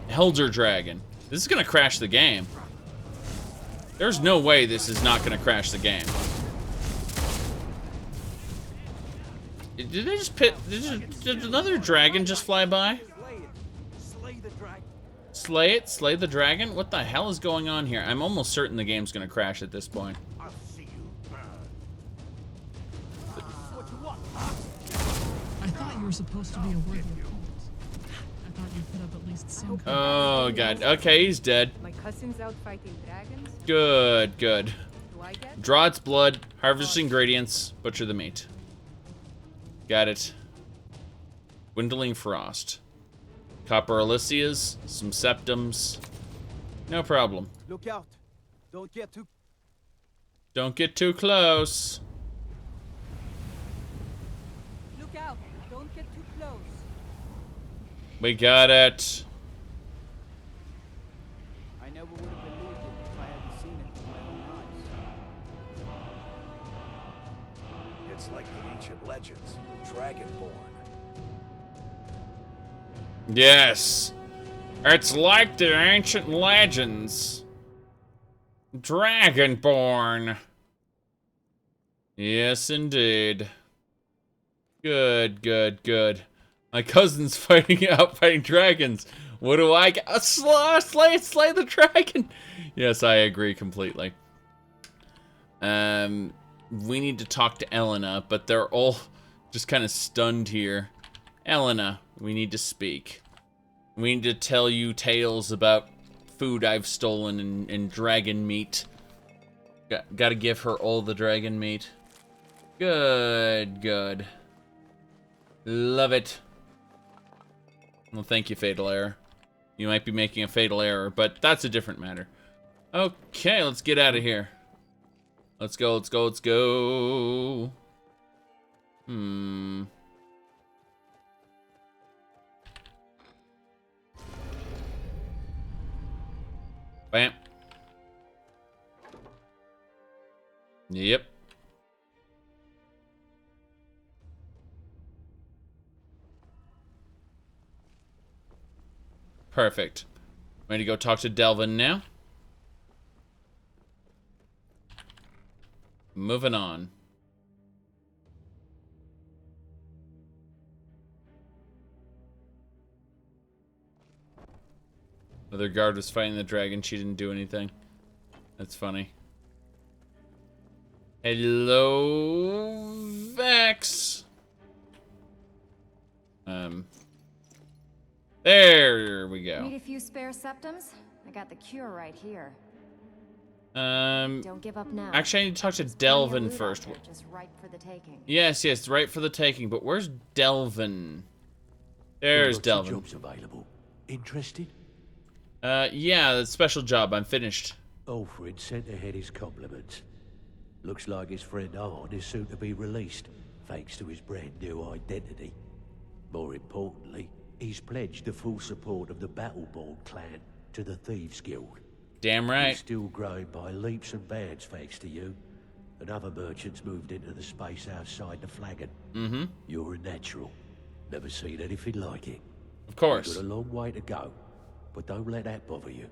Elder Dragon. This is gonna crash the game. There's no way this is not gonna crash the game. Did they just did another dragon just fly by? Slay it? Slay the dragon? What the hell is going on here? I'm almost certain the game's gonna crash at this point. I thought you were supposed to be a worthy opponent. I thought you'd put up at least some. Oh god. Okay, he's dead. My cousin's out fighting dragons. Good, good. Do I get? Draw its blood, harvest ingredients, butcher the meat. Got it. Dwindling frost. Copper Elysias, some septums. No problem. Look out! Don't get too close. Look out! Don't get too close. We got it. I never would have believed it if I hadn't seen it with my own eyes. It's like the ancient legends, Dragonborn. Yes. It's like the ancient legends. Dragonborn. Yes, indeed. Good, good, good. My cousin's fighting dragons. What do I get? Slay the dragon. Yes, I agree completely. We need to talk to Elena, but they're all just kind of stunned here. Elena, we need to speak. We need to tell you tales about food I've stolen and dragon meat. Gotta give her all the dragon meat. Good, good. Love it. Well, thank you, Fatal Error. You might be making a fatal error, but that's a different matter. Okay, let's get out of here. Let's go, let's go, let's go. Bam. Yep. Perfect. Ready to go talk to Delvin now? Moving on. Another guard was fighting the dragon. She didn't do anything. That's funny. Hello, Vex. There we go. Need a few spare septums? I got the cure right here. Don't give up now. Actually, I need to talk to Delvin first. Just ripe for the taking. Yes, yes, right for the taking. But where's Delvin? There's Delvin. Jobs available. Interested? Yeah, the special job. I'm finished. Alfred sent ahead his compliments. Looks like his friend Arn is soon to be released, thanks to his brand new identity. More importantly, he's pledged the full support of the Battleborn clan to the Thieves Guild. Damn right. He's still growing by leaps and bounds thanks to you. And other merchants moved into the space outside the flagon. Mm-hmm. You're a natural. Never seen anything like it. Of course. You've got a long way to go, but don't let that bother you.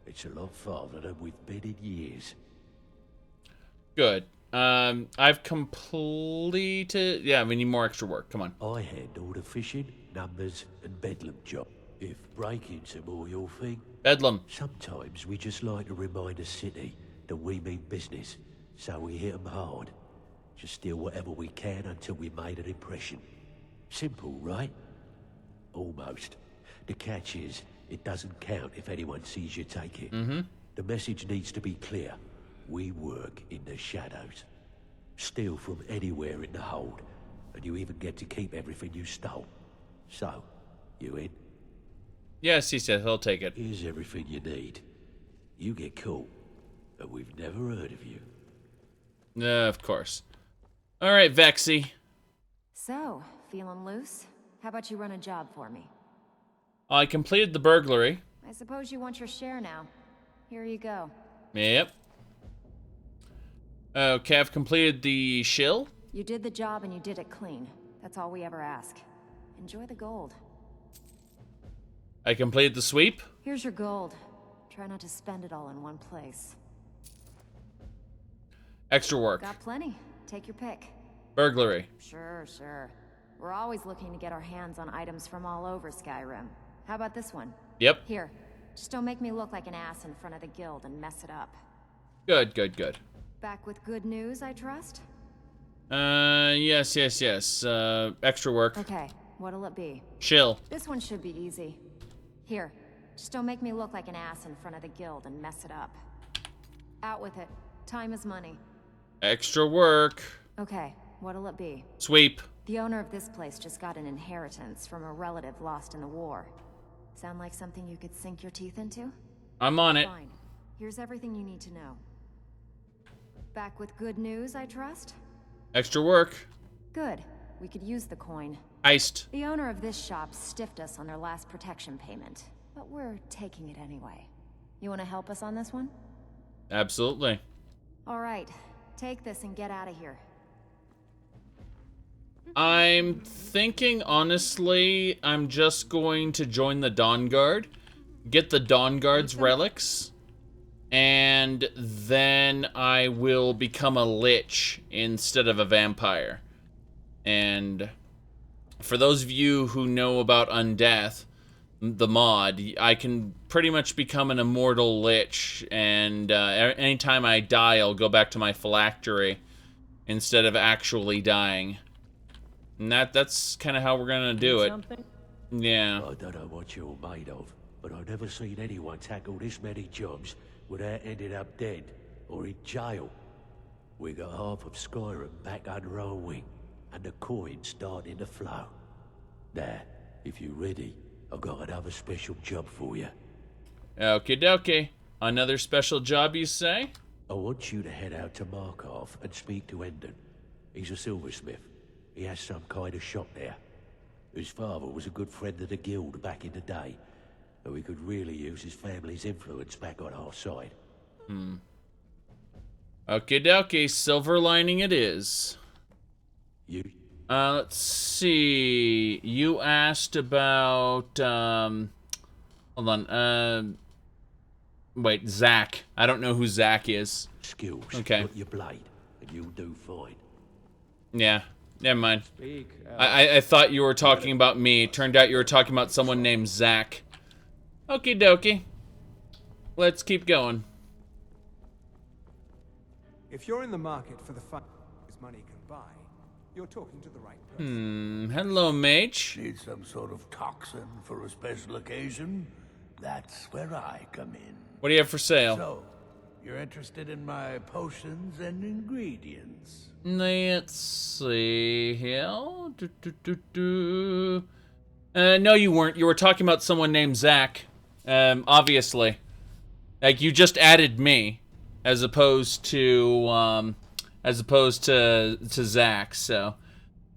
It's a lot farther than we've been in years. Good. I've completed... Yeah, we need more extra work. Come on. I handle the fishing, numbers, and bedlam job. If breaking's are more your thing... Bedlam. Sometimes we just like to remind the city that we mean business, so we hit 'em hard. Just steal whatever we can until we made an impression. Simple, right? Almost. The catch is, it doesn't count if anyone sees you take it. Mm-hmm. The message needs to be clear. We work in the shadows. Steal from anywhere in the hold, and you even get to keep everything you stole. So, you in? Yes, he said he'll take it. Here's everything you need. You get caught, but we've never heard of you. Of course. All right, Vexy. So, feeling loose? How about you run a job for me? I completed the burglary. I suppose you want your share now. Here you go. Yep. Okay, I've completed the shill. You did the job and you did it clean. That's all we ever ask. Enjoy the gold. I completed the sweep. Here's your gold. Try not to spend it all in one place. Extra work. Got plenty. Take your pick. Burglary. Sure. We're always looking to get our hands on items from all over Skyrim. How about this one? Yep. Here. Just don't make me look like an ass in front of the guild and mess it up. Good. Back with good news, I trust? Yes. Extra work. Okay, what'll it be? Shill. This one should be easy. Here, just don't make me look like an ass in front of the guild and mess it up. Out with it. Time is money. Extra work. Okay, what'll it be? Sweep. The owner of this place just got an inheritance from a relative lost in the war. Sound like something you could sink your teeth into? I'm on it. Fine. Here's everything you need to know. Back with good news, I trust? Extra work. Good. We could use the coin. Iced. The owner of this shop stiffed us on their last protection payment, but we're taking it anyway. You want to help us on this one? Absolutely. All right. Take this and get out of here. I'm thinking, honestly, I'm just going to join the Dawn Guard, get the Dawn Guard's relics, and then I will become a lich instead of a vampire. And for those of you who know about Undeath, the mod, I can pretty much become an immortal lich, and anytime I die, I'll go back to my phylactery instead of actually dying. And that's kind of how we're gonna do it. Yeah. I don't know what you're made of, but I've never seen anyone tackle this many jobs without ending up dead or in jail. We got half of Skyrim back under our wing, and the coin's starting to flow. Now, if you're ready, I've got another special job for you. Okie dokie. Another special job, you say? I want you to head out to Markov and speak to Endon. He's a silversmith. He has some kind of shop there. His father was a good friend of the guild back in the day, and we could really use his family's influence back on our side. Okie dokie, silver lining it is. Let's see. You asked about, hold on, wait, Zach. I don't know who Zach is. Skills. Okay. Put your blade, and you'll do fine. Yeah. Never mind. I thought you were talking about me. It turned out you were talking about someone named Zach. Okie dokie. Let's keep going. If you're in the market for the fun money can buy, you're talking to the right person. Hello, mage. Need some sort of toxin for a special occasion? That's where I come in. What do you have for sale? So, you're interested in my potions and ingredients? Let's see here. No, you weren't. You were talking about someone named Zach. Obviously. Like, you just added me as opposed to Zach, so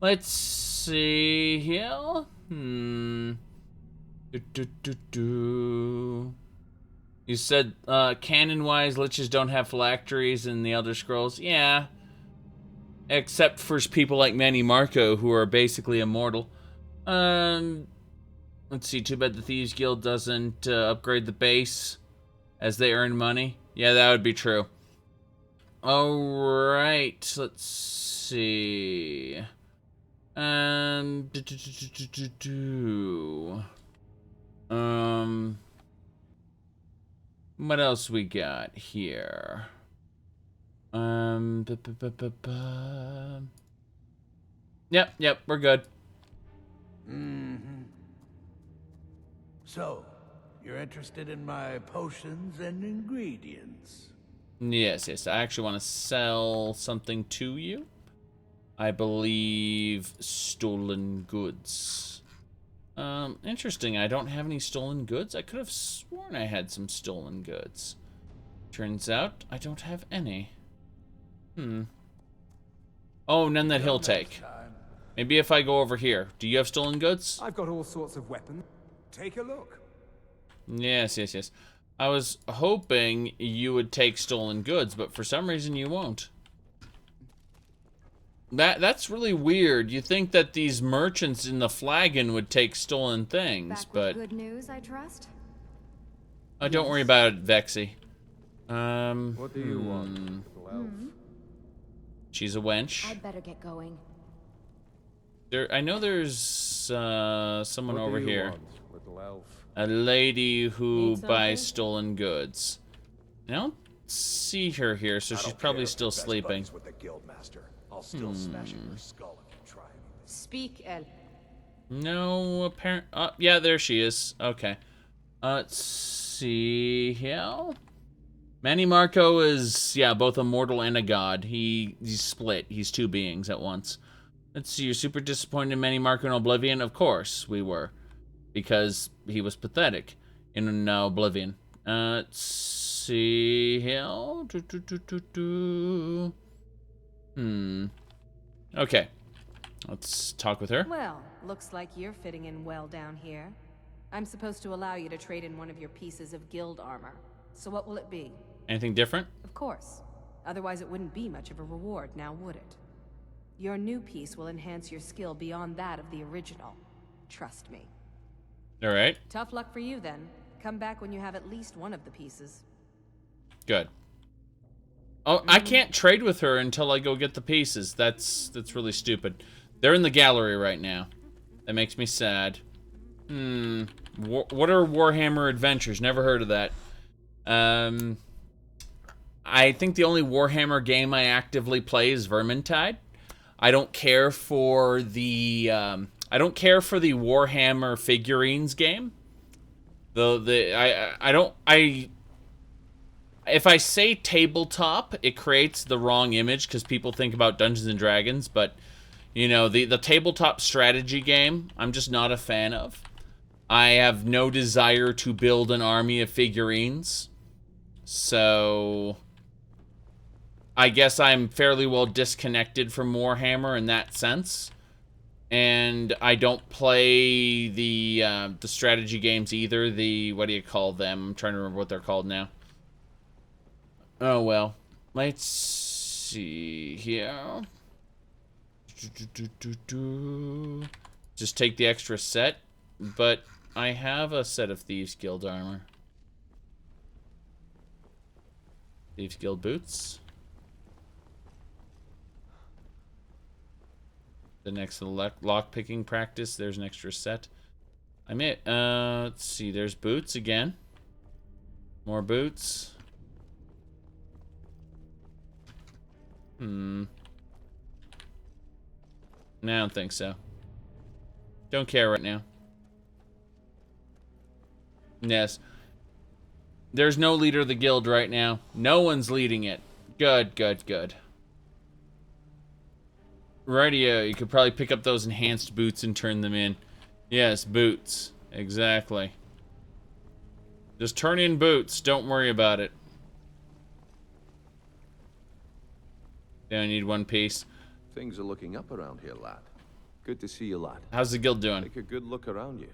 let's see here. You said canon-wise, liches don't have phylacteries in the Elder Scrolls. Yeah. Except for people like Manny Marco, who are basically immortal. Let's see, too bad the Thieves Guild doesn't upgrade the base as they earn money. Yeah, that would be true. Alright, let's see. What else we got here? Yep, we're good. So, you're interested in my potions and ingredients? Yes, I actually want to sell something to you. I believe stolen goods. Interesting. I don't have any stolen goods. I could have sworn I had some stolen goods. Turns out I don't have any. Oh, none that he'll take. Maybe if I go over here. Do you have stolen goods? I've got all sorts of weapons. Take a look. Yes, yes, yes. I was hoping you would take stolen goods, but for some reason you won't. That's really weird. You think that these merchants in the flagon would take stolen things, but good news, I trust. don't worry about it, Vexy. What do you want, little elf? She's a wench. I'd better get going. I know there's someone What over do you here. want, little elf? A lady who Need buys something? stolen goods. I don't see her here, so she's probably still sleeping. With the Guildmaster. I'll still smash in your skull if you try. Speak, El. No, apparent. Yeah, there she is. Okay. Let's see here. Manny Marco is, yeah, both a mortal and a god. He's split. He's two beings at once. Let's see. You're super disappointed in Manny Marco in Oblivion? Of course we were, because he was pathetic in Oblivion. Let's see here. Okay. Let's talk with her. Well, looks like you're fitting in well down here. I'm supposed to allow you to trade in one of your pieces of guild armor. So what will it be? Anything different? Of course. Otherwise it wouldn't be much of a reward, now would it? Your new piece will enhance your skill beyond that of the original. Trust me. All right. Tough luck for you then. Come back when you have at least one of the pieces. Good. Oh, I can't trade with her until I go get the pieces. That's really stupid. They're in the gallery right now. That makes me sad. What are Warhammer Adventures? Never heard of that. I think the only Warhammer game I actively play is Vermintide. I don't care for the Warhammer figurines game. If I say tabletop, it creates the wrong image because people think about Dungeons and Dragons, but you know, the tabletop strategy game, I'm just not a fan of. I have no desire to build an army of figurines. So I guess I'm fairly well disconnected from Warhammer in that sense. And I don't play the strategy games either. What do you call them? I'm trying to remember what they're called now. Oh well. Let's see here. Just take the extra set, but I have a set of Thieves Guild armor. Thieves Guild boots. The next lock picking practice, there's an extra set. Let's see, there's boots again. More boots. No, I don't think so. Don't care right now. Yes. There's no leader of the guild right now. No one's leading it. Good, good, good. Radio, you could probably pick up those enhanced boots and turn them in. Yes, boots. Exactly. Just turn in boots. Don't worry about it. They only need one piece. Things are looking up around here, lad. Good to see you, lad. How's the guild doing? Take a good look around you.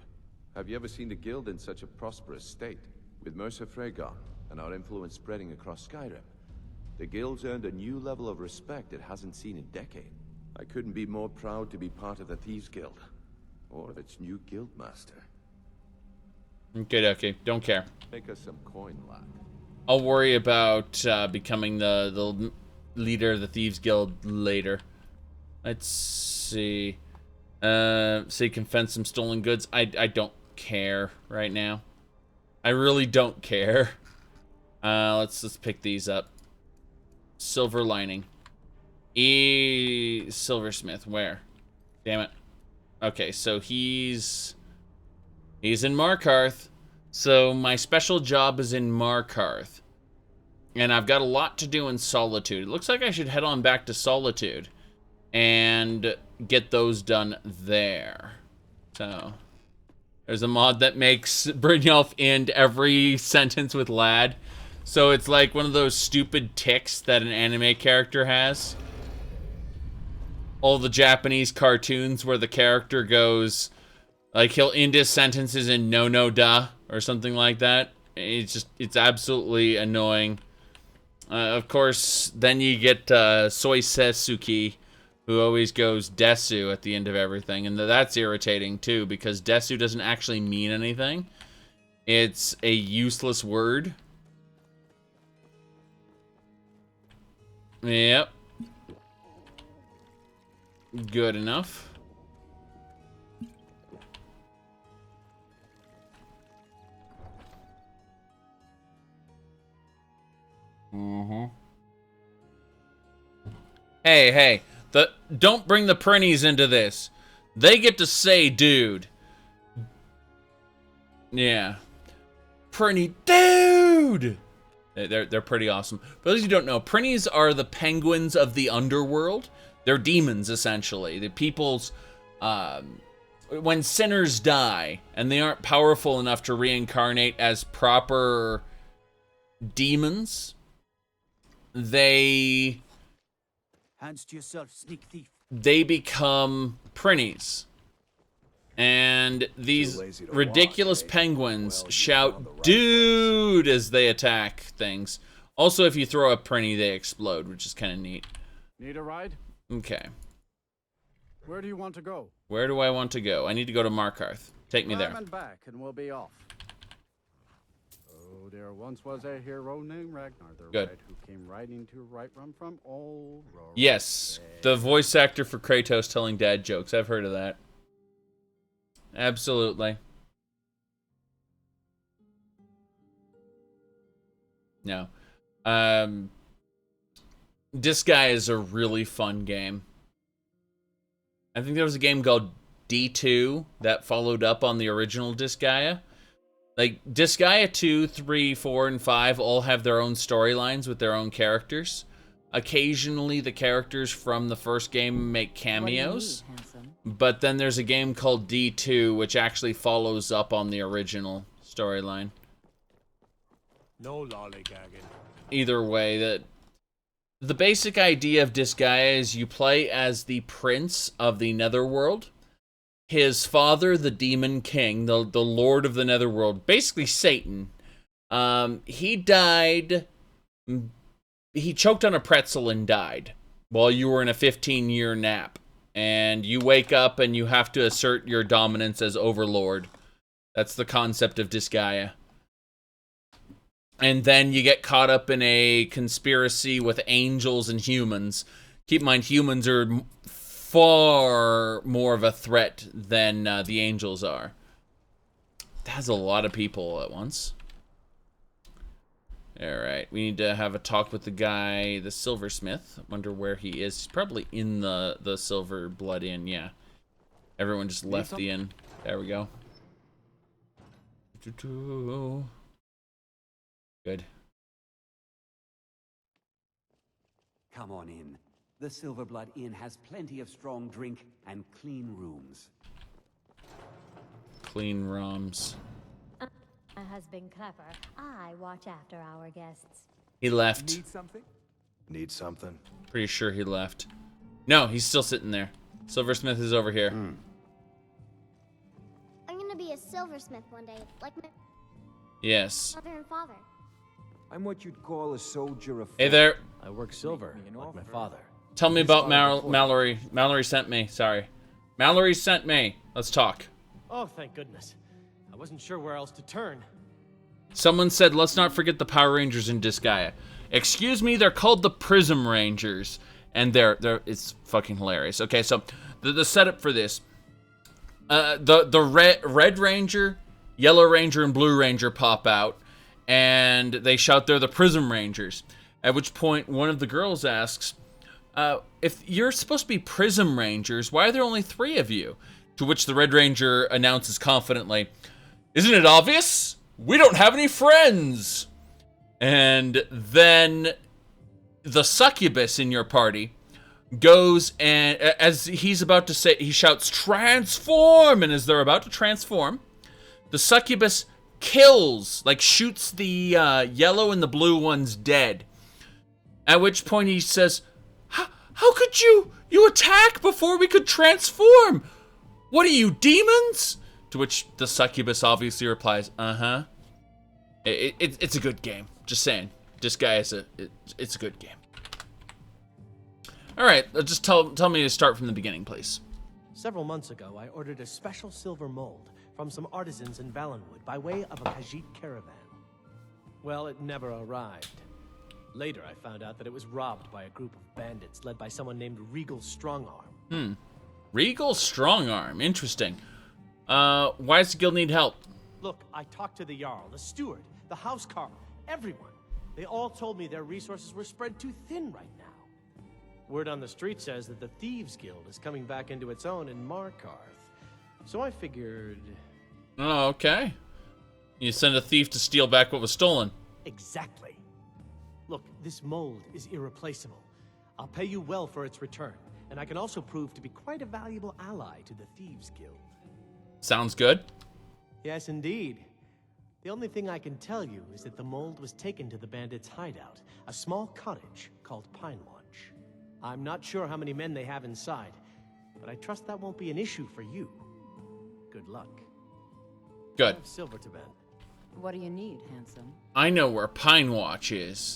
Have you ever seen the guild in such a prosperous state? With Mercer Frey gone, and our influence spreading across Skyrim, the guild's earned a new level of respect it hasn't seen in decades. I couldn't be more proud to be part of the Thieves Guild, or of its new guildmaster. Okay, don't care. Make us some coin, lad. I'll worry about becoming the leader of the Thieves Guild later. Let's see. So you can fence some stolen goods. I don't care right now. I really don't care. Let's pick these up. Silver lining. Silversmith, where? Damn it. Okay, so he's in Markarth. So my special job is in Markarth. And I've got a lot to do in Solitude. It looks like I should head on back to Solitude and get those done there. So There's a mod that makes Brynjolf end every sentence with lad. So it's like one of those stupid tics that an anime character has. All the Japanese cartoons where the character goes, like, he'll end his sentences in no da or something like that. It's absolutely annoying. Of course, then you get Soisetsuki, who always goes desu at the end of everything, and that's irritating too, because desu doesn't actually mean anything. It's a useless word. Yep. Good enough. Hey, don't bring the Prinnies into this. They get to say dude. Yeah. Prinny dude! They're pretty awesome. For those who don't know, Prinnies are the penguins of the underworld. They're demons, essentially. The people's... when sinners die, and they aren't powerful enough to reincarnate as proper demons, they... Hands to yourself, sneak thief. They become Prinnies. And these ridiculous penguins shout, dude, as they attack things. Also, if you throw a Prinny, they explode, which is kind of neat. Need a ride? Okay. Where do you want to go? Where do I want to go? I need to go to Markarth. Take me there. And back, and we'll be off. Oh, there once was a hero named Ragnar the Good. Red who came riding to Riften from old Rome. Yes, the voice actor for Kratos telling dad jokes. I've heard of that. Absolutely. No. This guy is a really fun game. I think there was a game called D2 that followed up on the original Disgaea. Like, Disgaea 2, 3, 4, and 5 all have their own storylines with their own characters. Occasionally, the characters from the first game make cameos. But then there's a game called D2, which actually follows up on the original storyline. No lollygagging. Either way, the basic idea of Disgaea is you play as the prince of the Netherworld. His father, the Demon King, the Lord of the Netherworld, basically Satan, he died. He choked on a pretzel and died while you were in a 15-year nap. And you wake up and you have to assert your dominance as Overlord. That's the concept of Disgaea. And then you get caught up in a conspiracy with angels and humans. Keep in mind, humans are far more of a threat than the angels are. That's a lot of people at once. Alright, we need to have a talk with the guy, the silversmith. Wonder where he is. He's probably in the Silver Blood Inn, yeah. Everyone just left the inn. There we go. Good. Come on in. The Silverblood Inn has plenty of strong drink and clean rooms. Clean rooms. My husband clever. I watch after our guests. He left. Need something? Need something? Pretty sure he left. No, he's still sitting there. Silversmith is over here. I'm gonna be a silversmith one day, like my Yes. mother and father. I'm what you'd call a soldier of... Hey there. I work silver, like my father. Tell me about Mallory. Mallory sent me. Sorry. Mallory sent me. Let's talk. Oh, thank goodness. I wasn't sure where else to turn. Someone said, let's not forget the Power Rangers in Disgaea. Excuse me, they're called the Prism Rangers. And it's fucking hilarious. Okay, so the setup for this. The Red Ranger, Yellow Ranger, and Blue Ranger pop out. And they shout they're the Prism Rangers. At which point, one of the girls asks, if you're supposed to be Prism Rangers, why are there only 3 of you? To which the Red Ranger announces confidently, isn't it obvious? We don't have any friends. And then the succubus in your party goes and, as he's about to say, he shouts, transform! And as they're about to transform, The succubus kills, like shoots the yellow and the blue ones dead. At which point he says, how could you attack before we could transform? What are you, demons? To which the succubus obviously replies, uh-huh. It's a good game. Just saying. This guy is it's a good game. Alright, just tell me to start from the beginning, please. Several months ago, I ordered a special silver mold from some artisans in Valenwood by way of a Khajiit caravan. Well, it never arrived. Later, I found out that it was robbed by a group of bandits led by someone named Regal Strongarm. Regal Strongarm. Interesting. Why does the guild need help? Look, I talked to the Jarl, the steward, the housecarl, everyone. They all told me their resources were spread too thin right now. Word on the street says that the Thieves Guild is coming back into its own in Markarth. So I figured... Oh, okay. You send a thief to steal back what was stolen. Exactly. Look, this mold is irreplaceable. I'll pay you well for its return, and I can also prove to be quite a valuable ally to the Thieves Guild. Sounds good. Yes, indeed. The only thing I can tell you is that the mold was taken to the bandits' hideout, a small cottage called Pine Launch. I'm not sure how many men they have inside, but I trust that won't be an issue for you. Good luck. Good. Silver to Ben. What do you need, handsome? I know where Pine Watch is.